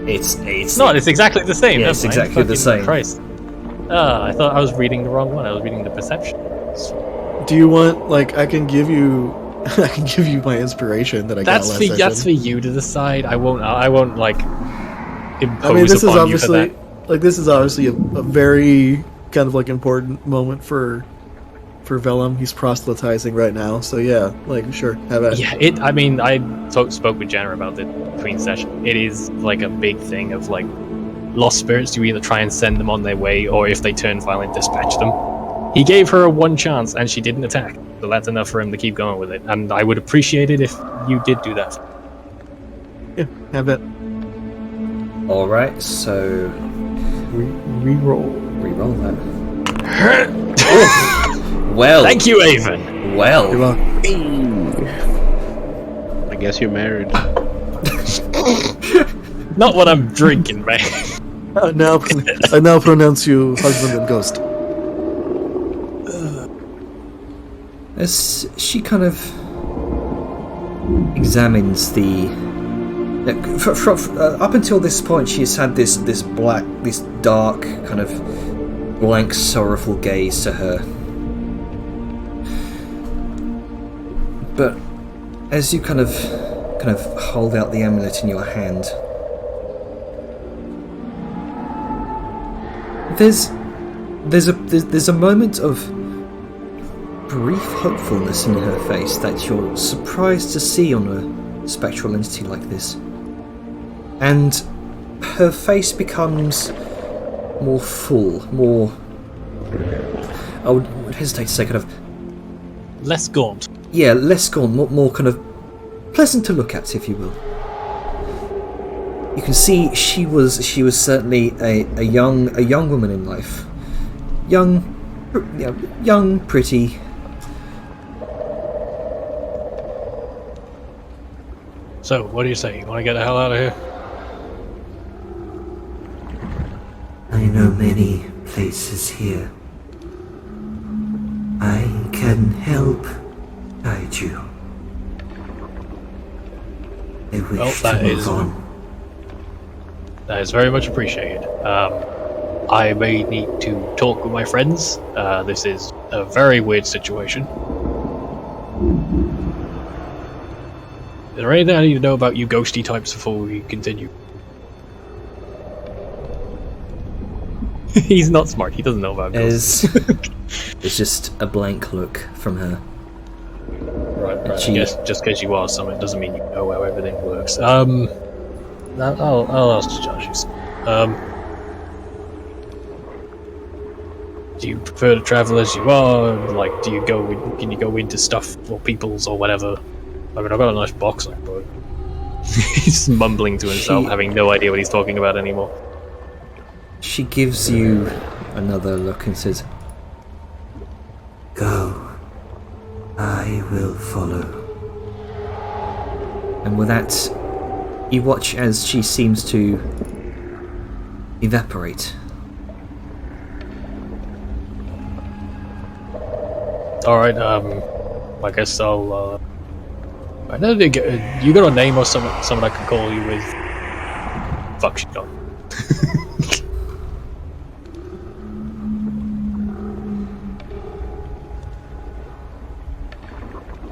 It's not. It's exactly the same. Yeah, it's exactly the same. Christ. I thought I was reading the wrong one. I was reading the perception. Do you want I can give you my inspiration that I got last session. That's for you to decide. I won't impose this is upon obviously you for that. this is obviously a very kind of important moment for Vellum. He's proselytizing right now, so yeah, sure, have at it. Yeah, I spoke with Jenna about it between sessions. It is a big thing of lost spirits. You either try and send them on their way, or if they turn violent, dispatch them. He gave her one chance, and she didn't attack, so that's enough for him to keep going with it. And I would appreciate it if you did do that. Yeah, have it. Alright, so... Reroll that. Well... Thank you, Avon! Well... You're welcome. I guess you're married. Not what I'm drinking, man. I now pronounce you husband and ghost. As she kind of examines the... up until this point, she has had this dark, kind of blank, sorrowful gaze to her. But as you kind of hold out the amulet in your hand, there's a moment of brief hopefulness in her face that you're surprised to see on a spectral entity like this. And her face becomes more full, more... I would hesitate to say kind of... Less gaunt. Yeah, less gaunt, more kind of pleasant to look at, if you will. You can see she was certainly a young woman in life. Young, pretty. So, what do you say? You want to get the hell out of here? I know many places here. I can help guide you. wish Well, to that move is- on. That is very much appreciated. I may need to talk with my friends. This is a very weird situation. Is there anything I need to know about you ghosty types before we continue? He's not smart. He doesn't know about ghosts. It's just a blank look from her. Right. she- I guess just because you are someone doesn't mean you know how everything works. I'll ask Josh. Do you prefer to travel as you are? Like, can you go into stuff or people's or whatever? I mean, I've got a nice box, but he's mumbling to himself, She- having no idea what he's talking about anymore. She gives you another look and says, Go. I will follow. and with that, you watch as she seems to evaporate. Alright, I guess I'll, I know they get, you got a name or someone I can call you with? Fuck, she's gone.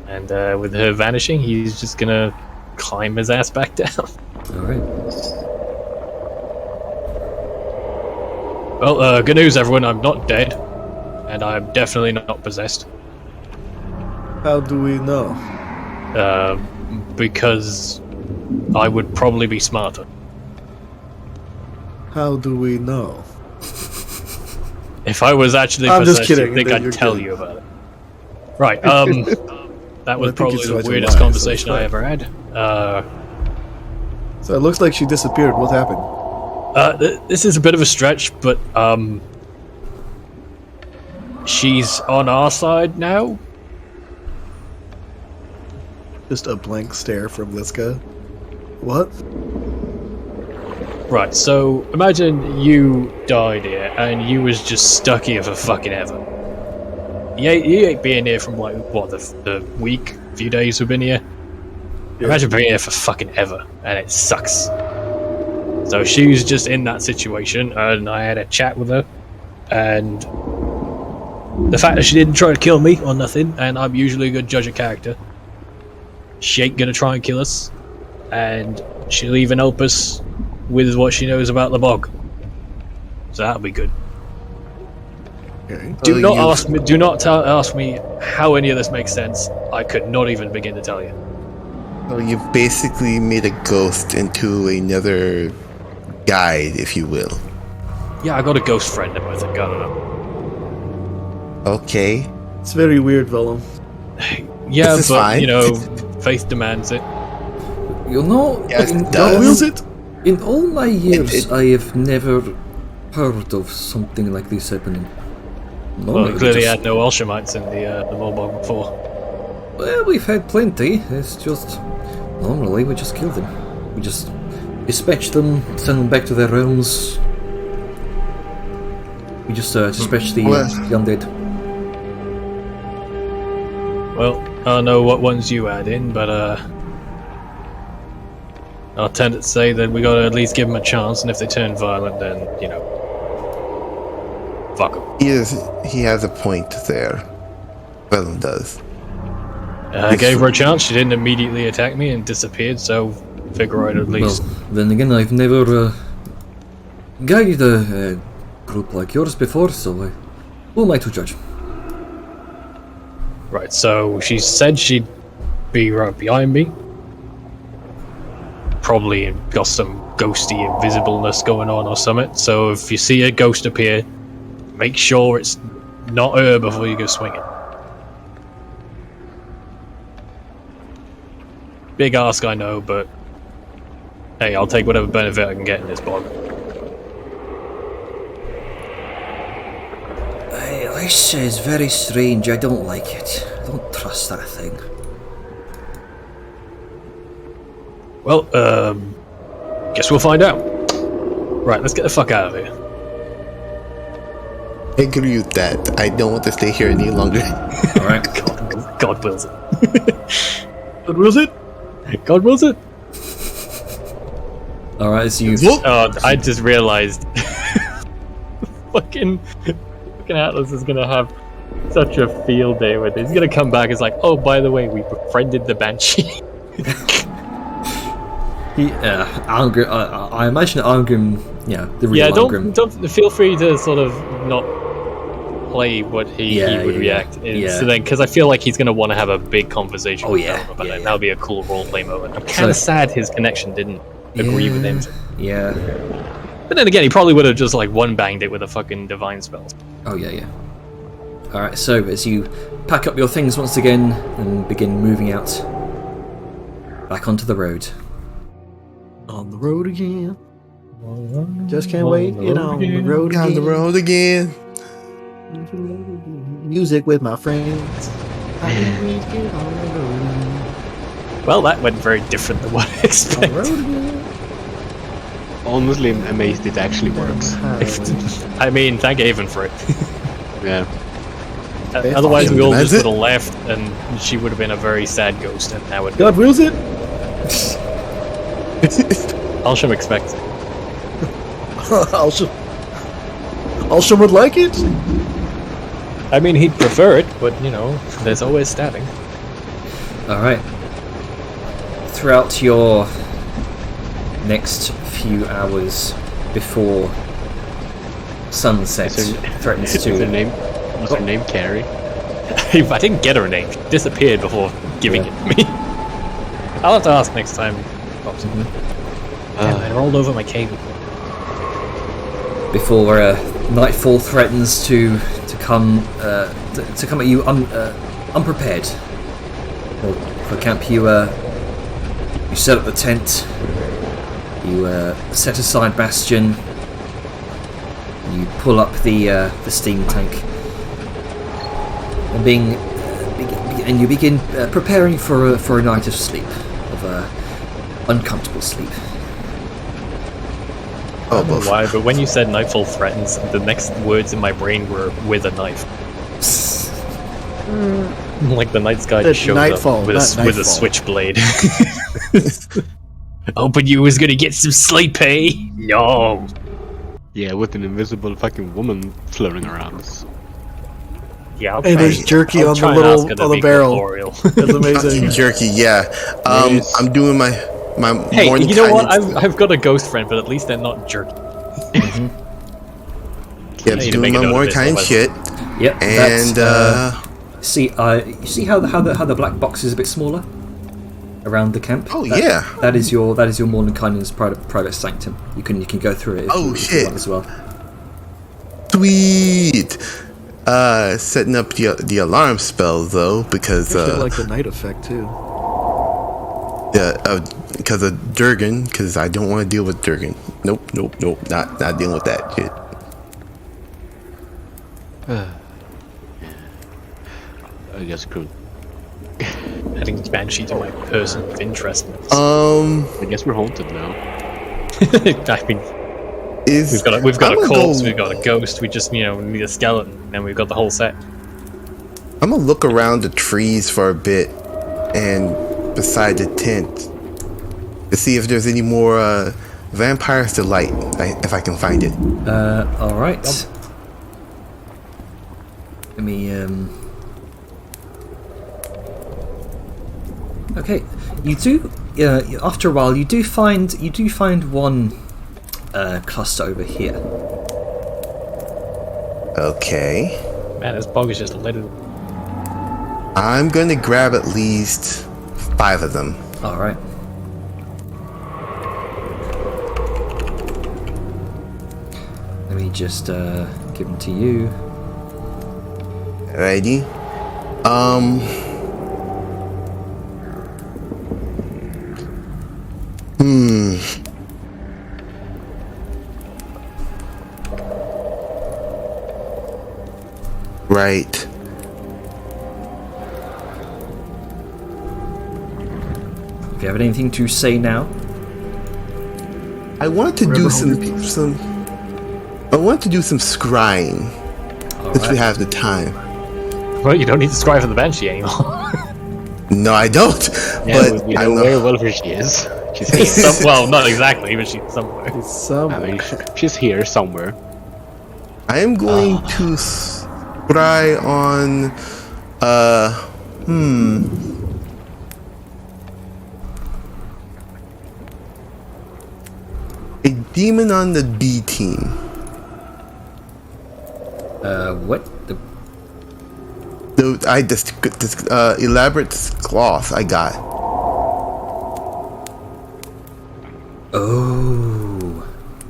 And with her vanishing, he's just gonna climb his ass back down. Alright. Well, good news everyone, I'm not dead. And I'm definitely not possessed. How do we know? Because I would probably be smarter. How do we know? If I was actually I'm just possessed, kidding, you'd think you're I'd tell kidding. you about it. Right, that was I think probably it's the right to weirdest lie, so conversation it's I fine. ever had. So it looks like she disappeared. What happened? This is a bit of a stretch, but she's on our side now. Just a blank stare from Liska. What? Right, so imagine you died here and you was just stuck here for fucking ever. You ain't been here from like what the week, few days we've been here. Imagine being here for fucking ever, and it sucks. So she was just in that situation, and I had a chat with her, and the fact that she didn't try to kill me or nothing, and I'm usually a good judge of character. She ain't gonna try and kill us, and she'll even help us with what she knows about the bog. So that'll be good. Okay. Do Well, not ask me. Do not ask me how any of this makes sense. I could not even begin to tell you. So you've basically made a ghost into another guide, if you will. Yeah, I got a ghost friend, I think. I don't know. Okay. It's very weird, Vellum. Yeah, This is but fine. you know, faith demands it. You know, Yes, in, it does. God wills it. in all my years, it- I have never heard of something like this happening. Well, Normally we clearly just- had no Elshamites in the Mulbog before. Well, we've had plenty. It's just normally we just kill them. We just dispatch them, send them back to their realms. We just dispatch the Well- undead. Well, I don't know what ones you add in, but I'll tend to say that we gotta at least give them a chance, and if they turn violent, then you know, fuck them. He has a point there. Vellum does. I gave her a chance. She didn't immediately attack me and disappeared, so figure I'd at least. Well, then again, I've never guided a group like yours before, so who am I to judge? Right, so she said she'd be right behind me. Probably got some ghosty invisibleness going on or something. So if you see a ghost appear, make sure it's not her before you go swinging. Big ask, I know, but hey, I'll take whatever benefit I can get in this bog. This is very strange. I don't like it. I don't trust that thing. Well, guess we'll find out. Right, let's get the fuck out of here. I agree with that. I don't want to stay here any longer. God wills it. What was it? God wills it. All right, so you. Whoop. Oh, I just realized. fucking Atlas is gonna have such a field day with it. He's gonna come back. It's like, oh, by the way, we befriended the Banshee. Algrim, I imagine Algrim, the real Yeah, Algrim. don't feel free to sort of not play what he would react in. yeah. So then, because I feel like he's going to want to have a big conversation with yeah, Velma about yeah, it. yeah. That'll be a cool roleplay moment. I'm kind of sad his connection didn't agree with him. Yeah. But then again, he probably would have just like one banged it with a fucking divine spell. Oh yeah. All right. So as you pack up your things once again and begin moving out back onto the road. On the road again. Just can't wait. Get on the road again. On the road again. Music with my friends. I can't wait to get on the road. Well, that went very different than what I On the expected. road again. Honestly, I'm amazed it actually works. I mean, thank Avon for it. Yeah. Otherwise, we all That's just it. would have left, and she would have been a very sad ghost, and that would. God wills it. Alsham expects it. Alsham would like it. I mean, he'd prefer it, but you know, there's always stabbing. All right. Throughout your next few hours before sunset threatens What's her to. name? What's her name? Carrie. I didn't get her name. She disappeared before giving it to me. I'll have to ask next time. Damn, I rolled over my cable. Before nightfall threatens to come to come at you unprepared. Well, for camp, you set up the tent. You set aside Bastion. You pull up the steam tank, and you begin preparing for a night of sleep, of uncomfortable sleep. I don't know why, but when you said nightfall threatens, the next words in my brain were with a knife. Like the night sky just showed nightfall, up with not a nightfall. switchblade. Hoping you was gonna get some sleep, eh? No. Yeah, with an invisible fucking woman floating around. Yeah, I'll And try there's jerky I'll on the try and little- ask her to on the be barrel. corporeal. That's amazing. Jerky, yeah. Yes. I'm doing my Hey, morning you know what? kindness. I've got a ghost friend, but at least they're not jerky. Yeah, I need to doing make a my note of more this, kind otherwise- shit. Yep. And See, you see how the black box is a bit smaller around the camp. Oh, yeah. That is your morning kindness private sanctum. You can go through it. If Oh, you shit. want as well. Sweet. Setting up the alarm spell though, because I like the night effect too. because of Durgan, because I don't want to deal with Durgan. Nope, not dealing with that shit. I guess screwed. Adding Banshee to my person of interest. I guess we're haunted now. I mean, Is we've got I'm a gonna corpse, go- we've got a ghost. We just need a skeleton, and we've got the whole set. I'm gonna look around the trees for a bit, and beside the tent, to see if there's any more vampires to light, if I can find it. All right. Let me. Okay, you do. After a while, you do find one cluster over here. Okay, Man, this bog is just littered. I'm gonna grab at least 5 of them. All right. Let me just give them to you. Alrighty. Right. If you have anything to say now, I wanted to do some. I want to do some scrying since we right. have the time. Well, you don't need to scry for the Banshee anymore. No, I don't. Yeah, but we I know know. very well where she is. She's here. Well, not exactly, but she's somewhere. It's somewhere. I mean, she's here somewhere. I am going to try on. A demon on the B team. What? This elaborate cloth I got. Oh.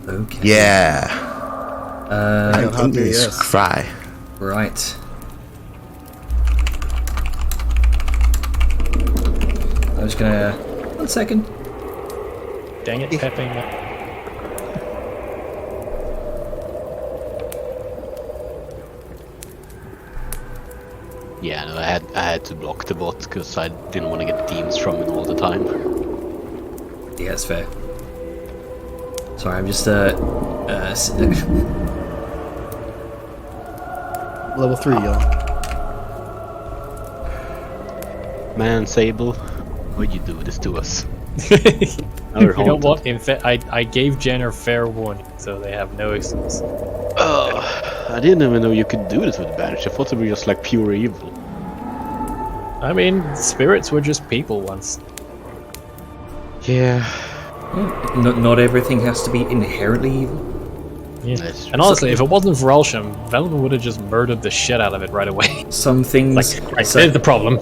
Okay. Yeah. How dare English yes. cry. Right. I'm just gonna. 1 second. Dang it, Pepe. Yeah, no, I had to block the bot because I didn't want to get teams from it all the time. Yeah, that's fair. Sorry, I'm just Level 3, y'all. Man, Sable, why'd you do this to us? You know what? In fact, I gave Jenner fair warning, so they have no excuse. I didn't even know you could do this with Banish. I thought they were just like pure evil. I mean, spirits were just people once. Yeah. not everything has to be inherently evil. Yeah. That's And honestly, if it wasn't for Elsham, Velma would have just murdered the shit out of it right away. Some things. Like, right, there's the problem.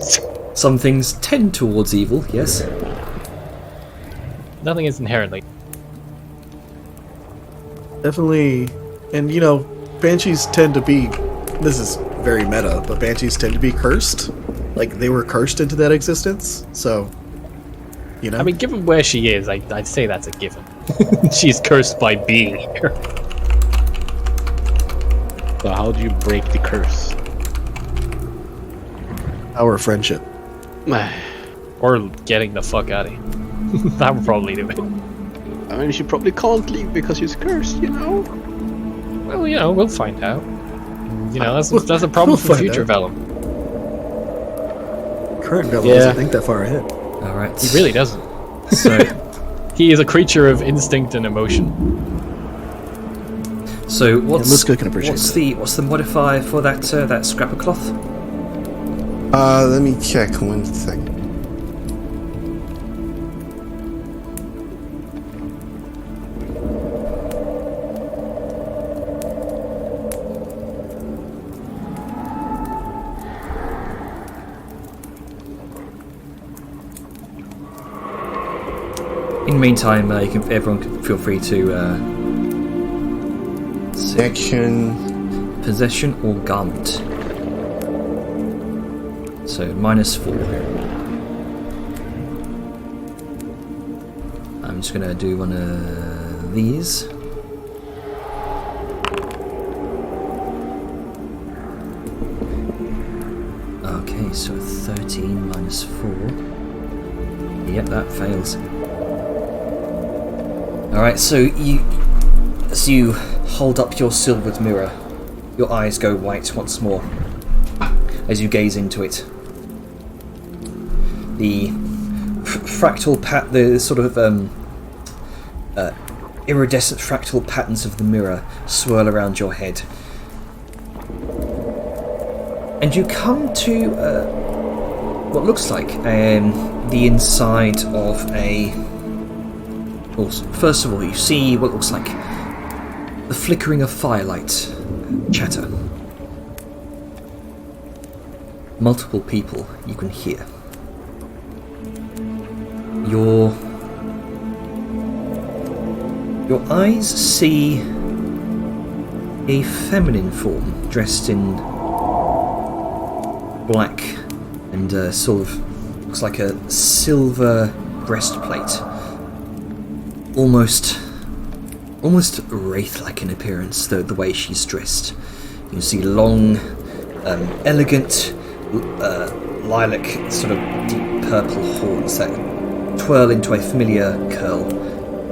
Some things tend towards evil. Yes. Nothing is inherently. Definitely. And, you know, banshees tend to be. This is very meta, but banshees tend to be cursed. Like, they were cursed into that existence. So, you know. I mean, given where she is, I'd say that's a given. She's cursed by being here. So how do you break the curse? Our friendship. Or getting the fuck out of here. That would probably do it. I mean, she probably can't leave because she's cursed, you know? Well, you know, we'll find out. You know, that's a problem We'll for find future out. Vellum. Current Vellum Yeah. doesn't think that far ahead. All right. He really doesn't. So, He is a creature of instinct and emotion. so what's Muska can appreciate what's the modifier for that scrap of cloth? Let me check 1 second. In the meantime, everyone can feel free to Action. possession or garment. So -4. I'm just gonna do one of these. Okay, so 13 -4. Yep, that fails. Alright, so as you hold up your silvered mirror, your eyes go white once more as you gaze into it. The fractal the sort of iridescent fractal patterns of the mirror swirl around your head. And you come to what looks like the inside of a... Well, first of all, you see what looks like the flickering of firelight chatter. Multiple people you can hear. Your eyes see a feminine form dressed in black and sort of looks like a silver breastplate. Almost wraith-like in appearance, the way she's dressed. You see long, elegant, lilac, sort of deep purple horns that twirl into a familiar curl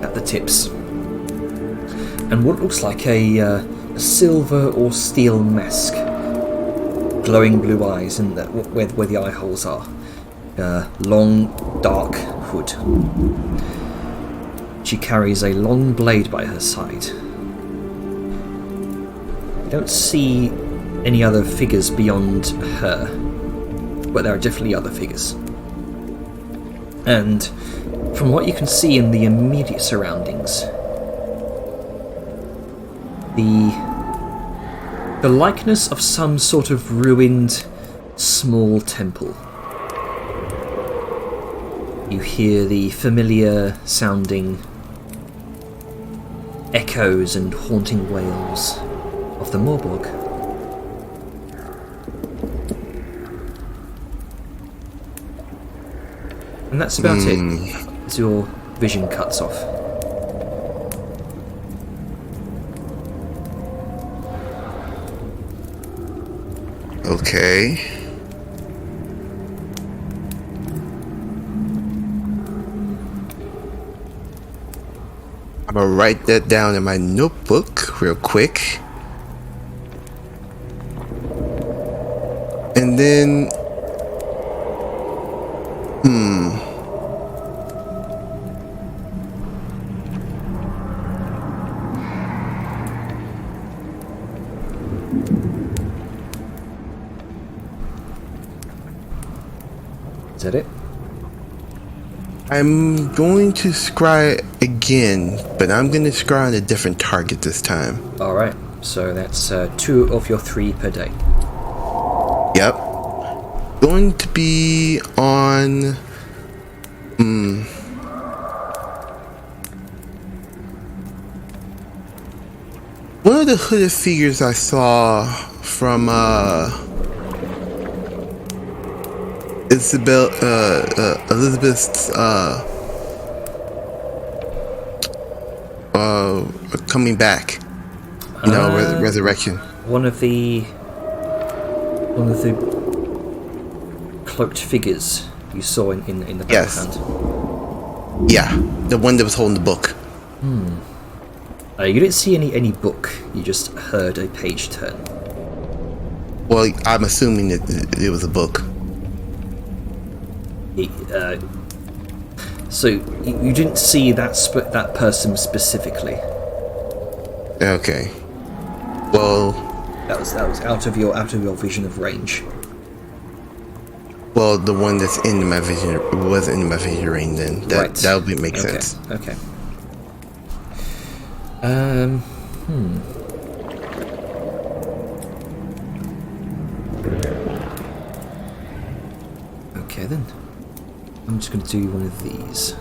at the tips. And what looks like a silver or steel mask. Glowing blue eyes and where the eye holes are. Long, dark hood. She carries a long blade by her side. You don't see any other figures beyond her, but there are definitely other figures. And from what you can see in the immediate surroundings, the likeness of some sort of ruined small temple. You hear the familiar sounding echoes and haunting wails of the Morbog. And that's about it, as your vision cuts off. Okay. I'm gonna write that down in my notebook real quick. And then... Is that it? I'm going to scry again, but I'm going to scry on a different target this time. Alright, so that's 2 of your 3 per day. Yep. Going to be on... One of the hooded figures I saw from Elizabeth's coming back. Resurrection. One of the cloaked figures you saw in the background. Yeah, the one that was holding the book. You didn't see any book, you just heard a page turn. Well, I'm assuming that it was a book. So you didn't see that person specifically. Okay. Well, That was out of your vision of range. well, the one that's in my vision wasn't in my vision range. Then that would make sense. Okay. Okay then. I'm just going to do one of these.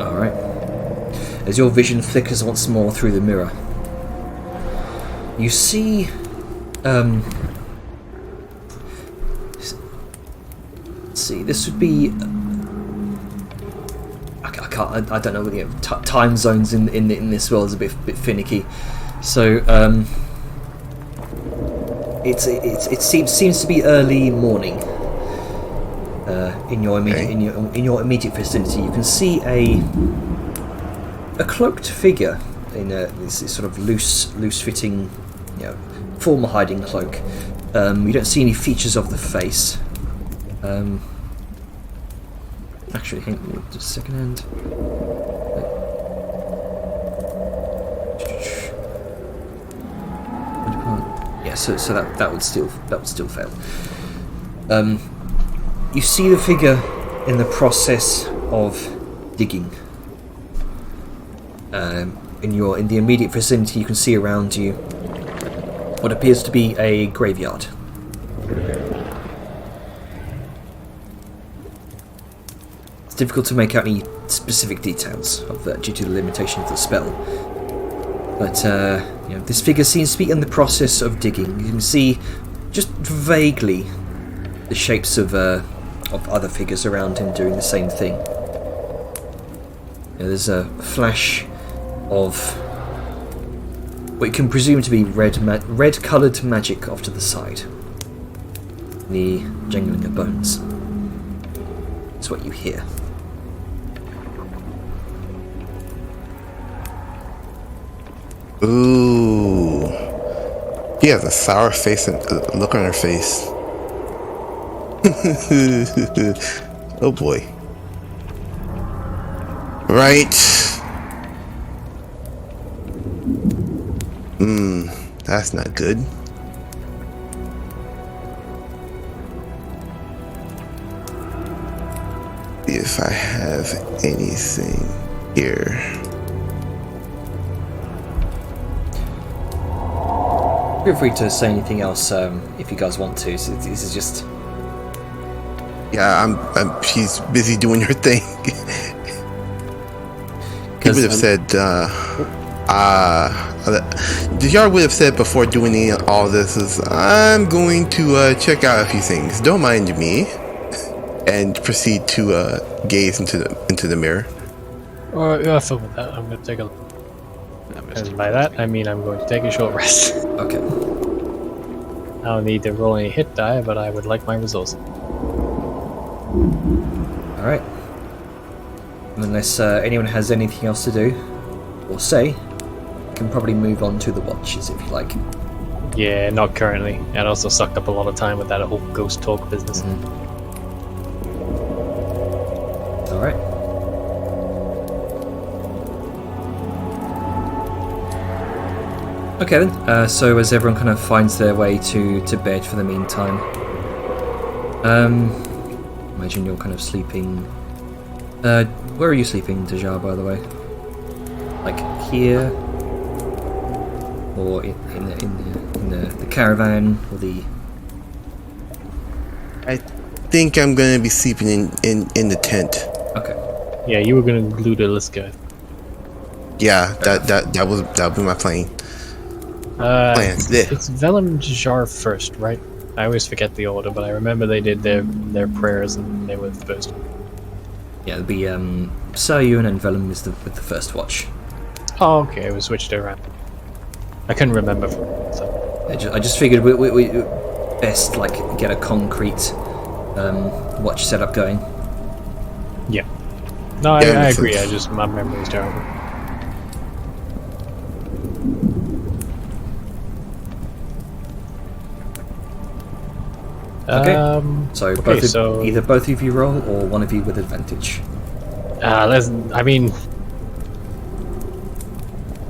Alright. As your vision flickers once more through the mirror, you see let's see, this would be I don't know, time zones in this world is a bit finicky, so it seems to be early morning in your immediate vicinity. You can see a cloaked figure in this sort of loose fitting, formal hiding cloak. You don't see any features of the face. Actually, hang on just a second. Yeah, so that would still fail. You see the figure in the process of digging. In the immediate vicinity, you can see around you what appears to be a graveyard. It's difficult to make out any specific details of that due to the limitation of the spell. But this figure seems to be in the process of digging. You can see just vaguely the shapes of other figures around him doing the same thing. There's a flash of what you can presume to be red-coloured magic off to the side. The jangling of bones. It's what you hear. Ooh. She has a sour face and look on her face. Oh boy. Right. That's not good. If I have anything here. Feel free to say anything else if you guys want to. So this is just. Yeah, she's busy doing her thing. He would have said, Dejar would have said before doing all this is, I'm going to check out a few things. Don't mind me. And proceed to gaze into the mirror. Yeah, I feel with that. I'm going to take a look. And by that, I mean I'm going to take a short rest. Okay. I don't need to roll any hit die, but I would like my resources. Alright. Unless anyone has anything else to do or say, you can probably move on to the watches if you like. Yeah, not currently. It also sucked up a lot of time with that whole ghost talk business. Alright. Okay then, so as everyone kind of finds their way to bed for the meantime, imagine you're kind of sleeping, where are you sleeping, Dejar, by the way? Like here? Or in the caravan, or the... I think I'm gonna be sleeping in the tent. Okay. Yeah, you were going to glue to Liska. Yeah, that would be my plan. Plans. Yeah. It's Vellum Dejar first, right? I always forget the order, but I remember they did their prayers and they were first. Yeah, it'll be Saryun and Vellum is with the first watch. Oh, okay, we switched it around. I couldn't remember. So. I just figured we best like get a concrete watch setup going. Yeah. No, Yeah, I makes agree. sense. My memory is terrible. Okay. So Okay, either both of you roll or one of you with advantage. I mean,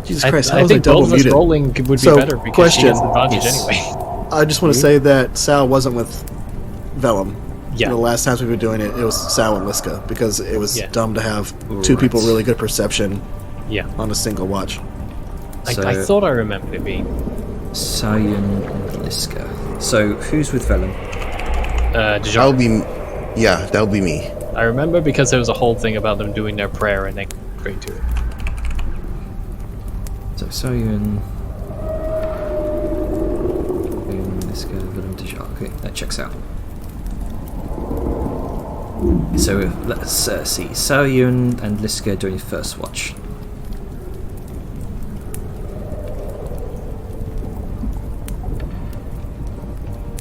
Jesus Christ, I how was I think double both of us muted? rolling would be So, better because question. she gets advantage Yes. anyway. I just want to say that Sal wasn't with Vellum. Yeah. The last times we were doing it, it was Sal and Liska because it was Yeah. dumb to have two people Right. really good perception Yeah. on a single watch. So I thought I remembered it being Saryun and Liska. So who's with Vellum? Dejar. That'll be, yeah, that'll be me. I remember because there was a whole thing about them doing their prayer and then straight to it. So Saryun, Liska, Vellum, Dejar. Okay, that checks out. So let's see. Saryun and Liska doing first watch.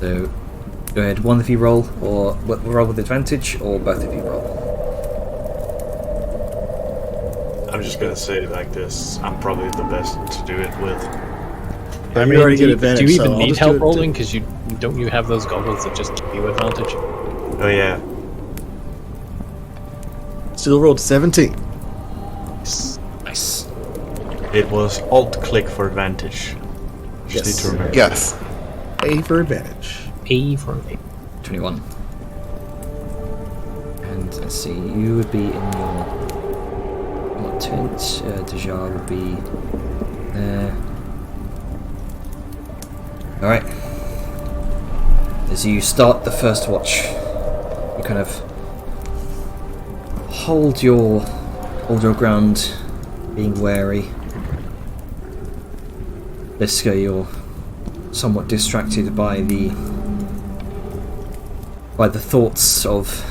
So go ahead, one of you roll, or roll with advantage, or both of you roll. I'm just gonna say it like this. I'm probably the best to do it with. I mean, already get do advantage. you so even I'll need just do help it- rolling? Because don't you have those goggles that just give you advantage? Oh yeah. Still rolled 17. Nice. It was Alt-click for advantage. Just Yes. need to remember. Yes. A for advantage. A for me. 21. And let's see, you would be in your tent. Dejar would be there. Alright. As you start the first watch, you kind of hold your ground, being wary. Liska, you're somewhat distracted by the thoughts of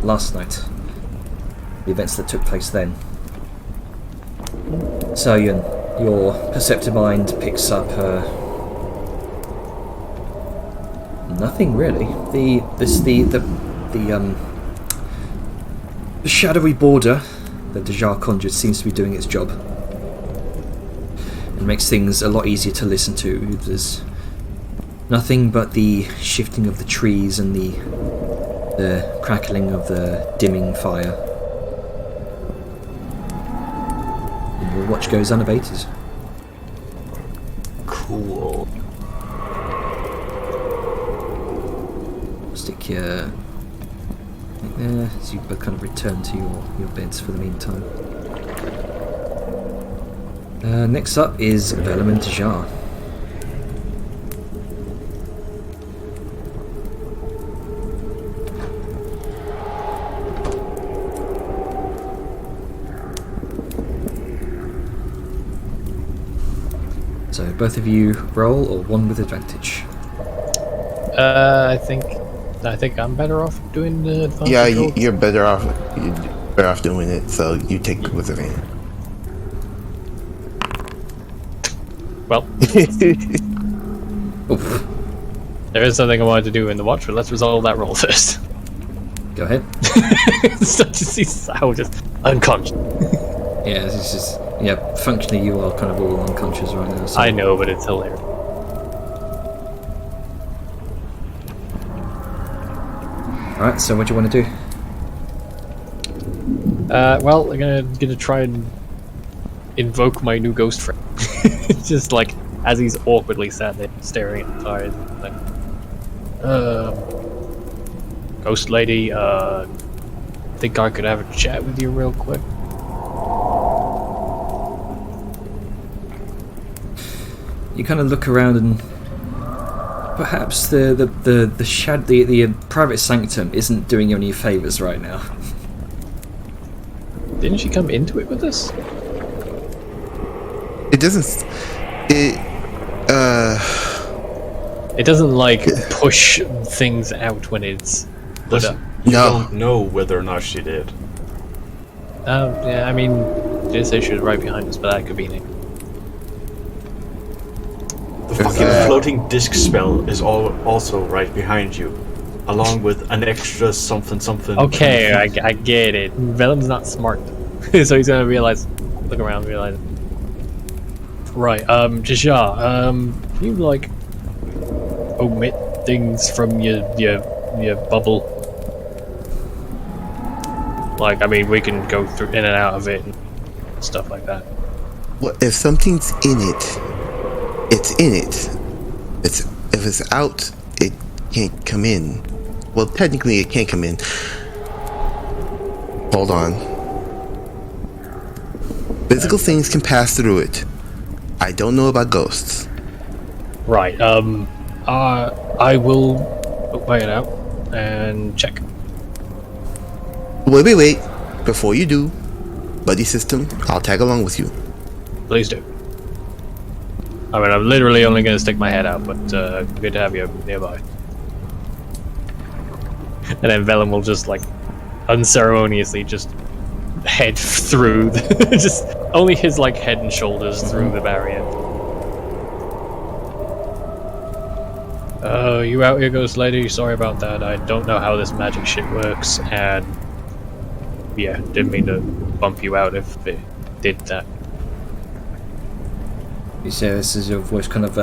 last night, the events that took place then. Saryun, your perceptive mind picks up nothing really. The shadowy border that Dejar conjured seems to be doing its job. It makes things a lot easier to listen to. There's nothing but the shifting of the trees and the crackling of the dimming fire. And your watch goes unabated. Cool. Stick your there as you both kind of return to your beds for the meantime. Next up is Velum and Tajar. So both of you roll, or one with advantage. I think I'm better off doing the advantage. Yeah, roll. you're better off. You're better off doing it. So you take it with advantage. Well, Oof. there is something I wanted to do in the watch, but let's resolve that roll first. Go ahead. So to see Sal just unconscious. Yeah, it's just functionally you are kind of all unconscious right now. So. I know, but it's hilarious. Alright, so what do you want to do? Well, I'm gonna try and invoke my new ghost friend. Just like as he's awkwardly sat there staring at the fire, like, ghost lady, think I could have a chat with you real quick? You kind of look around and perhaps the private sanctum isn't doing you any favors right now. Didn't she come into it with us? It doesn't. It doesn't like push things out when it's put up. You No. don't know whether or not she did. Yeah, I mean, she did say she was right behind us, but that could be anything. The fucking floating disc spell is also right behind you, along with an extra something something. Okay, I get it. Velum's not smart, so he's gonna realize, look around, realize. Right, Jajar, can you like omit things from your bubble? Like, I mean, we can go through in and out of it and stuff like that. Well, if something's in it, it's in it. If it's out, it can't come in. Well, technically, it can't come in. Hold on. Physical things can pass through it. I don't know about ghosts. Right, I will weigh it out and check. Wait. Before you do, buddy system, I'll tag along with you. Please do. I mean, I'm literally only going to stick my head out, but good to have you nearby. And then Velum will just, like, unceremoniously just head through, just only his, like, head and shoulders through the barrier. You out here, ghost lady? Sorry about that. I don't know how this magic shit works, and yeah, didn't mean to bump you out if it did that. You say this is your voice kind of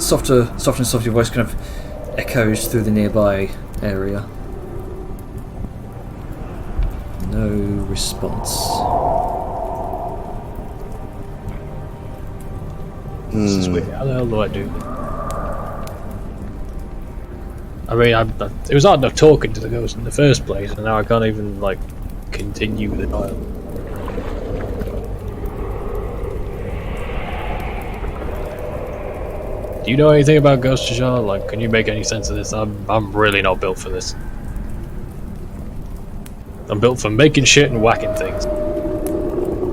softer and softer. Your voice kind of echoes through the nearby area. No response. This is weird. How the hell do I do that? I mean, it was hard enough talking to the ghost in the first place, and now I can't even, like, continue the dialogue. Do you know anything about Ghost Jajar? Like, can you make any sense of this? I'm really not built for this. I'm built for making shit and whacking things.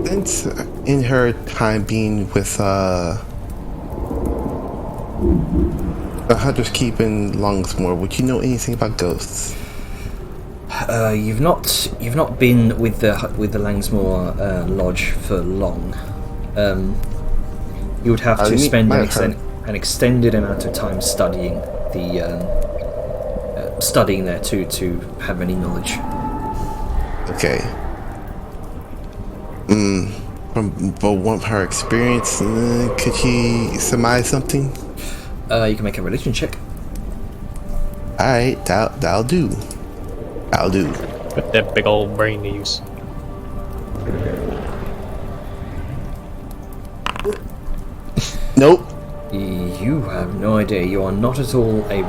Since in her time being with the Hunter's Keep in Longsmore, would you know anything about ghosts? You've not been with the Langsmore Lodge for long. You would have to spend an extended amount of time studying there to have any knowledge. Okay. from her experience, could she surmise something? You can make a religion check. Alright, that'll do. I'll do. Put that big old brain to use. Nope. You have no idea. You are not at all a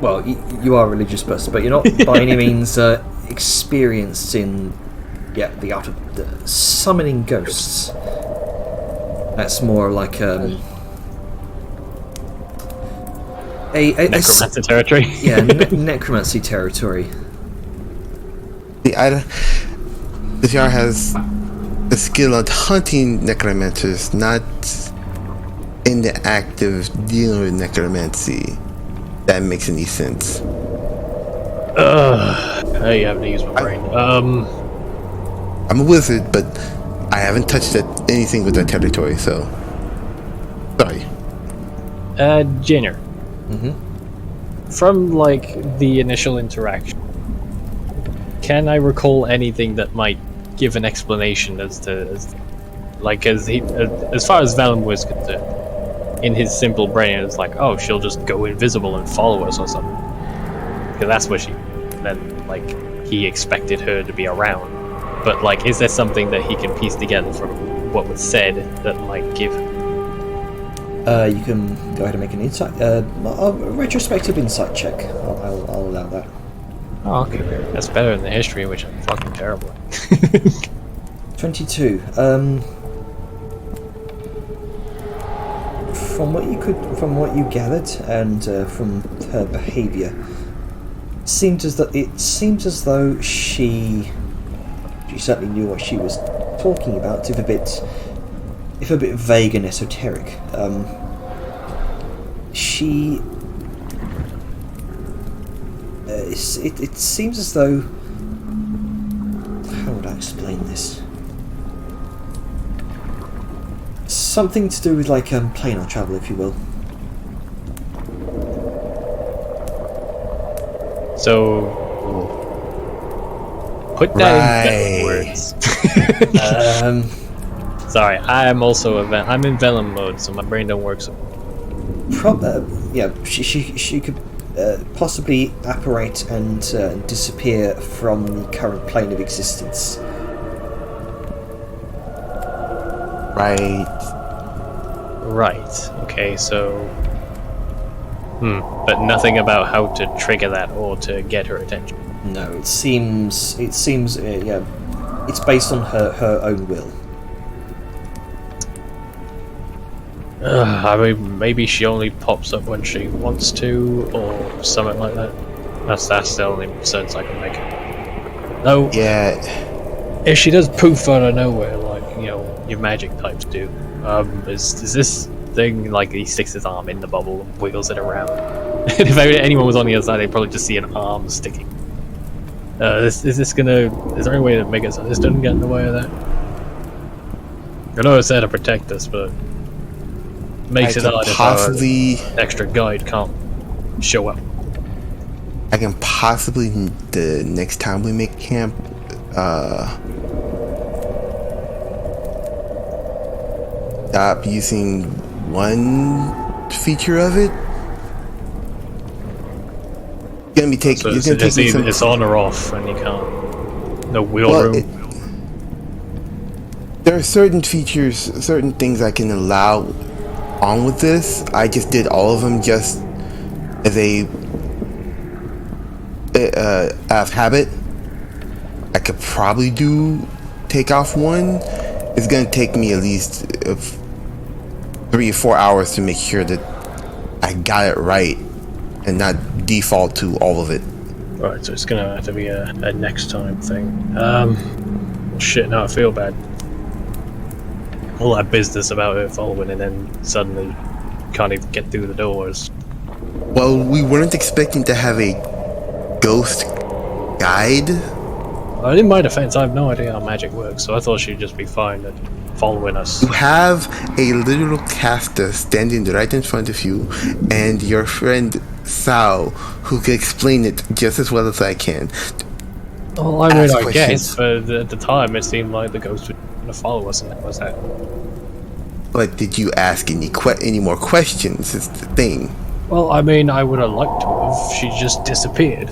well, you are a religious person, but you're not by any means experienced in the art of summoning ghosts. That's more like a necromancer territory. Yeah, necromancy territory. The jar has the skill of hunting necromancers, not in the act of dealing with necromancy. That makes any sense. Hey, I haven't used my brain. I'm a wizard, but I haven't touched anything with that territory, so sorry. Jenner. From like the initial interaction, can I recall anything that might give an explanation as far as Vellum was concerned? In his simple brain, it's like, oh, she'll just go invisible and follow us or something. Because that's what he expected her to be around. But like, is there something that he can piece together from what was said that might give? You can go ahead and make an insight, a retrospective insight check. I'll allow that. Oh, okay. That's better than the history, which I'm fucking terrible at. 22. From what you gathered, and from her behaviour, it seems as though she certainly knew what she was talking about, if a bit vague and esoteric. It seems as though, how would I explain this? Something to do with like planar travel, if you will. So, put that in better words. Sorry, I'm also I'm in Vellum mode, so my brain don't work so. She could possibly apparate and disappear from the current plane of existence. Right. Okay, so... But nothing about how to trigger that or to get her attention. No, it seems it's based on her own will. I mean, maybe she only pops up when she wants to, or something like that. That's the only sense I can make it. No. Yeah. If she does poof out of nowhere, like, your magic types do, is this thing like he sticks his arm in the bubble and wiggles it around? And if anyone was on the other side, they'd probably just see an arm sticking. Is there any way to make it so this doesn't get in the way of that? I know it's there to protect us, but makes it hard if our extra guide can't show up. I can possibly, the next time we make camp, stop using one feature of it. It's gonna be taking. So it's on or off, and you can't. No wheel room. There are certain features, certain things I can allow on with this. I just did all of them just as a out of habit. I could probably take off one. It's gonna take me at least 3 or 4 hours to make sure that I got it right and not default to all of it. Right, so it's gonna have to be a next time thing. Shit, now I feel bad. All that business about her following and then suddenly can't even get through the doors. Well, we weren't expecting to have a ghost guide. In my defense, I have no idea how magic works, so I thought she'd just be fine at following us. You have a literal caster standing right in front of you, and your friend Sao, who can explain it just as well as I can. Well, I mean, Ask I questions. guess, but at the time it seemed like the ghost was going to follow us, and that was that. But did you ask any more questions? Is the thing. Well, I mean, I would have liked to have. She just disappeared.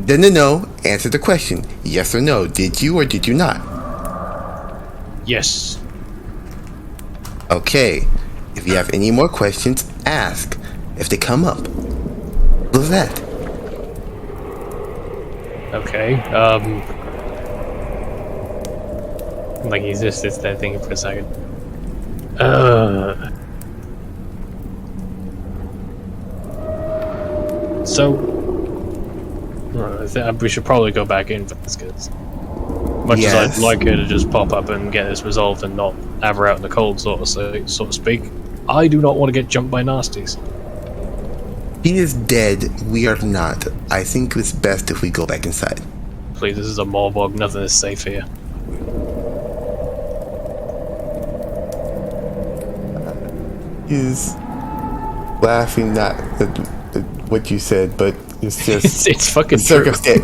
No. Answer the question. Yes or no. Did you or did you not? Yes. Okay. If you have any more questions, ask. If they come up. What was that? Okay. Like he's just sits there thinking for a second. So, I think we should probably go back in for this, because much as Yes. I'd like her to just pop up and get this resolved and not have her out in the cold, so to speak, I do not want to get jumped by nasties. He is dead. We are not. I think it's best if we go back inside. Please, this is a Morbog. Nothing is safe here. He's laughing not at what you said, but it's just It's fucking the true. circumstance.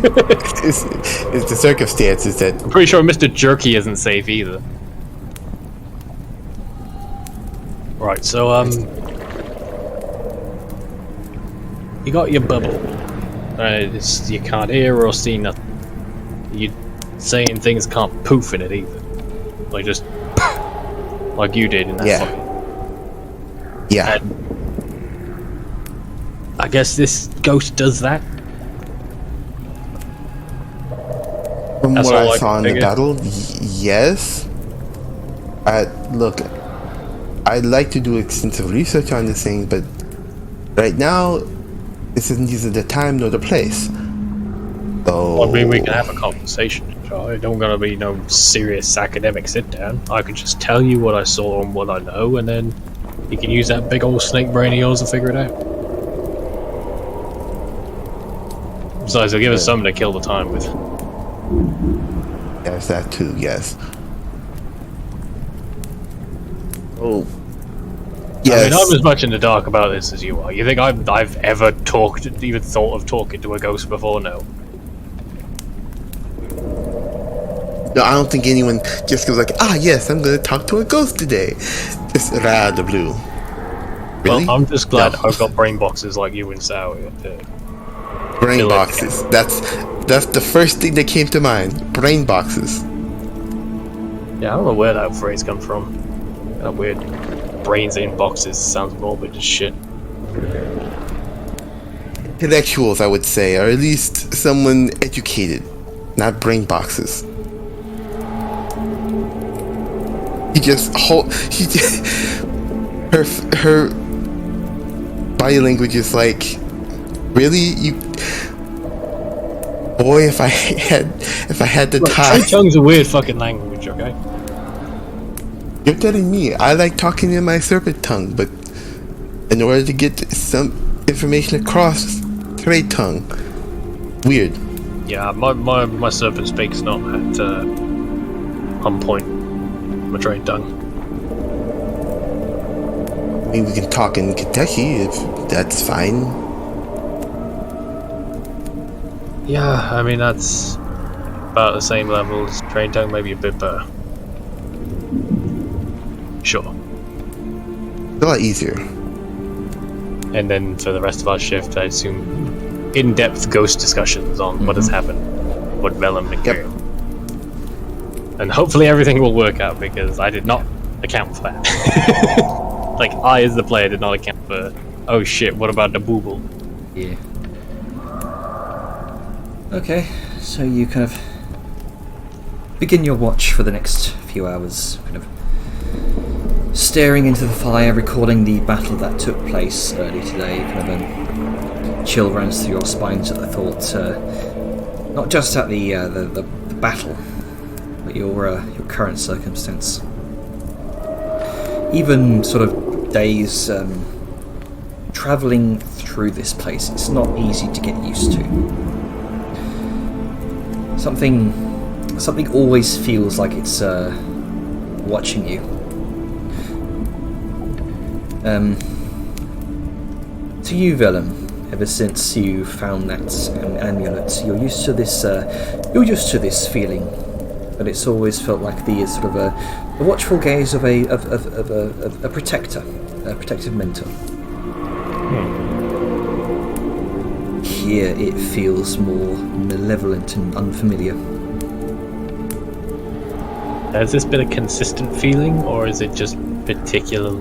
It's the circumstances that. I'm pretty sure Mr. Jerky isn't safe either. Right, so you got your bubble. You can't hear or see nothing. You saying things can't poof in it either. Like just like you did in that Yeah. fucking. Yeah. And I guess this ghost does that. From That's what all I I saw in can the figure. battle, yes. Look, I'd like to do extensive research on this thing, but right now, this isn't either the time nor the place. So, I mean, we can have a conversation. So it don't gonna be no serious academic sit down. I could just tell you what I saw and what I know, and then you can use that big old snake brain of yours to figure it out. Besides, it'll give us something to kill the time with. There's that too, yes. Oh. Yes. I mean, I'm as much in the dark about this as you are. You think I've ever even thought of talking to a ghost before? No. No, I don't think anyone just goes like, yes, I'm going to talk to a ghost today. Just right out of the blue. Really? Well, I'm just glad No. I've got brain boxes like you and Sal. Brain fill it. boxes. That's the first thing that came to mind. Brain boxes. Yeah, I don't know where that phrase comes from. That weird brains in boxes sounds morbid as shit. Intellectuals, I would say, or at least someone educated, not brain boxes. Her body language is like, really, boy, if I had the time. Trade tongue's a weird fucking language, okay? You're telling me I like talking in my serpent tongue, but in order to get some information across, trade tongue. Weird. Yeah, my serpent speak's not at on point. My trade tongue. I mean, we can talk in Kentucky if that's fine. Yeah, I mean that's about the same level as trade tongue, maybe a bit better. Sure. It's a lot easier. And then for the rest of our shift, I assume in-depth ghost discussions on what has happened, what Vellum incurred. And hopefully everything will work out, because I did not account for that. Like, I as the player did not account for, oh shit, what about the booble? Yeah. Okay, so you kind of begin your watch for the next few hours, kind of staring into the fire, recalling the battle that took place early today. Kind of a chill runs through your spines at the thought, not just at the battle, but your current circumstance. Even sort of days travelling through this place, it's not easy to get used to. Something always feels like it's watching you. To you, Vellum, Ever since you found that amulet, you're used to this. You're used to this feeling, but it's always felt like the sort of a watchful gaze of a protector, a protective mentor. Here, it feels more malevolent and unfamiliar. Has this been a consistent feeling, or is it just particular?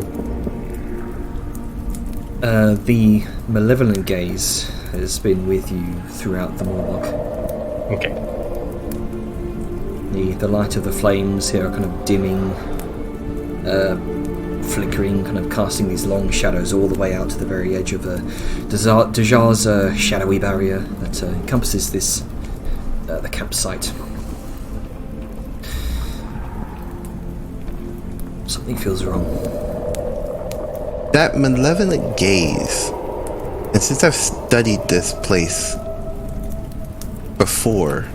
The malevolent gaze has been with you throughout the Morbog. Okay. The light of the flames here are kind of dimming, flickering, kind of casting these long shadows all the way out to the very edge of Dejar's shadowy barrier that encompasses this the campsite. Something feels wrong. That malevolent gaze. And since I've studied this place before,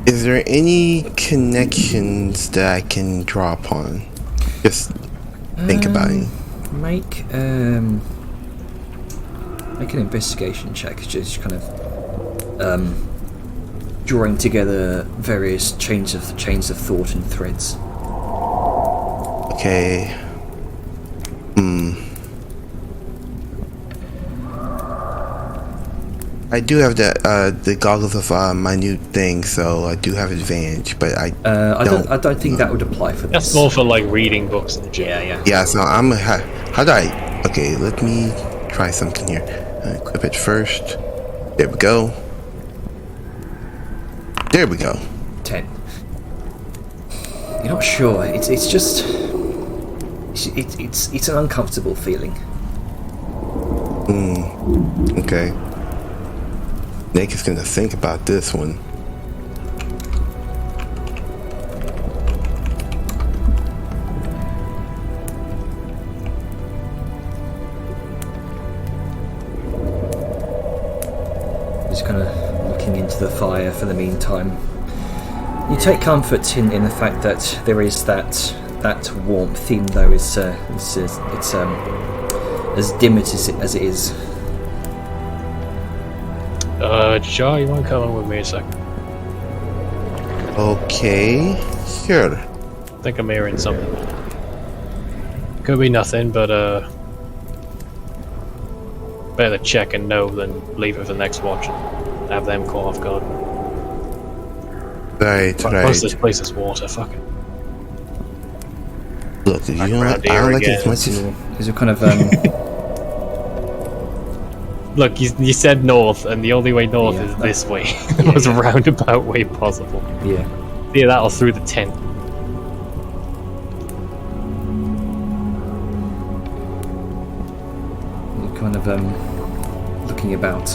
is there any connections that I can draw upon? Just think about it. Make an investigation check, just kind of drawing together various chains of thought and threads. Okay. I do have the goggles of minute thing, so I do have advantage, but I don't think that would apply for this. That's more for like reading books and shit. Yeah, so I'm how do I? Okay, let me try something here. Equip it first. There we go. There we go. 10. You're not sure. It's just it's an uncomfortable feeling. Okay. Nick is gonna think about this one. Just kind of looking into the fire for the meantime. You take comfort in the fact that there is that warmth, even though it's as dim as it is. Jar, you want to come on with me a second? Okay, sure. I think I'm hearing something. Could be nothing, but better check and know than leave it for the next watch and have them caught off guard. Right. Most of this place is water, fuck it. Look, you know what? I don't like it as much as... Because you're kind of Look, you said north, and the only way north is this way. The most roundabout way possible. Yeah. Yeah, that'll through the tent. You're kind of looking about.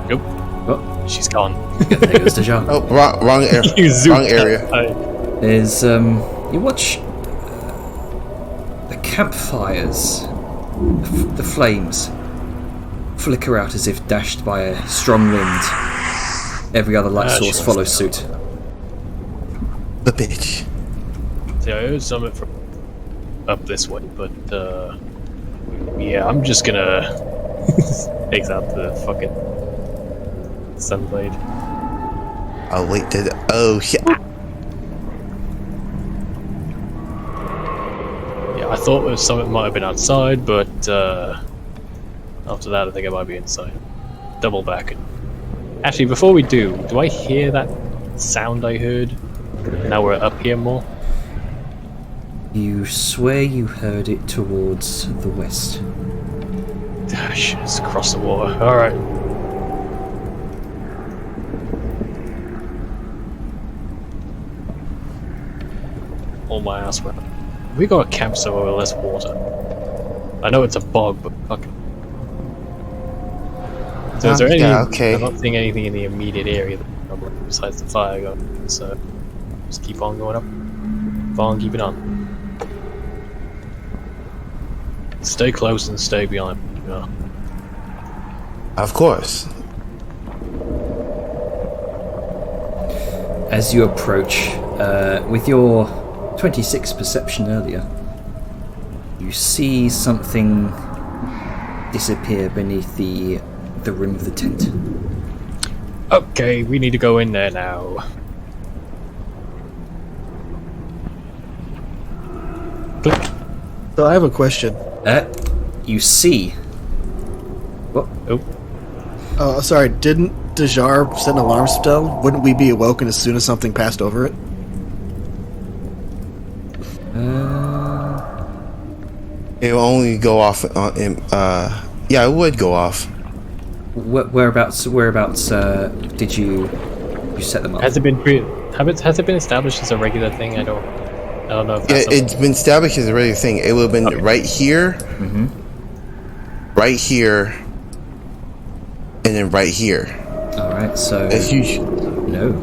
Nope. Oh, She's gone. there goes Dejar. Oh, wrong area. You zoomed Wrong area. out. There's you watch the campfires, the flames flicker out as if dashed by a strong wind. Every other light source sure. follows suit. The bitch. See, I heard something from up this way, but yeah, I'm just gonna takes out the fucking sunblade. I'll wait till oh shit. Yeah, I thought it was something might have been outside, but after that, I think it might be inside. Double back. Actually, before we do I hear that sound I heard? Now we're up here more. You swear you heard it towards the west. Shit, it's across the water. Alright. All my ass went. We got a camp somewhere with less water. I know it's a bog, but fuck it. So is there any? Yeah, okay. I'm not seeing anything in the immediate area besides the fire going. So just keep on going up. Keep on keeping on. Stay close and stay behind. Yeah. Of course. As you approach, with your 26 perception earlier, you see something disappear beneath the rim of the tent. Okay, we need to go in there now. Click. So I have a question. You see. What? Oh, Sorry, didn't Dejar set an alarm spell? Wouldn't we be awoken as soon as something passed over it? It will only go off. Yeah, it would go off. Whereabouts did you set them up? has it been established as a regular thing? I don't know if Yeah, that's it's been established as a regular thing. It would have been right here, right here, and then right here. All right, so That's huge. no.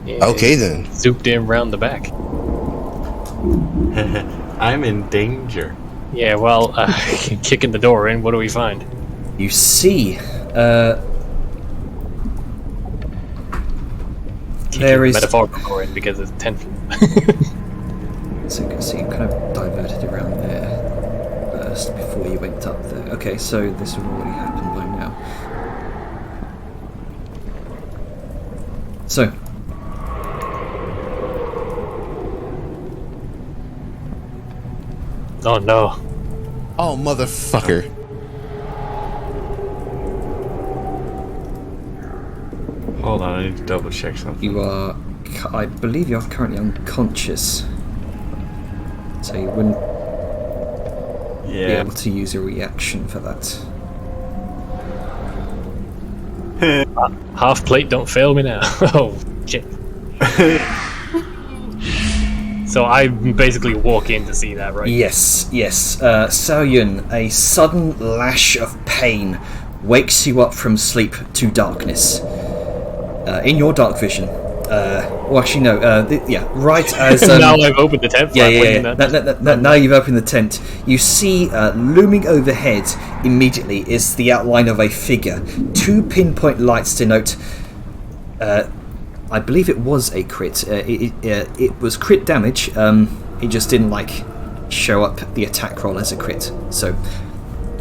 Yeah, Okay then. Zooped in round the back. I'm in danger. Yeah, well, kicking the door in, what do we find? You see, there is. Metaphorical door in because it's 10 feet. So you kind of diverted around there first before you went up there. Okay, so this would already happen by now. So. Oh no. Oh, motherfucker. Hold on, I need to double check something. You are, I believe you are currently unconscious. So you wouldn't be Yeah. able to use a reaction for that. Half plate, don't fail me now. Oh, shit. So I basically walk in to see that, right? Yes. Saoyun, a sudden lash of pain wakes you up from sleep to darkness. In your dark vision. Well, actually, no. Right as... now I've opened the tent flap. Now you've opened the tent. You see, looming overhead immediately is the outline of a figure. 2 pinpoint lights denote... I believe it was a crit. It was crit damage. It just didn't, show up the attack roll as a crit. So,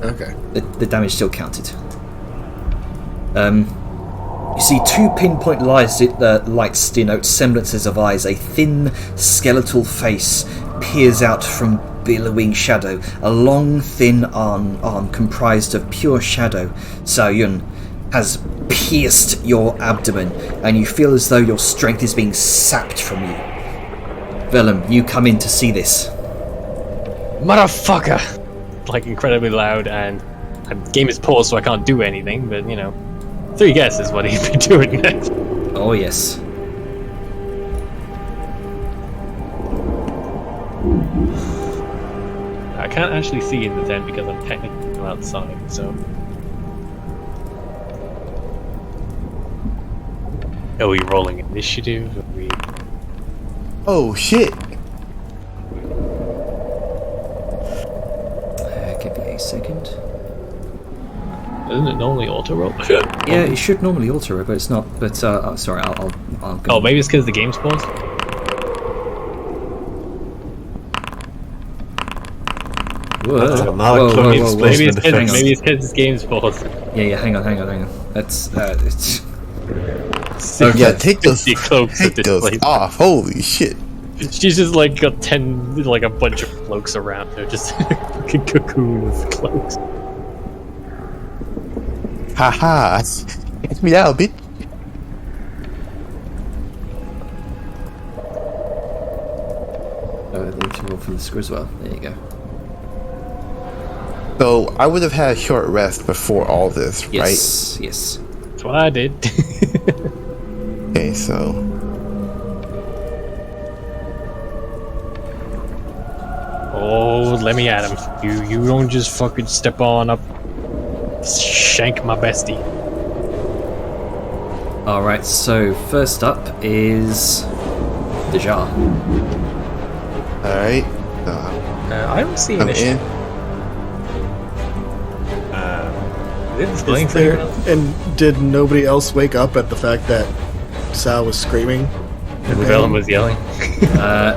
Okay. the damage still counted. You see 2 pinpoint lights denote semblances of eyes. A thin, skeletal face peers out from billowing shadow. A long, thin arm comprised of pure shadow. Saoyun has pierced your abdomen, and you feel as though your strength is being sapped from you. Vellum, you come in to see this. Motherfucker! Incredibly loud, and the game is paused, so I can't do anything, but, 3 guesses what he'd be doing next. Oh, yes. I can't actually see in the tent because I'm technically outside, so... Are we rolling initiative? Are we... Oh shit. Give me a second. Isn't it normally auto-roll? Yeah, it should normally auto, but it's not. But sorry, I'll Oh, maybe it's because the game's paused? Whoa. Maybe it's because the game's paused. Yeah. Hang on. That's it's. Yeah, take those, cloaks at take this those place. off. Holy shit. She's just got 10, a bunch of cloaks around her, just fucking cocoon with cloaks. Haha. It's me now, bitch. They need to roll for the score as well. There you go. So I would have had a short rest before all this, right? Yes. That's what I did. Okay, so Oh, let me at him. You don't just fucking step on up, shank my bestie. All right. So first up is the jar. all right. I don't see I'm an issue. in. Is it displaying Is for you? there, and did nobody else wake up at the fact that Sal was screaming? in pain? Vellum was yelling.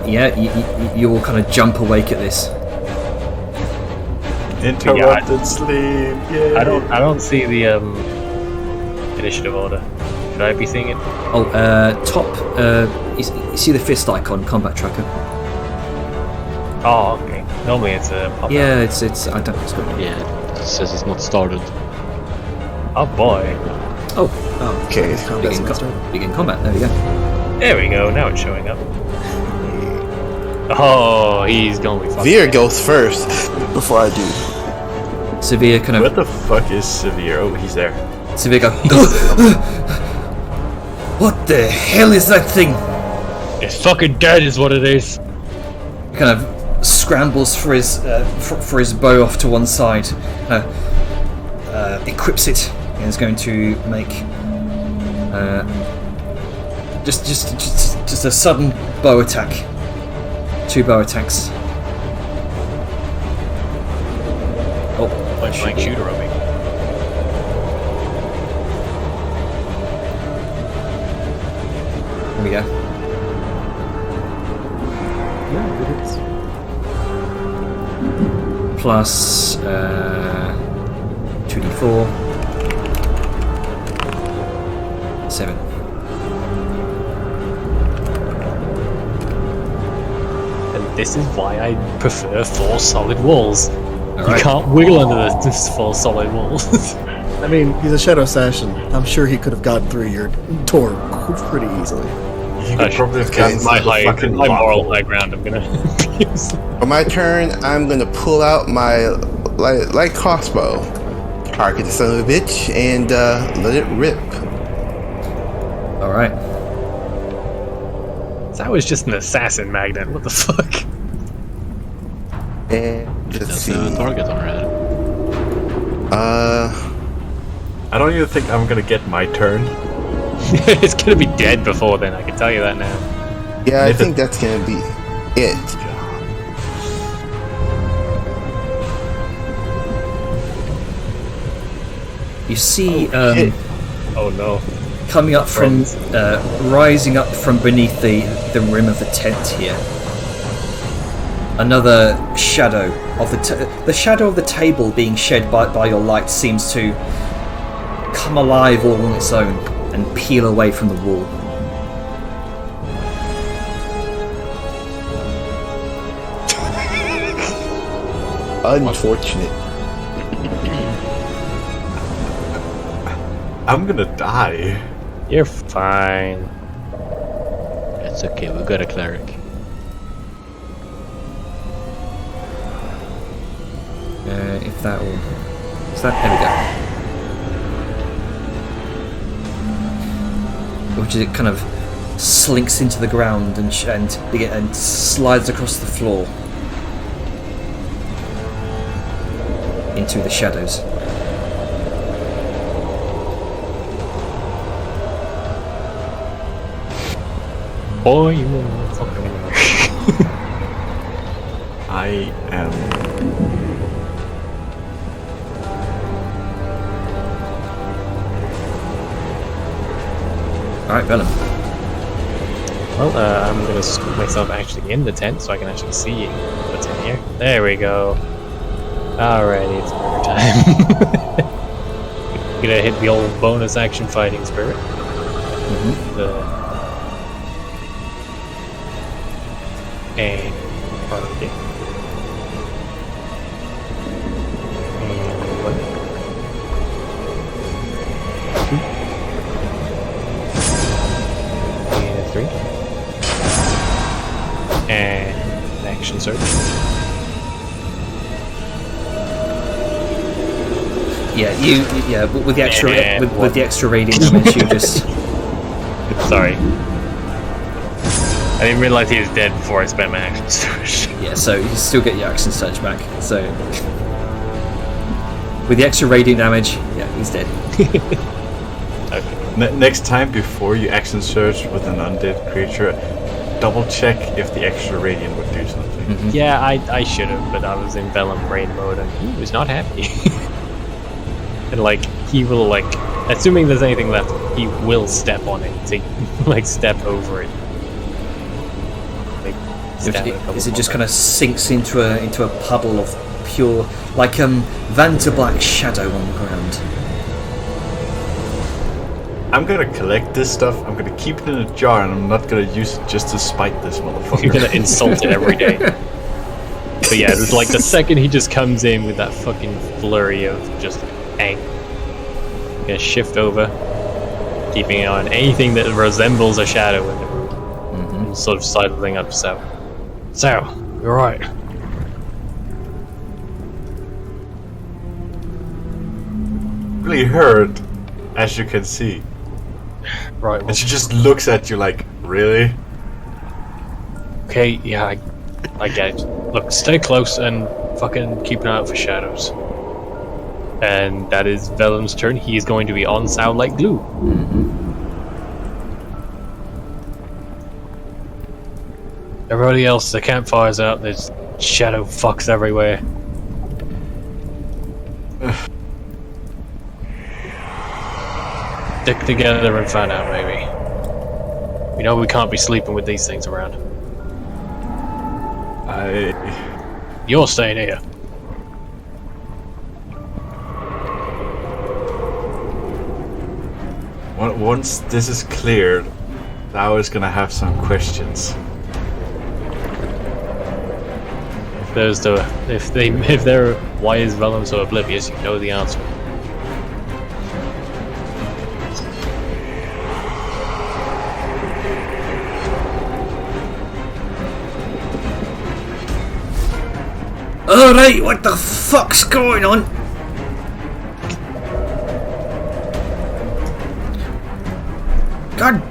Yeah. You all kind of jump awake at this. Interrupted sleep. Yay. I don't see the initiative order. Should I be seeing it? Oh, top. You see the fist icon, combat tracker. Oh, okay. Normally it's a pop. Yeah, it's. I don't know what's going on. Yeah, it says it's not started. Oh boy. Oh, Okay, combat's begin, not started. begin combat. There we go. There we go. Now it's showing up. Oh, he's gonna be fucking. Veer goes first before I do. Severe kind What of. the fuck is Severe? Oh, he's there. Severe go. What the hell is that thing? It's fucking dead, is what it is. He kind of scrambles for his bow off to one side, equips it, and is going to make just a sudden bow attack. 2 bow attacks. Oh, Point blank shooter on me. here we go. Yeah, it is. Plus 2d4. 7. And this is why I prefer 4 solid walls. You Alright. can't wiggle under this 4 solid walls. I mean, he's a Shadow Assassin. I'm sure he could have gotten through your door pretty easily. You could probably have Okay, gotten my the high, fucking my moral lock. high ground. I'm gonna abuse. For my turn, I'm gonna pull out my light crossbow, target the son of a bitch, and let it rip. Alright. That was just an assassin magnet. What the fuck? And let's That's see. a target already. I don't even think I'm gonna get my turn. It's gonna be dead before then. I can tell you that now. Yeah, I If it- think that's gonna be it. You see, shit. Oh no. coming up from, rising up from beneath the rim of the tent here, another shadow of the shadow of the table being shed by your light seems to come alive all on its own and peel away from the wall. Unfortunate. I'm gonna die. You're fine. It's okay, we got a cleric. If that will, is that there we go. Which it kind of slinks into the ground and slides across the floor into the shadows. Boy, you motherfucker. I am. Alright, Vellum. Well, I'm gonna scoop myself actually in the tent so I can actually see what's in here. There we go. Alrighty, it's murder time. Gonna hit the old bonus action fighting spirit. And party. And 1, 2, and 3, and action search. Yeah, with the extra And with the extra radiant damage, you just Sorry. I didn't realize he was dead before I spent my action search. yeah. So you still get your action surge back. So with the extra radiant damage, yeah, he's dead. Okay. Next time, before you action search with an undead creature, double check if the extra radiant would do something. Yeah, I should have, but I was in Vellum brain mode and he was not happy. And like he will like, assuming there's anything left, he will step on it to like step over it. Like, stab it a couple Is it more just kind of sinks into a puddle of pure like Vantablack's shadow on the ground. I'm gonna collect this stuff, I'm gonna keep it in a jar, and I'm not gonna use it just to spite this motherfucker. You're gonna insult it every day. But yeah, it's like the second he just comes in with that fucking flurry of just anger. Gonna shift over, keeping an eye on anything that resembles a shadow in the room. Sort of sidling up Sao. Sao, you're right. Really hurt, as you can see. Right, well, And she just looks at you like, really? okay, yeah, I get it. Look, stay close and fucking keep an eye out for shadows. And that is Vellum's turn. He is going to be on Sao like glue. Everybody else, the campfire's out. There's shadow fucks everywhere. Stick together and find out, maybe. We know we can't be sleeping with these things around. You're staying here. Once this is cleared, Thou is gonna have some questions. If they're why is Vellum so oblivious, you know the answer. Alright, what the fuck's going on? God.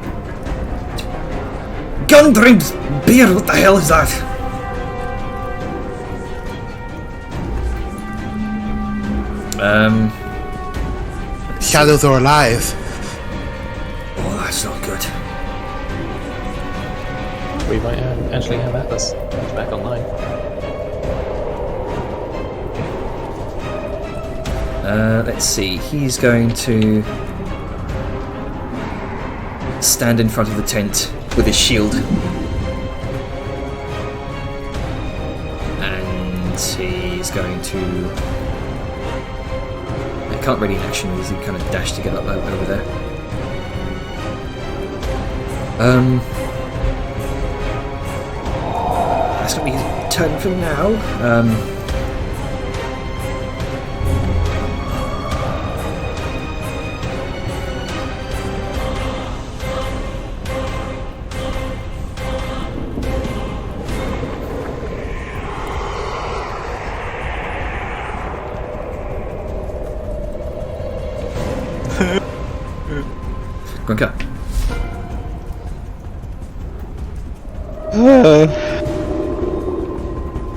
Gun drinks beer, what the hell is that? Shadows are alive. Oh, that's not good. We might actually have Atlas back online. Let's see, he's going to stand in front of the tent with his shield. And he's going to... I can't really action these, he kind of dash to get up over there. That's not his turn for now. Grunka.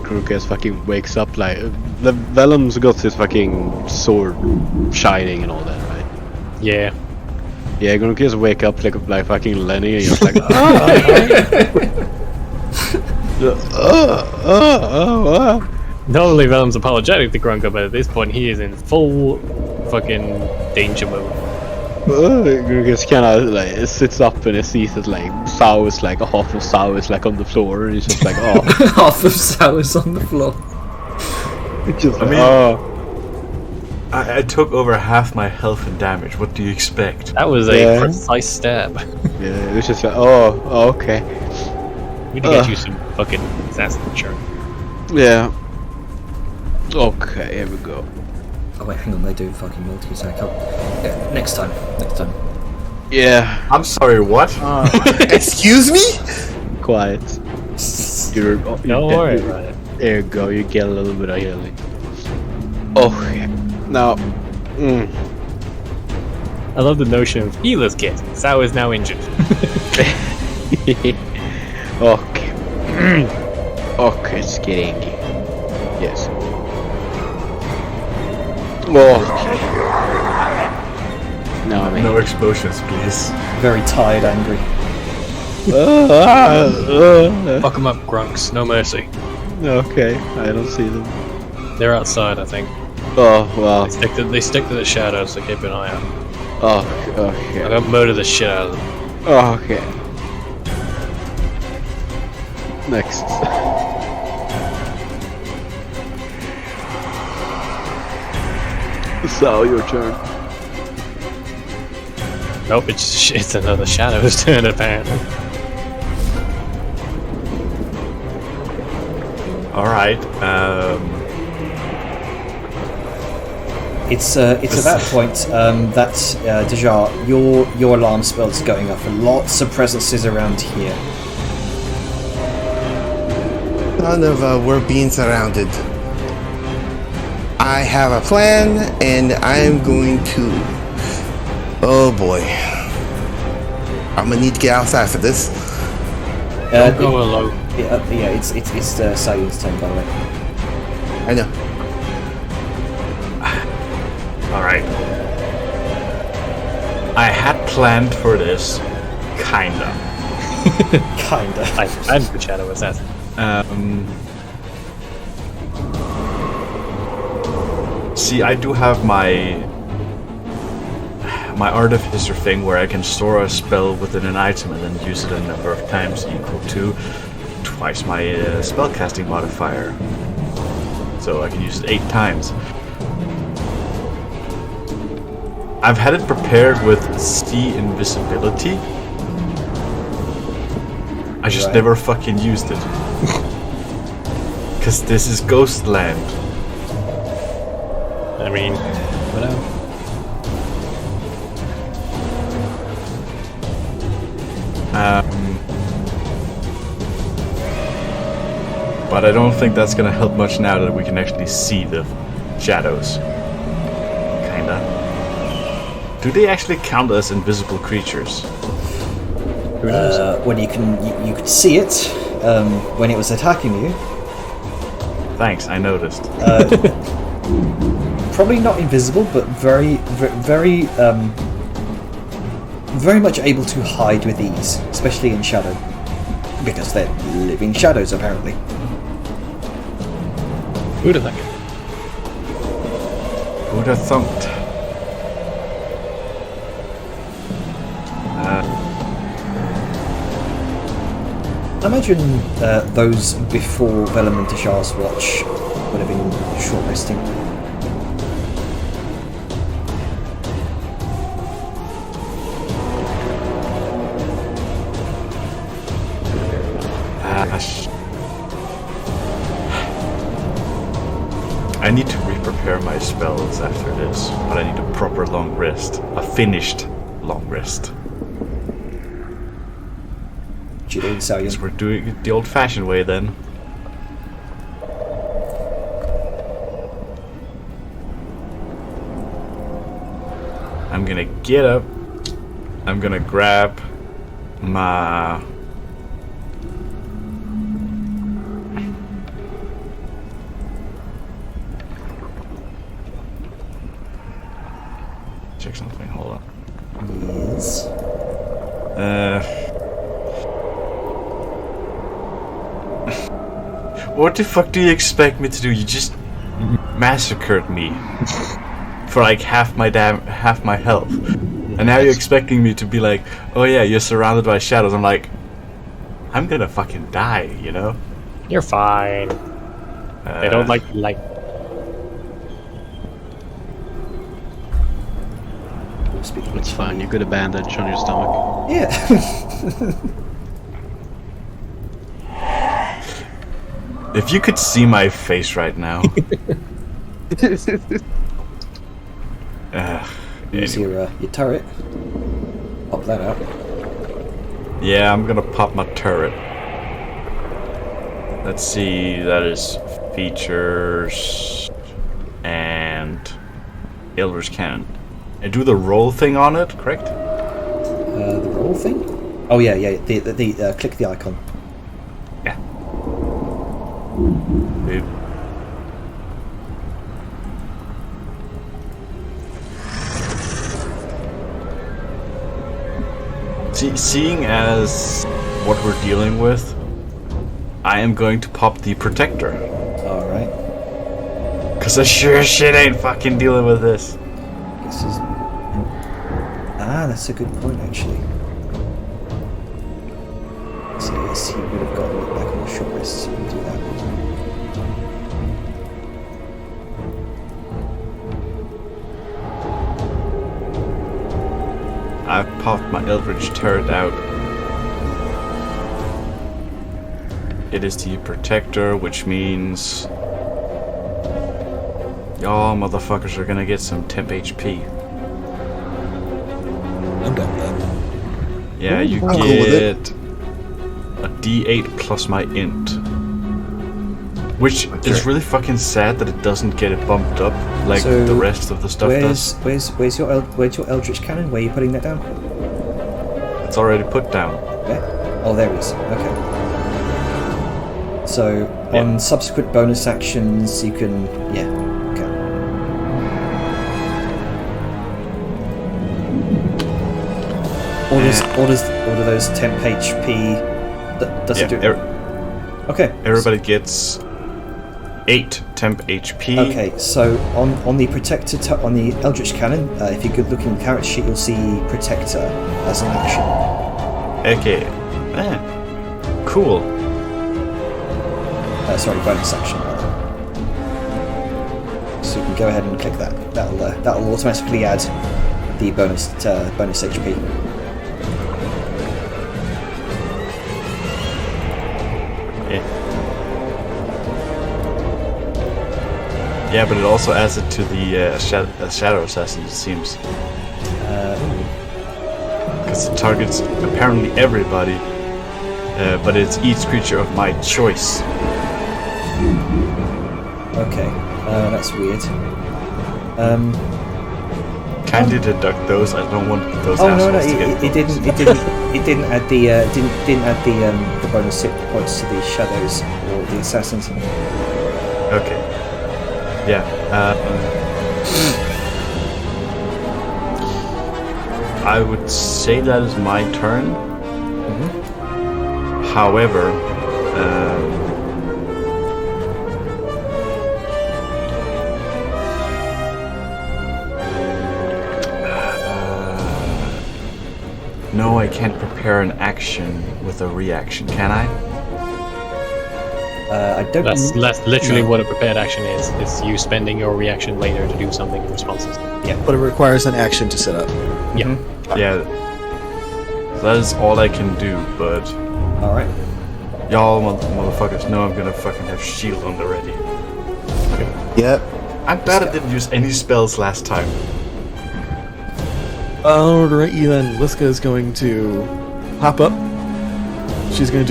Krukas fucking wakes up like the Vellum's got his fucking sword shining and all that, right? Yeah. Yeah, Krukas wake up like fucking Lenny and just like Normally Vellum's apologetic to Grunka, but at this point he is in full fucking danger mode. Krukas kind of like sits up and he sees that like Sao is like half of Sao is like on the floor and he's just like Half of Sour's on the floor. just I mean- oh. I took over half my health and damage. What do you expect? That was a Yeah. precise stab. Yeah, it was just like oh okay. We need to get you some fucking assassin insurance. Yeah. Okay, here we go. Oh wait, hang on, they do fucking multi-attack. Yeah, next time. Yeah. I'm sorry, what? Excuse me? Quiet. You're Don't worry about it. There you go, you get a little bit of healing. Okay. Now, I love the notion of healer's kit. Sao is now injured. okay. Okay, Skiringi. Yes. Okay. No, I mean. No explosions, please. Very tired, angry. Fuck them up, Grunks. No mercy. Okay, I don't see them. They're outside, I think. Oh, well. They stick to the shadows, so keep an eye out. Oh, I'm okay. gonna murder the shit out of them. Okay. Next. So your turn. Nope, it's another shadow's turn apparently. All right. It's at that point that Dejar, your alarm spell's going off, and lots of presences around here. None of we're being surrounded. I have a plan, and I am going to. Oh boy, I'm gonna need to get outside for this. Don't go alone. Yeah, it's Sayun's turn, by the way. I know. All right. I had planned for this, kinda. Kinda. I'm the shadow assassin. See, I do have my artificer thing where I can store a spell within an item and then use it a number of times equal to twice my spellcasting modifier. So I can use it 8 times. I've had it prepared with sea invisibility. I just never fucking used it. Cause this is Ghostland. I mean, whatever. But I don't think that's gonna help much now that we can actually see the shadows. Kinda. Do they actually count as invisible creatures? Who knows? When you could see it when it was attacking you. Thanks, I noticed. Probably not invisible, but very much able to hide with ease, especially in shadow, because they're living shadows apparently. Who'd have thunk? Who'd have thunked? I imagine those before Vellum and Tashar's watch would have been short resting. I need to re-prepare my spells after this, but I need a proper long rest. A finished long rest. What you doing, Sayun? Guess we're doing it the old-fashioned way then. I'm gonna get up. I'm gonna grab my... Check something, hold on. Yes. What the fuck do you expect me to do? You just massacred me for like half my health, and now you're expecting me to be like, oh yeah, you're surrounded by shadows. I'm like, I'm gonna fucking die, you know? You're fine. They don't like light. It's fine, you got a bandage on your stomach. Yeah. If you could see my face right now. Use your turret. Pop that out. Yeah, I'm gonna pop my turret. Let's see, that is features and Elder's Cannon. And do the roll thing on it, correct? The roll thing? Oh yeah. The click the icon. Yeah. Dude. Seeing as what we're dealing with, I am going to pop the protector. Alright. Cause I sure as shit ain't fucking dealing with this. This is... that's a good point actually. So yes, he would have gotten it back on the short rest, so we'll do that. I've popped my Eldritch Turret out. It is the Protector, which means y'all motherfuckers are gonna get some temp HP. I'm done with that. Yeah, you I'm cool with it. get a D8 plus my int. Which is really fucking sad that it doesn't get it bumped up like So, the rest of the stuff does. Where's your Eldritch Cannon? Where are you putting that down? It's already put down. Where? Oh, there it is. Okay. So Yeah. on subsequent bonus actions, you can okay. Order those temp HP. Does it do? Okay. Everybody gets 8 temp HP. Okay, so on the Protector, on the Eldritch Cannon, if you could look in the character sheet, you'll see Protector as an action. Okay. Cool. Sorry, bonus action. So you can go ahead and click that. That'll automatically add the bonus HP. Yeah, but it also adds it to the Shadow Assassin, it seems. Because it targets apparently everybody, but it's each creature of my choice. Okay, that's weird. Kindly deduct those. I don't want those Oh assholes no, to get it didn't add the didn't add the bonus hit points to the shadows or the assassins. Okay. Yeah. I would say that is my turn. However, no, I can't prepare an action with a reaction, can I? I don't. That's literally what a prepared action is. It's you spending your reaction later to do something in response. But it requires an action to set up. Yeah. Yeah. That is all I can do, but All right. y'all motherfuckers know I'm gonna fucking have shield on the ready. Yep. I'm glad I didn't use any spells last time. Alrighty then, Liska is going to hop up. She's gonna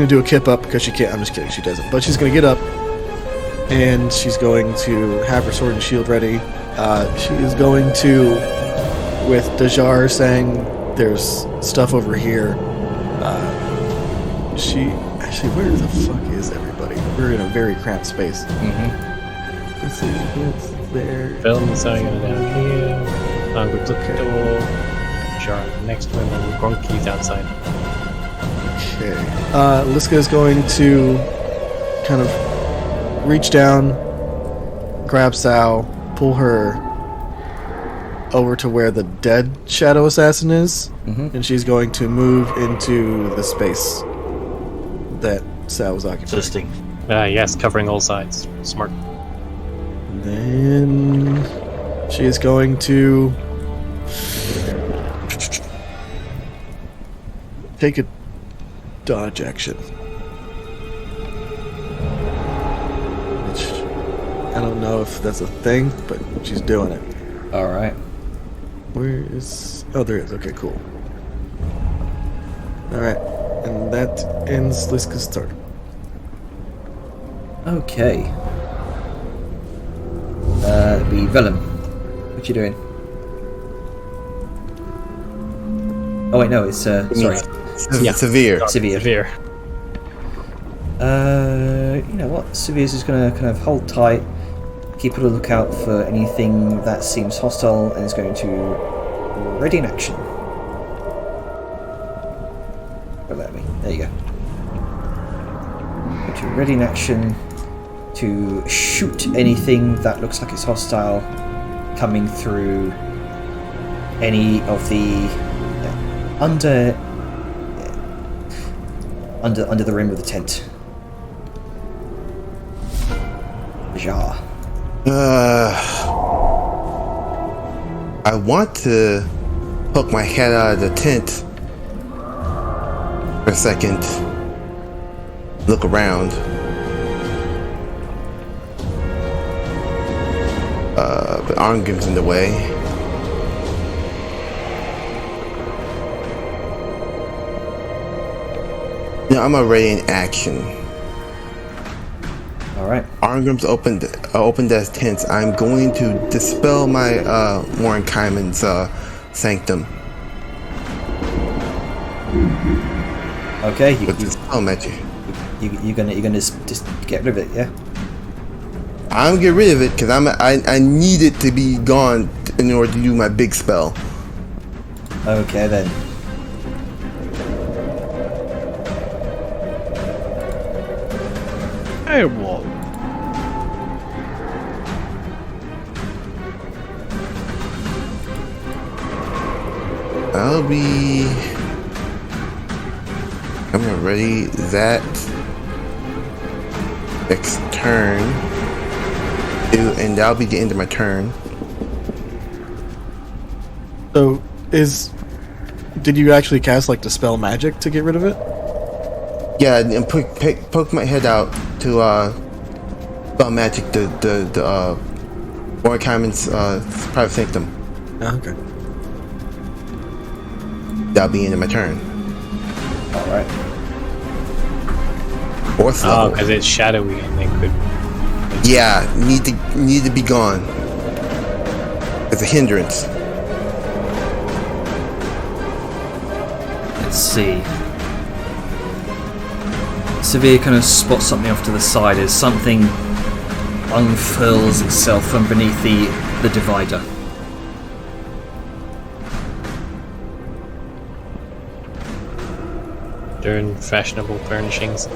do a kip up because she can't. I'm just kidding, she doesn't. But she's gonna get up, and she's going to have her sword and shield ready. She is going to, with Dajar saying there's stuff over here. Where the fuck is everybody? We're in a very cramped space. Let's see, it's there. Film is going down here. I'm going to Okay. the door. Jar next to him, and Gronky's outside. Okay. Liska is going to kind of reach down, grab Sao, pull her over to where the dead Shadow Assassin is, and she's going to move into the space that Sao was occupying. Existing. Yes, covering all sides. Smart. Then she is going to take a dodge action. Which I don't know if that's a thing, but she's doing it. All right. Where is... Oh, there is. Okay, cool. Alright. And that ends Liska's turn. Okay. Be Vellum. What you doing? Oh wait, no, it's sorry, Yeah. Severe. Severe. Severe. You know what? Severe's is gonna kind of hold tight, keep a lookout for anything that seems hostile, and is going to ready in action. Let me. There you go. Going to ready in action to shoot anything that looks like it's hostile coming through any of the under the rim of the tent. Ja. I want to poke my head out of the tent for a second, look around. But Arngrim's in the way. Yeah, I'm already in action. Alright. Arngrim's opened as tents. I'm going to dispel my Warren Kaiman's sanctum Okay, with dispel magic. you're gonna just get rid of it, yeah? I'm gonna get rid of it because I need it to be gone in order to do my big spell. Okay then. Firewall. I'll be. I'm gonna ready that next turn, and that'll be the end of my turn. So, did you actually cast like dispel magic to get rid of it? Yeah, and poke my head out to spell magic the Warren Kaiman's private sanctum. Oh, okay. That'll be the end of my turn. Alright. Fourth Oh, level. because it's shadowy and they could. Yeah, need to be gone. It's a hindrance. Let's see. Severe kind of spots something off to the side as something unfurls itself from beneath the divider. They're fashionable furnishings.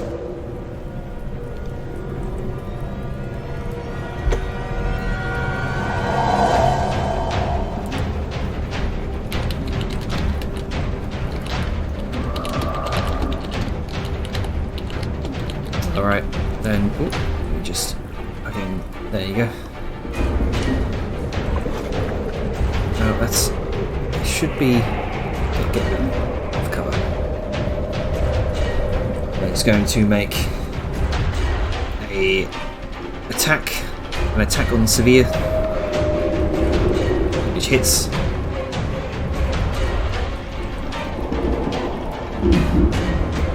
Alright, then just fucking there you go. No, that's it should be get off cover. It's going to make an attack on Severe, which hits.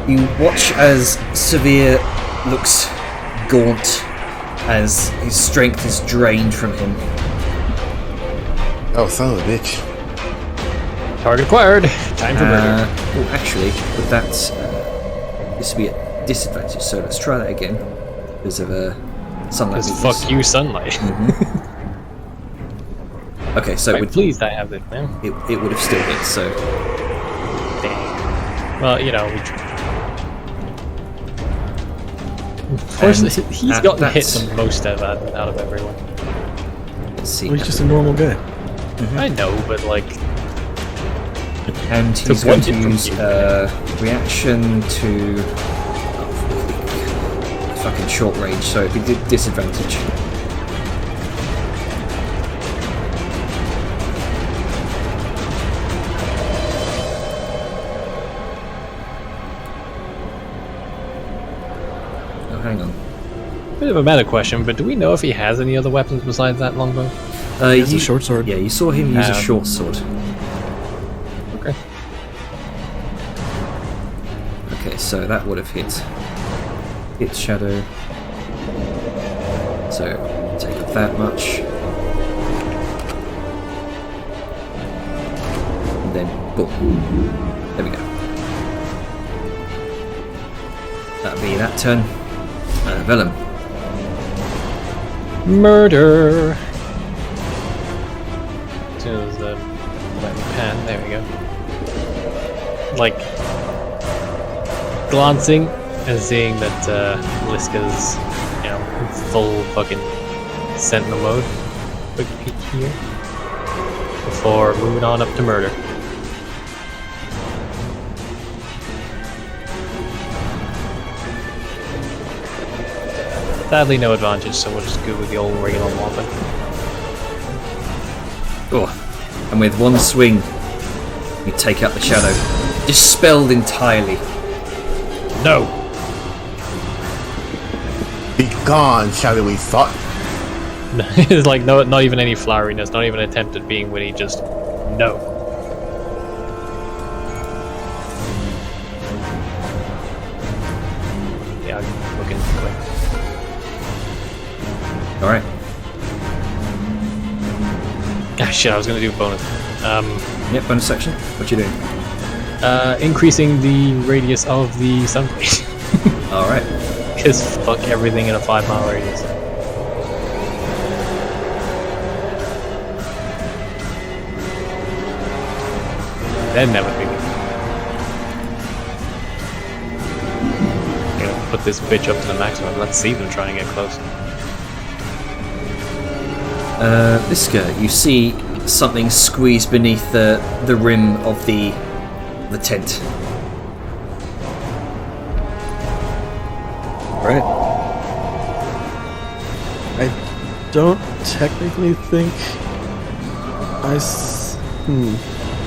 You watch as Severe looks gaunt as his strength is drained from him. Oh, son of a bitch. Target acquired. Time for murder. Well, actually, with that, this will be a disadvantage. So let's try that again because of sunlight. Because weakness. fuck you, sunlight. Okay, so I'm pleased I have it now. it would have still hit. So Dang. Well, you know, of course, And he's gotten hit that's- the most out of everyone. let's see. Well, he's just a normal guy. I know, but like, And he's To going what to different use reaction to fucking short range, so it'd be disadvantage. Oh, hang on. bit of a meta question, but do we know if he has any other weapons besides that longbow? It's a short sword. Yeah, you saw him use a Um, short sword. Okay. Okay, so that would have hit Shadow. So take off that much. And then boom. There we go. That'll be that turn. Vellum. Murder! As soon as the weapon pan, there we go. Like, glancing and seeing that Liska's, you know, full fucking sentinel mode. Quick peek here. Before moving on up to murder. Sadly, no advantage, so we'll just go with the old regular weapon. Oh, and with one swing, You take out the shadow, dispelled entirely. No. Be gone, shadowy thought. It's like no, not even any floweriness, not even an attempt at being witty, just no. Yeah, I'm looking quick. Alright. Ah, shit, I was gonna do a bonus. Yep, bonus section. What you doing? Increasing the radius of the sun blade. Alright. Because fuck everything in a 5-mile radius. Then that would be good. Gonna put this bitch up to the maximum. Let's see them try and get close. Liska, you see something squeezed beneath the rim of the tent. Right. I don't technically think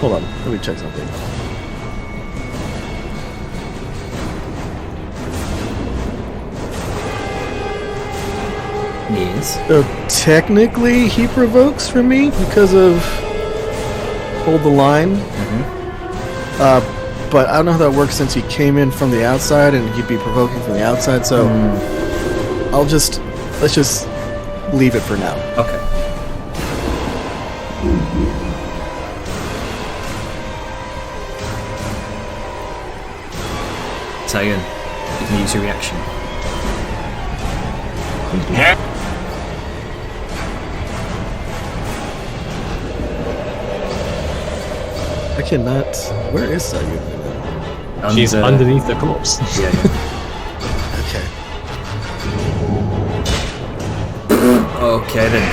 Hold on, let me check something. Yes. So technically, he provokes for me because of hold the line. But I don't know how that works since he came in from the outside and he'd be provoking from the outside. So let's just leave it for now. Okay. Tagan, you can use your reaction. I cannot. Where is Sayun? She's underneath the corpse. Yeah. Okay. Okay then.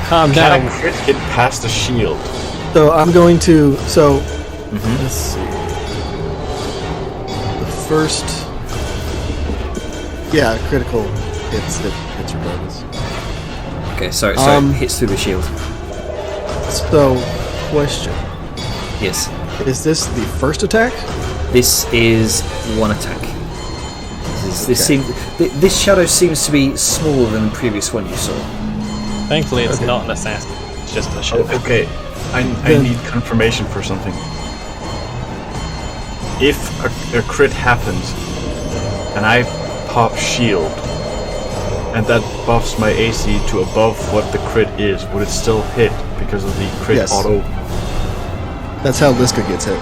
Calm Can down. a crit get past the shield? So I'm going to. So let's see. The first. Yeah, critical hits. Hits regardless. Okay, so it hits through the shield. So, question: Yes. is this the first attack? This is one attack. This shadow seems to be smaller than the previous one you saw. Thankfully, it's not an assassin. It's just a shadow. Okay, I need confirmation for something. If a crit happens and I pop shield and that buffs my AC to above what the crit is, would it still hit because of the crit Yes. auto? That's how Liska gets hit.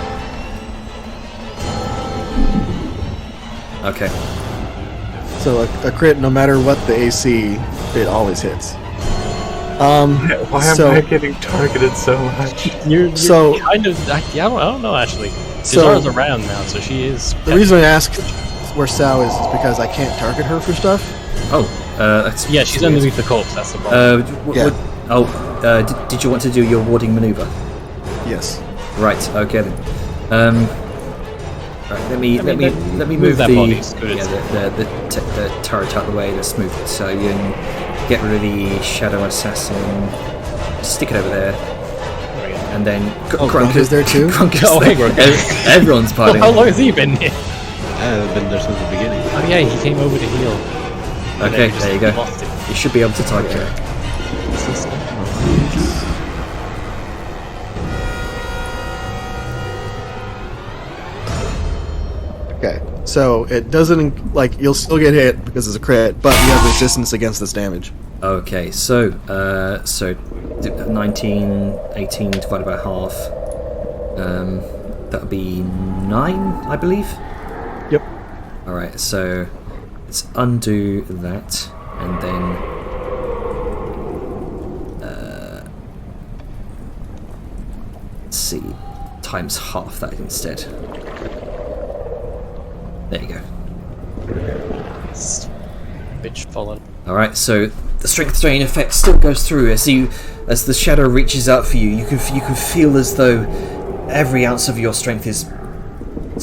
Okay. So a crit, no matter what the AC, it always hits. Why am So- I getting targeted so much? You're So- kind of. I don't know actually. So- Cesara's around now, so she is. The reason I asked where Sal is because I can't target her for stuff. Oh, that's Yeah, she's weird. underneath the corpse. That's the problem. Yeah. Did you want to do your warding maneuver? Yes. Right. Okay then. Right. Let me move move that the body as good as- the turret out of the way. Let's move it so you can get rid of the shadow assassin. Stick it over there, and then Grunk is there too? Grunk is Oh, there. hey, Grunk. Everyone's Well, partying. how long has he been here? I've been there since the beginning. Oh yeah, he came over to heal. And then Okay, we just there you go. lost it. You should be able to target her. Okay. So it doesn't like you'll still get hit because it's a crit, but you have resistance against this damage. Okay, so 19, 18 divided by half. That would be 9, I believe. Yep. All right, so let's undo that, and then let's see, times half that instead. There you go. Bitch fallen. All right, so the strength drain effect still goes through as the shadow reaches out for you. You can feel as though every ounce of your strength is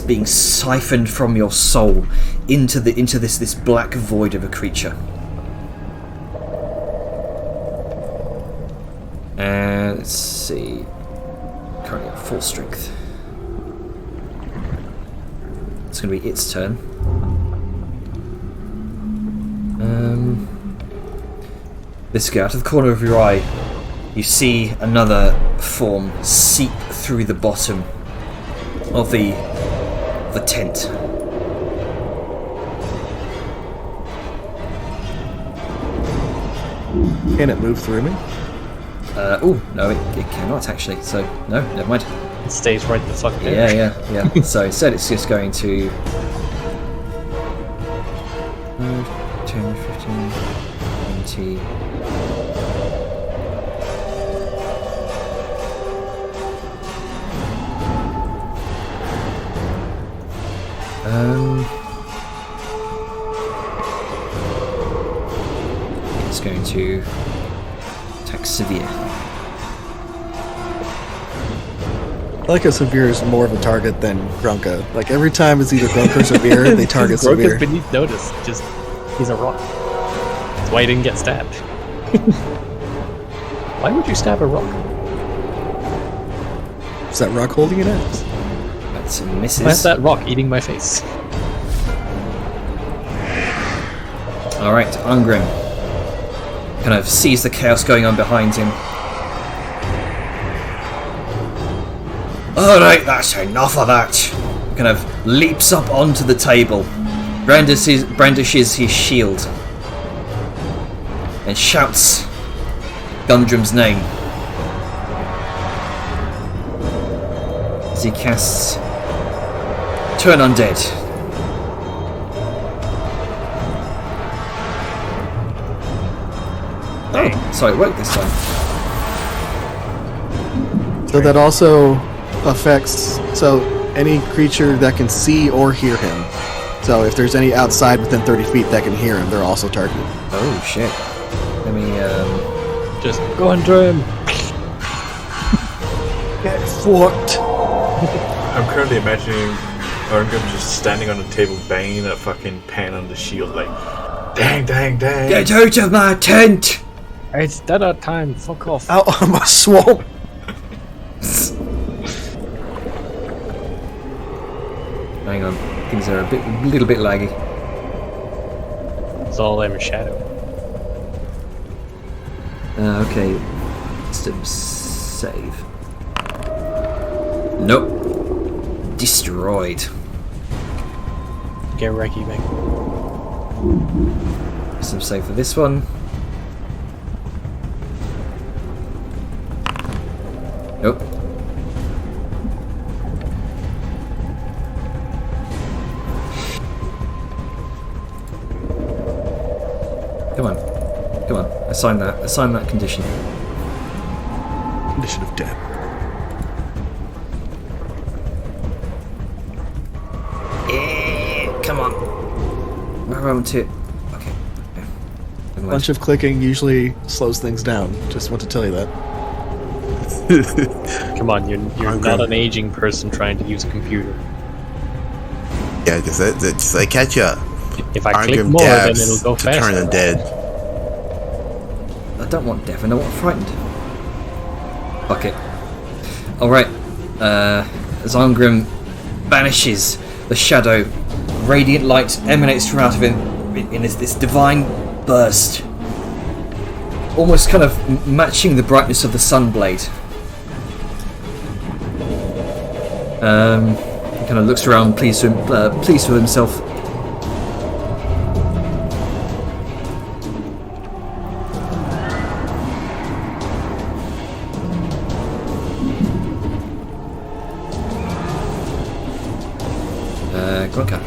being siphoned from your soul into this black void of a creature. And let's see. currently at full strength. It's going to be its turn. This guy, out of the corner of your eye, you see another form seep through the bottom of the tent. Can it move through me? Oh, no, it cannot actually, so no, never mind. It stays right the fuck there. Yeah. So instead it's just going to 10, 15, 20. It's going to attack Severe. I like how Severe is more of a target than Grunka. Like every time it's either Grunka or Severe, they target Severe. Grunka's beneath notice. Just he's a rock. That's why he didn't get stabbed. Why would you stab a rock? Is that rock holding an axe? That's a misses. Why is that rock eating my face? Alright, Ungrim kind of sees the chaos going on behind him. Alright, that's enough of that. Kind of leaps up onto the table, brandishes his shield, and shouts Gundram's name as he casts Turn Undead. Oh, sorry, it worked this time. So that also affects any creature that can see or hear him. So if there's any outside within 30 feet that can hear him, they're also targeted. Oh shit. Let me Just go under him. Get fucked. I'm currently imagining Ungrim just standing on the table banging that fucking pan on the shield like, dang. get out of my tent! It's dinner time. Fuck off. Out of my swamp. Hang on, things are a little bit laggy. It's all them shadow. Okay, system save. Nope. Destroyed. Get wrecky, mate. System save for this one. Nope. Come on. Assign that condition. Condition of death. Come on. Where am I to? Okay. A bunch of clicking usually slows things down. Just want to tell you that. Come on, you're not an aging person trying to use a computer. Yeah, just like catch up. If I click Ungrim more, then dabs it'll go to faster. turn undead. I don't want deaf, I want frightened. Fuck it. Alright. As Ungrim vanishes, the shadow, radiant light emanates from out of him in this divine burst. Almost kind of matching the brightness of the sunblade. He kind of looks around, pleased with himself. Grunka.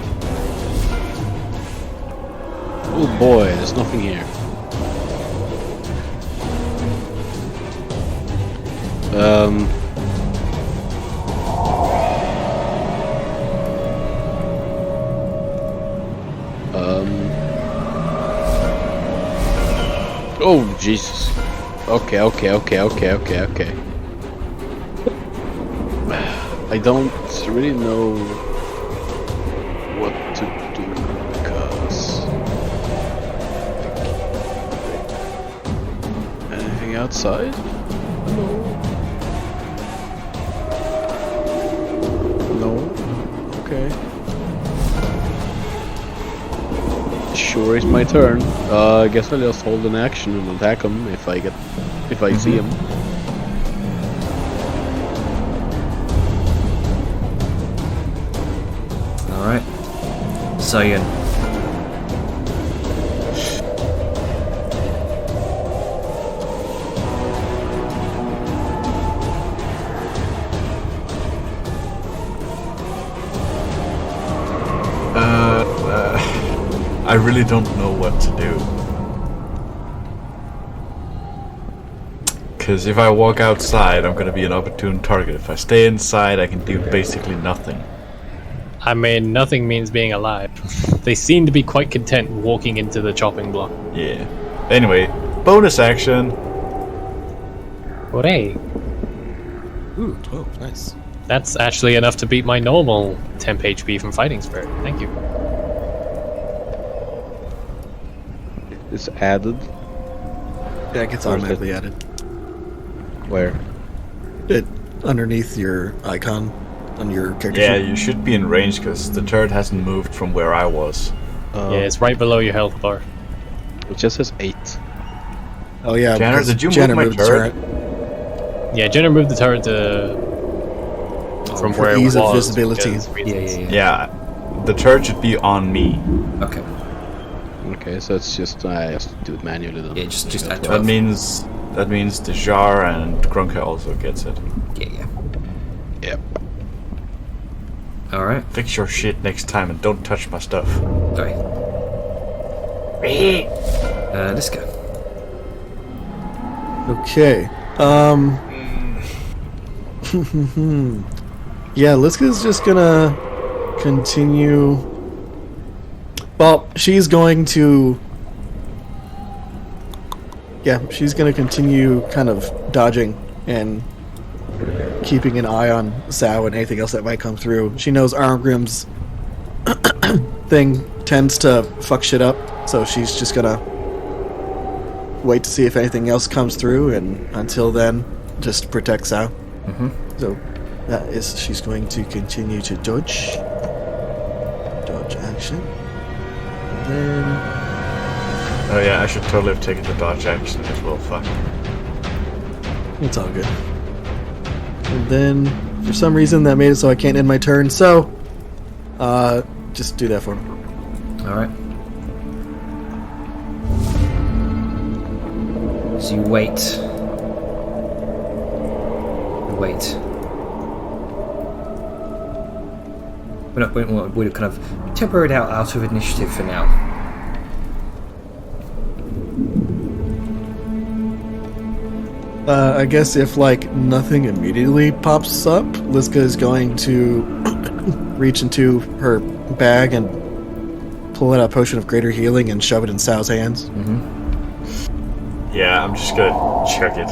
Oh boy, there's nothing here. Oh Jesus. Okay. I don't really know what to do because anything outside? Hello. sure it's my turn. I guess I'll just hold an action and attack him if I see him. Alright. Cyan. I really don't know what to do. Because if I walk outside, I'm gonna be an opportune target. If I stay inside, I can do basically nothing. I mean, nothing means being alive. They seem to be quite content walking into the chopping block. Yeah. Anyway, bonus action. Hooray! Ooh, 12, nice. That's actually enough to beat my normal temp HP from Fighting Spirit. Thank you. It's added. Yeah, it gets Where's automatically added. Where? It underneath your icon on your character Yeah, sheet. you should be in range because the turret hasn't moved from where I was. Yeah, it's right below your health bar. It just says 8. Oh yeah, Janner, because did you move Janner my moved the turret? Yeah, Jenner moved the turret to from for where ease it of was. visibility. because reasons. Yeah, the turret should be on me. Okay. Okay, so it's just I have to do it manually then. Yeah, just add That 12. means the Jar and Grunka also gets it. Yeah. Yep. Alright. Fix your shit next time and don't touch my stuff. Sorry. Let's go. Okay. Yeah, Liska's just gonna continue. Well, she's going to. Yeah, she's gonna continue kind of dodging and keeping an eye on Sao and anything else that might come through. She knows Armgrim's thing tends to fuck shit up, so she's just gonna wait to see if anything else comes through, and until then, just protect Sao. Mm-hmm. So that is, she's going to continue to dodge action, and then Oh yeah, I should totally have taken the dodge action as well. Fuck. it's all good. And then for some reason that made it so I can't end my turn. So just do that for me. Alright. So you wait. You wait. We're kind of temper it out of initiative for now. I guess if like nothing immediately pops up, Liska is going to reach into her bag and pull out a potion of greater healing and shove it in Sao's hands. Yeah, I'm just gonna check it.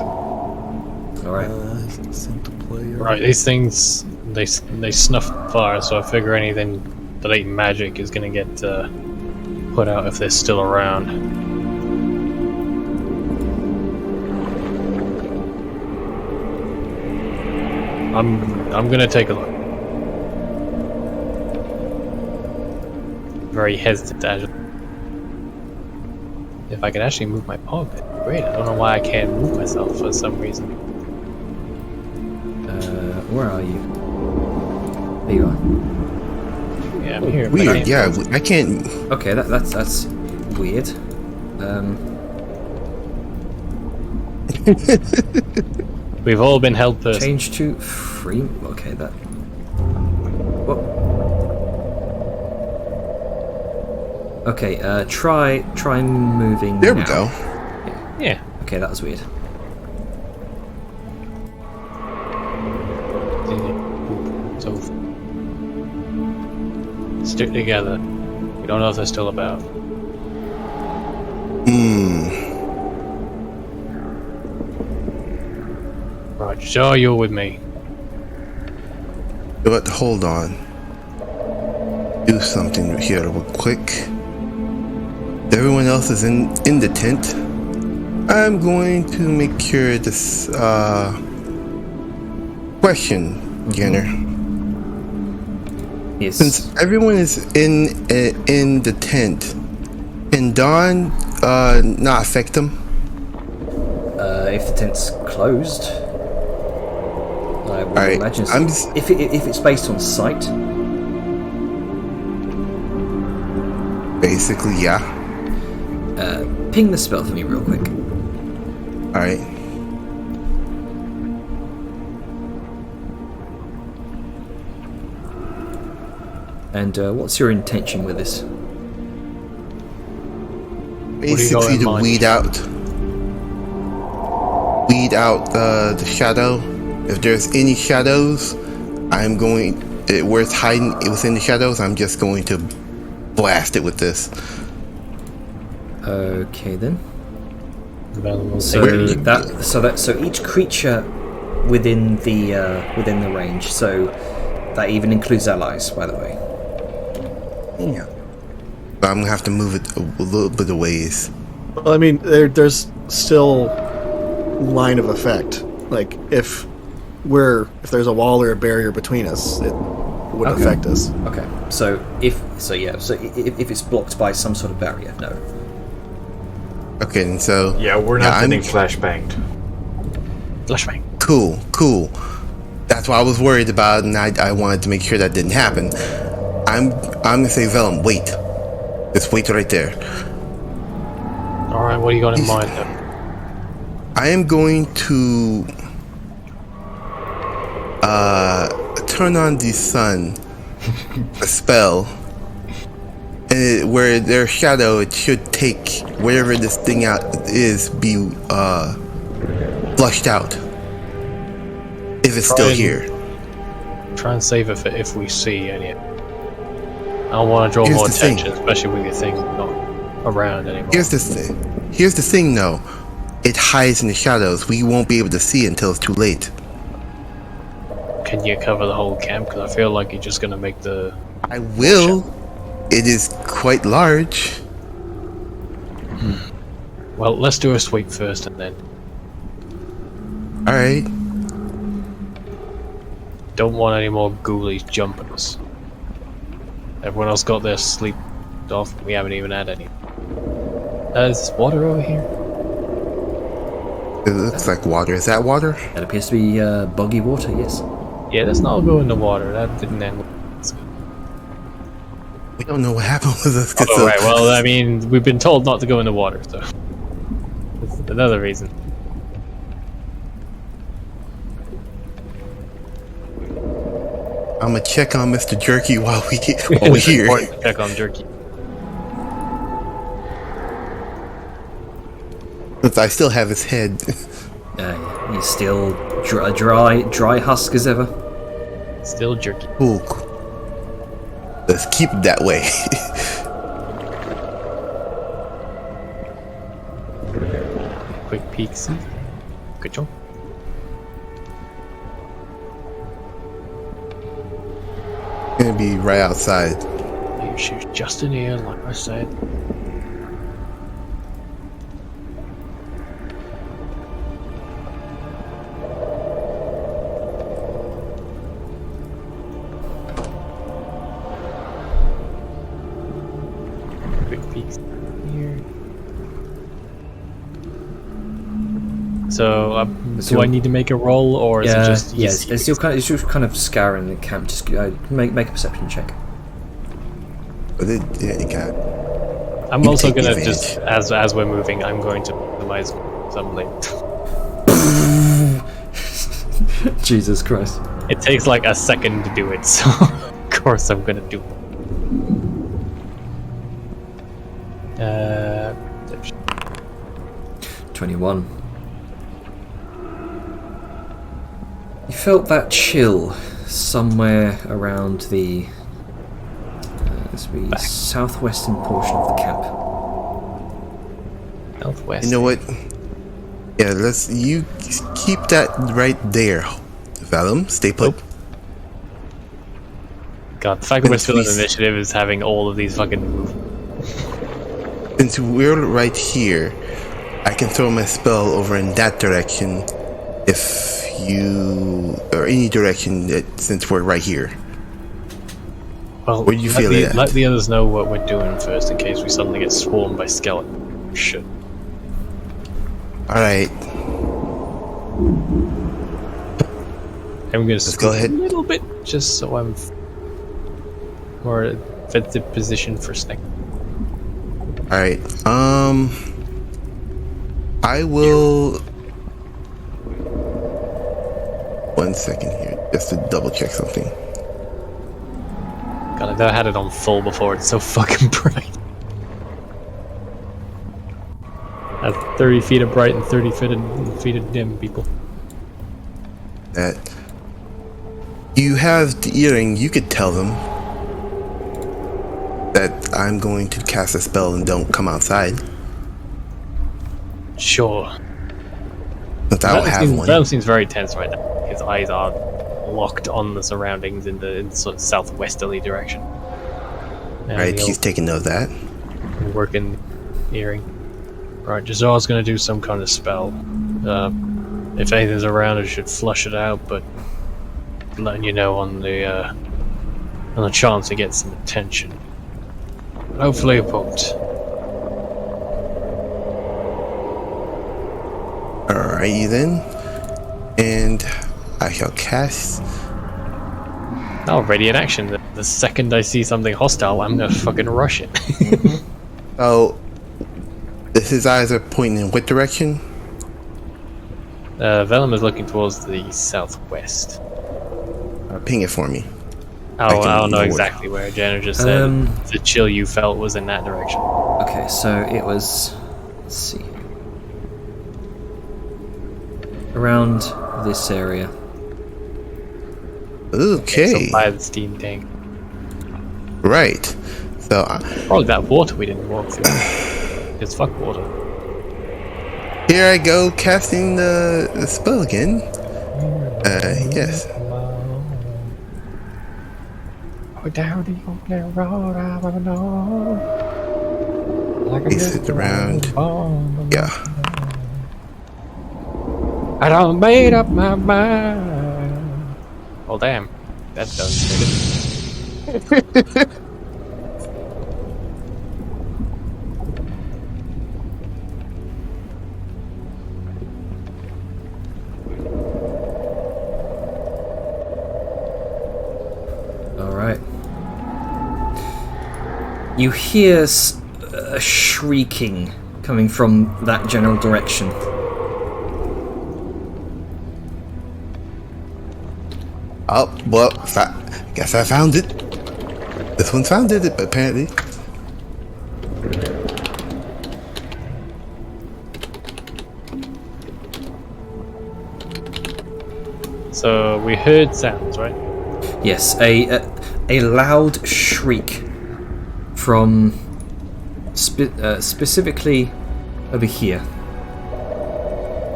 Alright. Sent to player. Right, these things they snuff fire, so I figure anything that ain't magic is gonna get put out if they're still around. I'm gonna take a look. Very hesitant to if I could actually move my paw, that'd be great. I don't know why I can't move myself for some reason. Where are you? There you are. Yeah, I'm here. but I Weird. can't Yeah, move. I can't. Okay, that's weird. We've all been held person. Change to free. Okay, that. What? Okay, try moving. There we now. go. Yeah. Okay, that was weird. So stick together. We don't know if they're still about. Right, so you're with me. But hold on. Do something here real quick. Everyone else is in the tent. I'm going to make sure this question, Jenner. Yes. Since everyone is in the tent, can Can dawn not affect them? If the tent's closed, I would Alright, imagine so. I'm just- if it's based on sight, Basically, yeah. ping the spell for me real quick. All right. And what's your intention with this? Basically, in to mind? weed out the shadow. If there's any shadows, I'm going. Where it's hiding within the shadows, I'm just going to blast it with this. Okay then. Available So safety. so each creature within the range. So that even includes allies, by the way. Yeah. But I'm gonna have to move it a little bit of ways. Well, I mean, there's still line of effect. Like if there's a wall or a barrier between us, it wouldn't Okay. affect us. Okay. So if it's blocked by some sort of barrier, no. Okay, and so Yeah, we're not I'm- getting flashbanged. Flashbang. cool. That's what I was worried about, and I wanted to make sure that didn't happen. I'm gonna say, Vellum, wait. Just wait right there. Alright, what do you got in mind then? I am going to turn on the sun, a spell, and where there's shadow, it should take whatever this thing out is be flushed out. If it's still Try and- here. Try and save it for if we see any. I don't want to draw Here's more the thing. attention, especially with your thing not around anymore. Here's the thing though. It hides in the shadows. We won't be able to see it until it's too late. Can you cover the whole camp? Because I feel like you're just going to make the... I will. It is quite large. Well, let's do a sweep first and then... Alright. Don't want any more ghoulies jumping us. Everyone else got their sleep off. We haven't even had any. There's water over here. It looks like water. Is that water? That appears to be boggy water. Yes. Yeah, let's not go in the water. That didn't end. We don't know what happened with us. Oh, right. Well, I mean, we've been told not to go in the water, so that's another reason. I'm gonna check on Mr. Jerky while we're It's here. important to check on Jerky. Since I still have his head. He's still dry husk as ever. Still Jerky. Cool. Let's keep it that way. Quick peek, see. Good job. Gonna be right outside. You shoot just in here, like I said. Quick peek here. So, do I need to make a roll, or is it just yes. easy? It's just kind of scouring the camp. Just make a perception check. But yeah, you got it. I'm You also take gonna advantage. just, as we're moving, I'm going to minimize something. Jesus Christ. It takes like a second to do it, so of course I'm gonna do it. 21. You felt that chill somewhere around the southwestern portion of the camp. Southwest. You know what? Yeah, you keep that right there. Vellum, stay put. God, the fact that we're still in Please. initiative is having all of these fucking Since we're right here, I can throw my spell over in that direction or any direction since we're right here. Well, Where do you feel it at? let the others know what we're doing first, in case we suddenly get swarmed by skeleton shit. Alright, I'm gonna let's go ahead. a little bit, just so I'm more defensive position for snack. Alright, I will... 1 second here, just to double check something. God, I had it on full before. It's so fucking bright. That's 30 feet of bright and 30 feet of dim, people. That you have the earring, you could tell them that I'm going to cast a spell and don't come outside. Sure. Since I don't have one. Venom seems very tense right now. His eyes are locked on the surroundings in the sort of southwesterly direction. Right, he's taking note of that. Working earring. Right, Jazar's gonna do some kind of spell. If anything's around, it should flush it out, but letting you know on the chance to get some attention. Hopefully it won't. Alrighty then. And I shall cast. Oh, ready in action. The second I see something hostile, I'm gonna fucking rush it. Oh, his eyes are pointing in what direction? Vellum is looking towards the southwest. Ping it for me. I don't know north. exactly where. Jenna just said the chill you felt was in that direction. Okay, so it was. Let's see. Around this area. Okay. So by the steam tank. Right. So, Probably that water we didn't walk through. It's fuck water. here I go casting the spell again. Yes. Place it around. Yeah. I done made up my mind. Well, damn. That does it. Alright. You hear a shrieking coming from that general direction. Oh, well, guess I found it. This one found it, apparently. So we heard sounds, right? Yes, a loud shriek from specifically over here.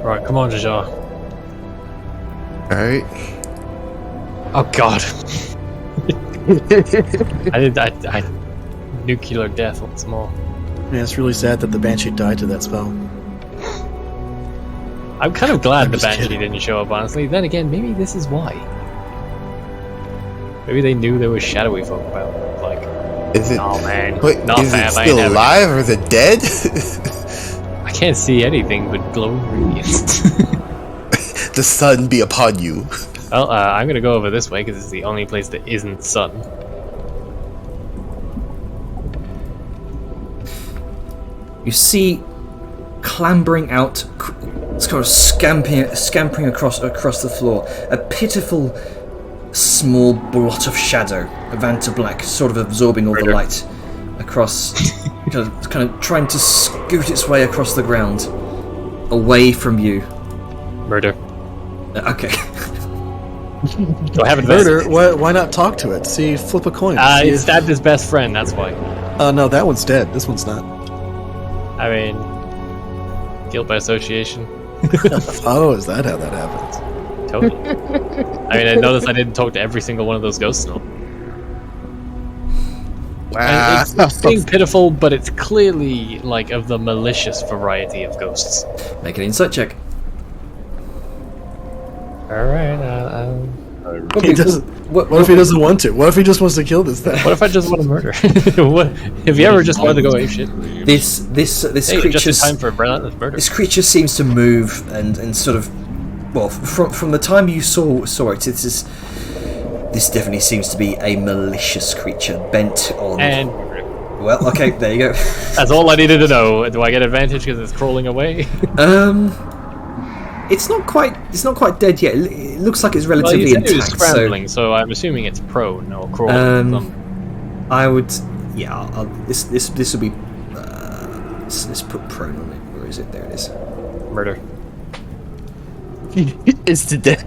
Right, come on, Jajar. Alright. Oh god. I nuclear death once more. Yeah, it's really sad that the Banshee died to that spell. I'm kind of glad the just Banshee kidding. didn't show up, honestly. Then again, maybe this is why. Maybe they knew there was shadowy folk about. Like, Is it? oh man, Wait, not is bad. it still alive or is it dead? I can't see anything but glowing radiance. The sun be upon you. Well, I'm gonna go over this way because it's the only place that isn't sun. You see, clambering out, sort of scampering across the floor, a pitiful, small blot of shadow, a Vanta Black, sort of absorbing all the light across, kind of trying to scoot its way across the ground, away from you. Murder. Okay. Do I have advantage? Murder? Why not talk to it? See, flip a coin. See It if- stabbed his best friend, that's why. no, that one's dead. This one's not. I mean, guilt by association. Oh, is that how that happens? Totally. I mean, I noticed I didn't talk to every single one of those ghosts still. Wow. And it's being pitiful, but it's clearly, like, of the malicious variety of ghosts. Make an insight check. Alright, He doesn't. What if he doesn't want to? What if he just wants to kill this thing? What if I just want to murder? What, have you ever just wanted to go ape shit? This Hey, creature. just in time for relentless murder. This creature seems to move and sort of, well, from the time you saw it, this definitely seems to be a malicious creature bent on. And Well, okay, there you go. that's all I needed to know. Do I get advantage because it's crawling away? It's not quite dead yet. It looks like it's Well, relatively you said it was intact. scrambling, so I'm assuming it's prone or crawling. I would, yeah. This will be. Let's put prone on it. Where is it? There it is. Murder. It's to death.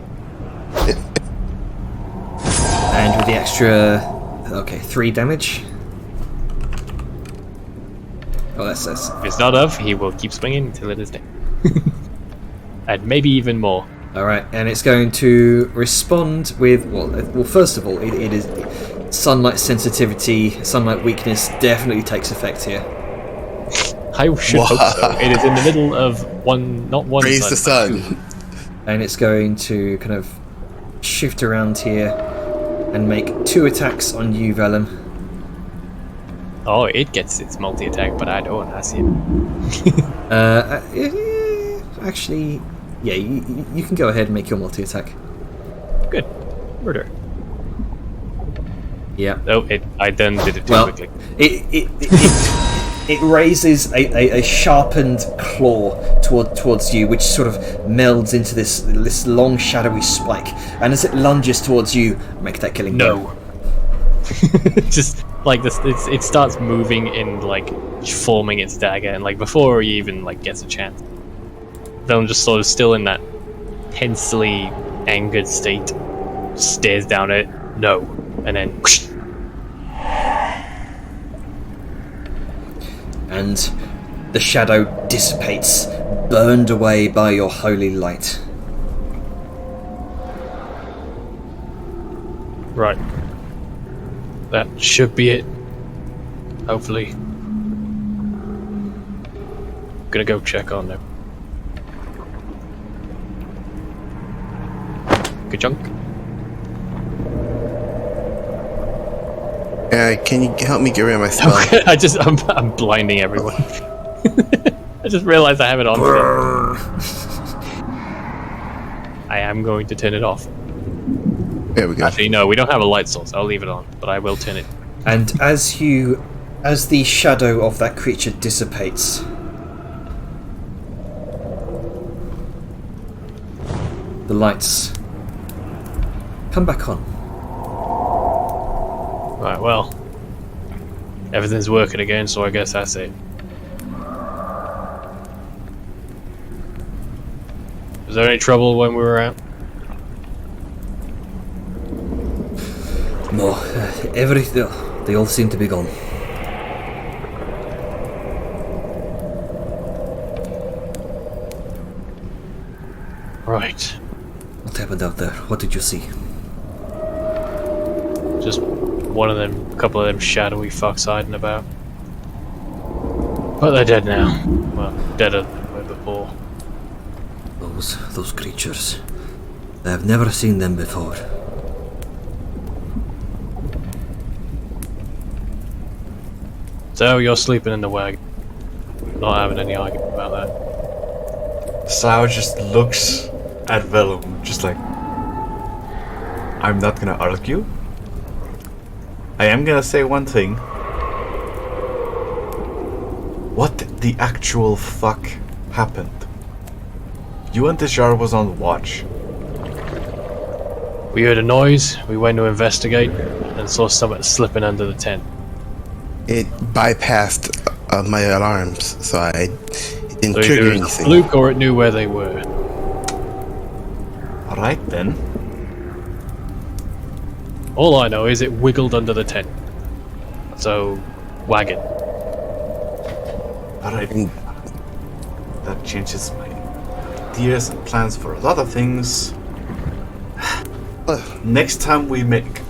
And with the extra, okay, 3 damage. Oh, that's If it's not of, he will keep swinging until it is dead. And maybe even more. all right. And it's going to respond with well. First of all, it is sunlight sensitivity, sunlight weakness definitely takes effect here. I should hope so. It is in the middle of not one. Praise the sun. sun. And it's going to kind of shift around here and make 2 attacks on you, Vellum. Oh, it gets its multi-attack, but I don't. I see it. Actually, yeah, you can go ahead and make your multi-attack. Good. Murder. Yeah. Oh, I then did it too Well, quickly. it raises a sharpened claw towards you, which sort of melds into this long shadowy spike. And as it lunges towards you, make that killing blow. No. Just like this, it starts moving and like forming its dagger, and like before he even like gets a chance, Vellum just sort of still in that tensely angered state, stares down at it, no, and then. Whoosh. And the shadow dissipates, burned away by your holy light. Right. That should be it. Hopefully. Gonna go check on them. Good chunk. Can you help me get rid of my spell? I'm blinding everyone. I just realized I have it on. I am going to turn it off. There we go. Actually, no, we don't have a light source. I'll leave it on, but I will turn it. And as the shadow of that creature dissipates, the lights come back on. Right, well, everything's working again, so I guess that's it. Was there any trouble when we were out? No, everything. They all seem to be gone. Right. What happened out there? What did you see? Just one of them, a couple of them shadowy fucks hiding about. But they're dead now. Well, deader than they were before. Those creatures. I have never seen them before. So you're sleeping in the wagon. Not having any argument about that. Sao just looks at Vellum, just like, I'm not gonna argue. I am gonna say one thing. What the actual fuck happened? You and Dejar was on watch. We heard a noise, we went to investigate, and saw something slipping under the tent. It bypassed my alarms, so I didn't So either trigger it was a anything. fluke or it knew where they were. Alright then. All I know is it wiggled under the tent. So, wagon. Alright. That changes my ideas and plans for a lot of things. Next time we make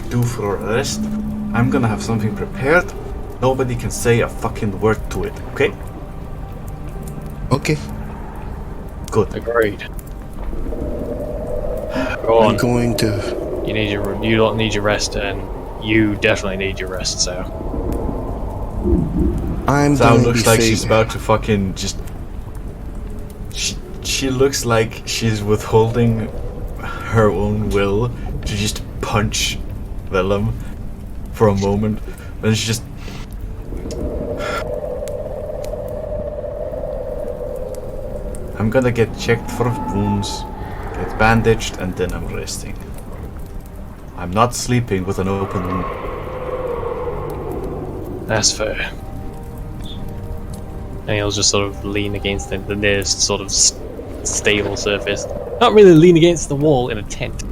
do for a rest, I'm gonna have something prepared. Nobody can say a fucking word to it, okay? Okay. Good. Agreed. Go I'm on. going to. You don't need your rest, and you definitely need your rest. So I'm Zao going to looks be like safe. she's about to fucking just. She looks like she's withholding her own will to just punch Vellum for a moment, and she just. I'm gonna get checked for wounds, get bandaged, and then I'm resting. I'm not sleeping with an open wound. that's fair. And he'll just sort of lean against the nearest sort of stable surface. Not really lean against the wall in a tent.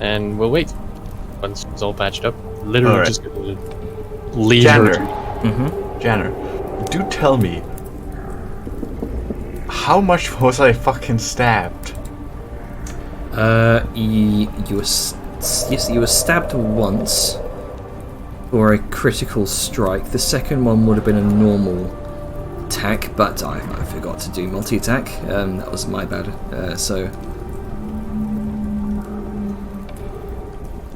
And we'll wait once it's all patched up. Literally Alright. just gonna lean Janner. her. Janner, do tell me, how much was I fucking stabbed? You were yes, you were stabbed once for a critical strike. The second one would have been a normal attack, but I forgot to do multi-attack. That was my bad. So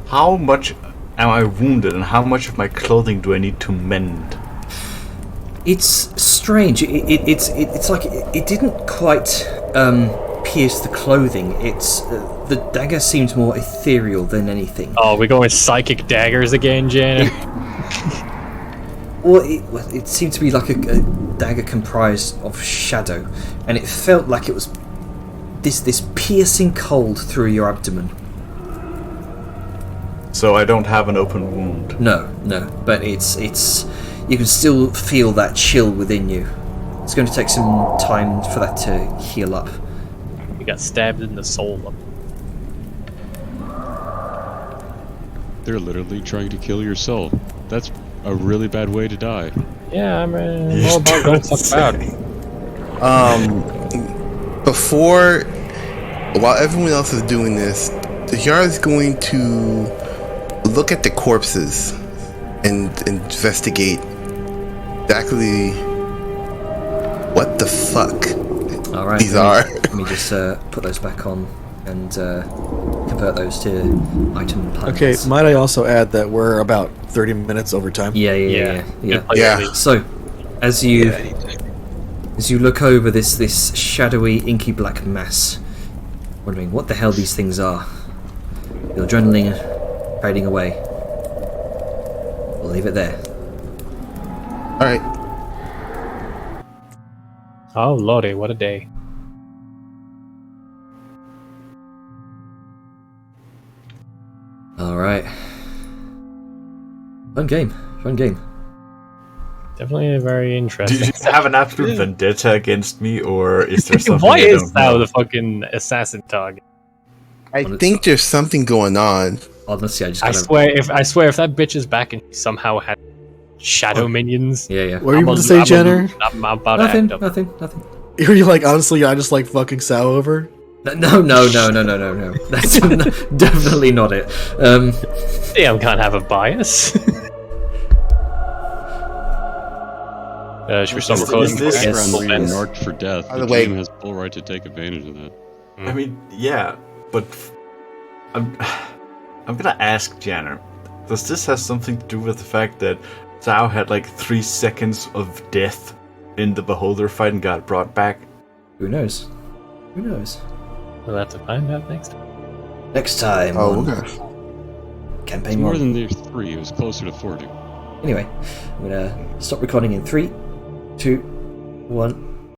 How much am I wounded, and how much of my clothing do I need to mend? it's strange. It's like it didn't quite pierce the clothing. It's the dagger seemed more ethereal than anything. Oh, we're going with psychic daggers again, Janner. Well, it seemed to be like a dagger comprised of shadow, and it felt like it was this piercing cold through your abdomen. So I don't have an open wound. No, but it's you can still feel that chill within you. It's going to take some time for that to heal up. We got stabbed in the soul. They're literally trying to kill your soul. That's a really bad way to die. Yeah, I'm all about don't fuck about. Before, while everyone else is doing this, the Yara is going to look at the corpses and investigate exactly what the fuck All right, these let are. me just put those back on and convert those to item plans. Okay, might I also add that we're about 30 minutes over time? Yeah. Good play, Yeah. Ellie. So, as you look over this shadowy, inky black mass, wondering what the hell these things are, your adrenaline fading away. We'll leave it there. All right. Oh lordy, what a day. All right. Fun game. Definitely very Do interesting. you have an absolute vendetta against me, or is there something Why I is don't Thou know? the fucking assassin target? I think there's something going on. Honestly, I just I kind of... swear if that bitch is back and she somehow had shadow minions. Yeah. What were you about to say, Jenner? I'm about to act up. Nothing. Were you like, honestly, I just like fucking Sao over? No. That's definitely not it. Damn, can't have a bias. Should we stop Is recording? this- Yes, Background full being fence. marked for death. By The the way- game has full right to take advantage of that. I mean, yeah, but I'm gonna ask Janner. Does this have something to do with the fact that Zhao had like 3 seconds of death in the Beholder fight and got brought back? Who knows? We'll have to find out next time. Next time Oh, on okay. Campaign More 1. than the 3, it was closer to 40. Anyway, I'm gonna stop recording in 3, 2, 1.